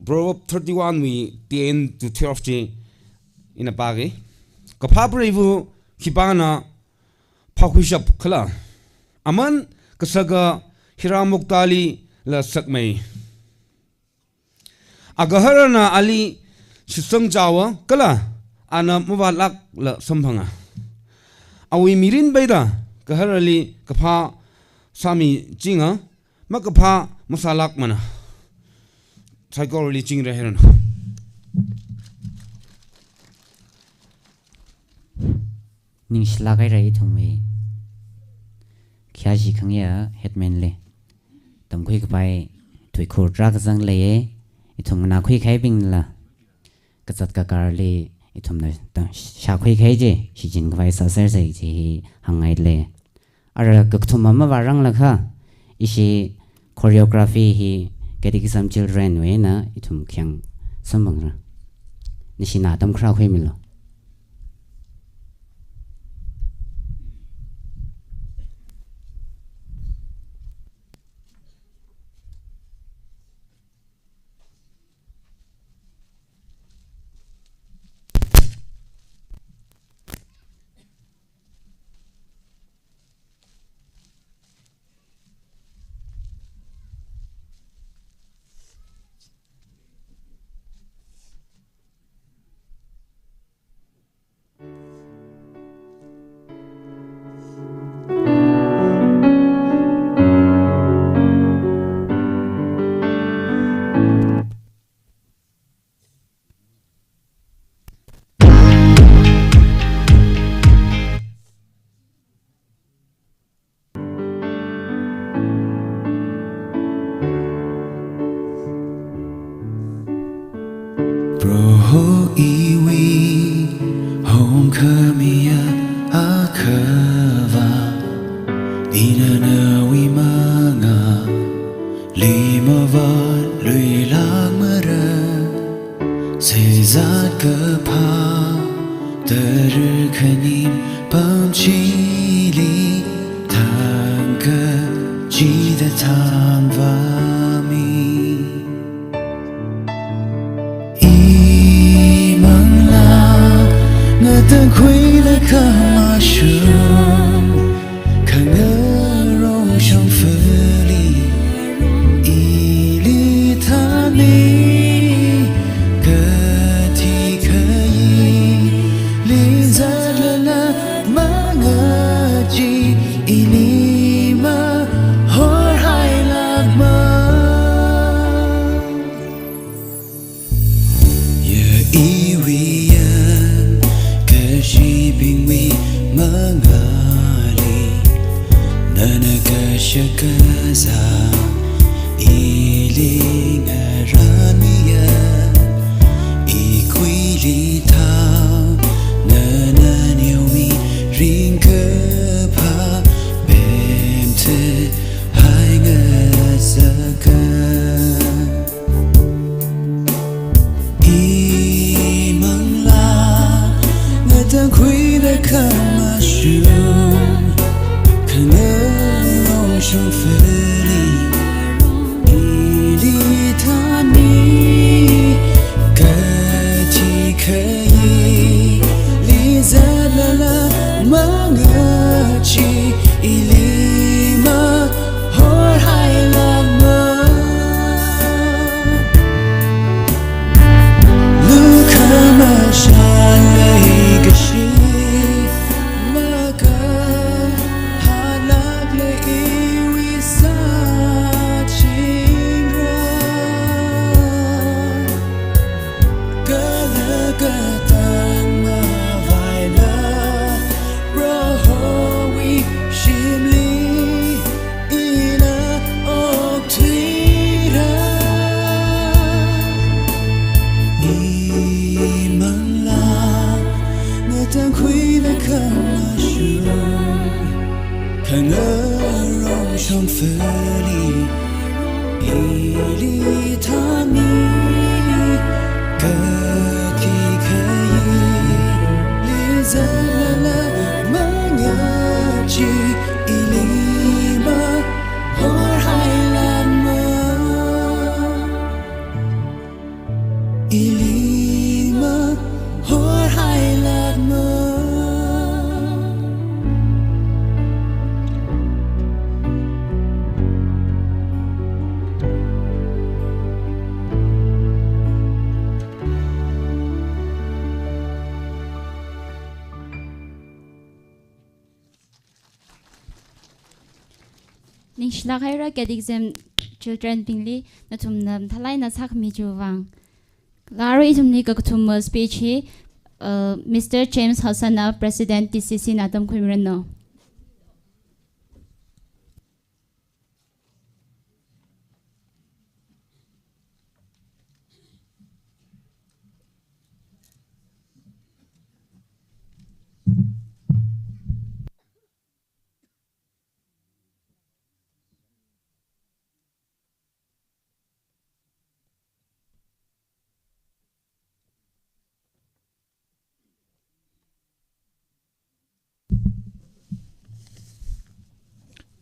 Proverbs 31 we 10 to 12 je in a bagi kapabrivu kibana pakushap khala aman kasaga hiramuktali la sakmei agaharana ali shisang jawa kala ana mubalak la samphanga awi mirin baida kaharali kapha sami jinga makapha masalak mana psychology ching rahe na ning slagai rai thumei kya ji khangya headman le tam khoi kai thui khur ra ka jang le I thum na khoi khai bing la ka chat ka kar le I thum na ta sha khoi khai je hi jin kai sa ser sai ji hangai le ara ka thum ma warang la kha isi choreography hi Catechism children we na itum khyang sambang ra nishina tam khra khoi milo Inanawi mga limawan lui lang mara Sezat kepa terkenim pamcili tangke jida tanvami Imangla ngatang kui le kamashum kangarong shang feli ili tani Shakaza iling arania ikwili ta nananyomi ringkepa bemte hainga saka imangla ngatang kwila kamashu Shang feli ili tani kati kayi li zalala mangachi ili ma hor hai lama lukama shalai gashi Shang feli ili tani kati kayi li zalala mangachi ili ma hor hai lama ili ma hor hai lama Ning shlaghaira gedixem children pingli na tumnam thalai na sak mi juwang Laro itumni ka kutum speech hi Mr. James Hassana President DCC Nadam Kumirano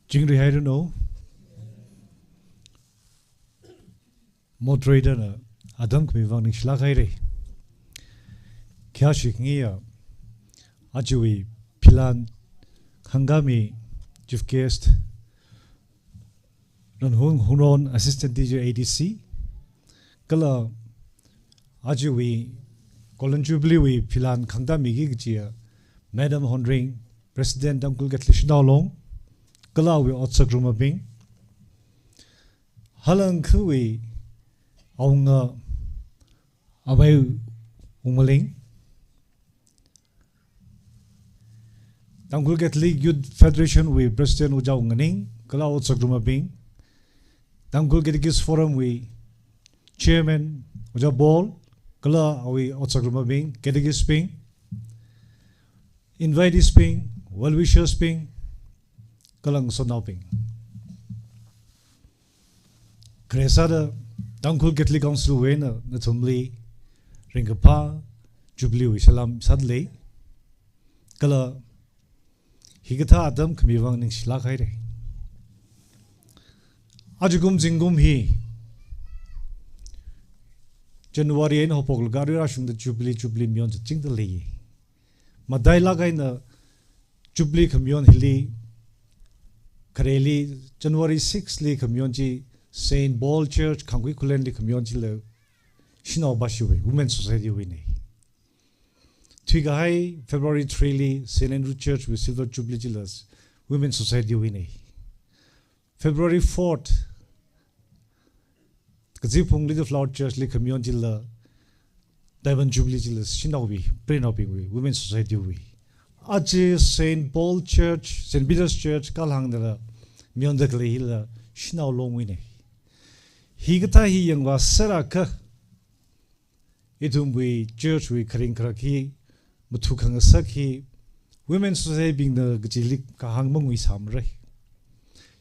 Jingri I don't know. Moderator na Adam kumivang ning shlaghaire. Kya shikngiya ajui pilan hangami chief guest non hunon assistant DJ ADC kala ajui Colin Jubilee we pilan khangdami gi gchia Madam Honring President Uncle Gatlishna long Kala we otsak rumabing Halang kui aunga abay umaling Tangkul Catholic Youth Federation we President Ujaw Nganing Kala otsak rumabing Tangkul Catholic Forum we Chairman Ujaw Ball Kala we otsak rumabing Catholic Sping Invitees Sping Well-wishers Sping kalang so nauping kresada tangkul Catholic Council wena na thumli ringapa Jubilee wi salam sadle kala higata adam kmiwang ning sila khaire ajugum jingum hi January en hopok gari rashung the Jubilee mion ching the le madai lagai na Jubilee kamion hili kareli January 6 li kamion ji St. Paul Church kangwi kulen li kamion ji le shino bashiwe Women's Society we ne Twigai February 3 li St. Andrew Church with Silver Jubilee ji le Women's Society we ne February 4th Kazipung Little Flower Church li kamion ji le Diamond Jubilee ji le shino we pre-noping we Women's Society we Aje St. Paul Church, St. Peter'S Church, Halang da mion da kle hila shinao long we ne. Higata hi yang wa saraka itum we church we kring kraki mutu khang sakhi Women's Society bing da gjilik ka hang mong wi sam rai.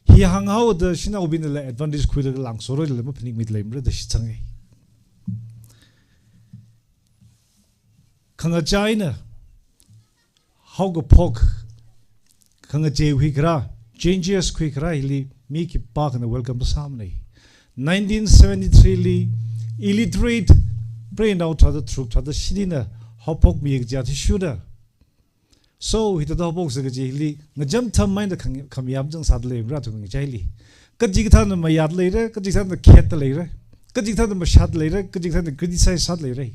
Hi hang hao da shinao bin la advantage khu da lang so ro le ma phnik mit lem ra da shi chang ai. Khang a China how go pok kanga je wikra changes quickra hili miki park and welcome to samne 1973 li illiterate brain out of the truth of the shidina how pok mi jati shuda so hita da pok se ji hili ngajam tham mind khamyam jang sadle bra tu ngi chaili kajig than ma yad le re kajig than khet le re kajig than ma shad le re kajig than criticize sad le re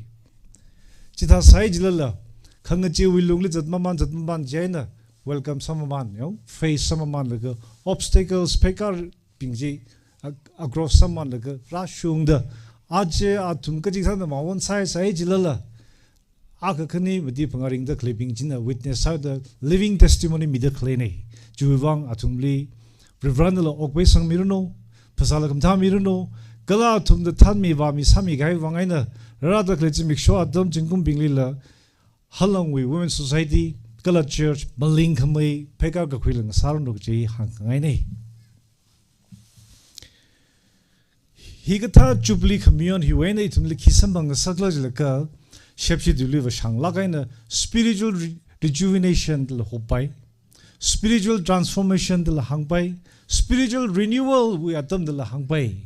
chita sai jilala Kangaji wilungli zat maman jaina welcome samaman yo face samaman laga obstacles pekar pingji across someone laga rashung da aje atum kaji than ma won sai jilala aka khani madi pangaring da clipping jina witness how the living testimony mi da klene juwang atumli reverendala okwe sang miruno pasala kam tha miruno kala atum da than mi wa mi sami gai wangaina rada klechi miksho adam jingkum binglila Halang we Women's Society, Kala Church, Maling Kamay, Pekar Kakwilang Sarandok Ji Hankangai ne. Higata Jubilee Kamion, he went to Likisambang Saklajaka, Shepshi deliver Shang Lagaina, spiritual rejuvenation to the Hopai, spiritual transformation to the Hangpai, spiritual renewal we are done to the Hangpai.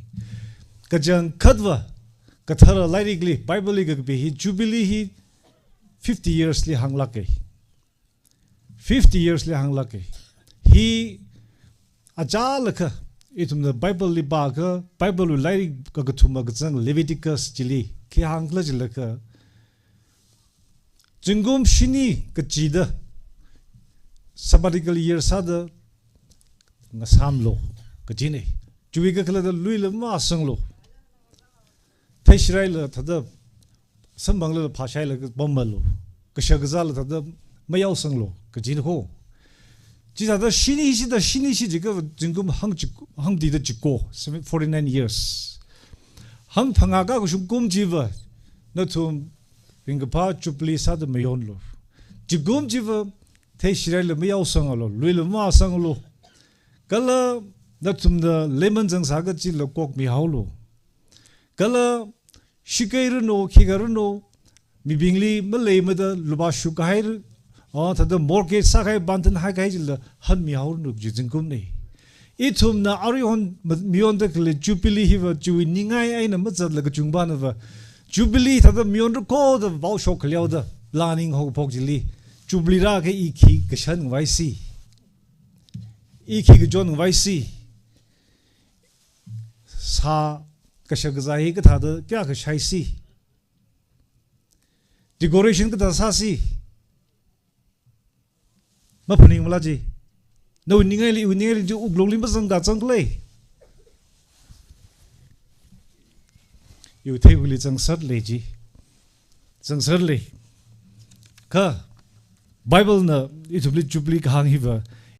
Kajang Kadva, Katara Lightly, Bible League, Jubilee he 50 years li hang lake 50 years li hang lake he ajalaka itum the Bible li ba ka Bible li lai ka thuma ka chang Leviticus chili ki hang la jilaka jingum shini ka chida sabbatical year sada ngasam lo ka jine chuwi ka khala da lui la ma sang lo theshrai la thada Sambangla Pashai like Bombalo, Kashagazala, the Mayal Sanglo, Kajin Ho. Jita the Shinishi Jingum hung did the Jiko, 49 years. Hung Pangaga Shugum Jiva, not to Ringapa Jubilee Sad Mayonlo. Jigum Jiva, Teshirel Mayal Sangalo, Lilma Sanglo. Gala, not to the lemons and Sagaji Lokok Mihaulo. Gala. Shikairuno, Kigaruno, Mibingli, Malay, Mother, Lubashu Kair, or the mortgage Sakai Bantan Hakail, Hanmi Haunu, Jizingumni. Itum na Arion, Mionda, Jubilee, Hiva, Juiningai, and a Muzza like a Jumbanova. Jubilee, the Mionda called the Valshok Leoda, Lanning Hopogili, Jubilee Raka Iki, Kashan Vaisi. Iki John Vaisi. Sa. Kashagazahi ka thada kya ka shaisi decoration ka sasi ma phani mala ji no ningai ju ugloli ma sang ga chang le yu thei uli chang sat le ji chang sat le ka Bible na itubli Jubilee ka hang hiva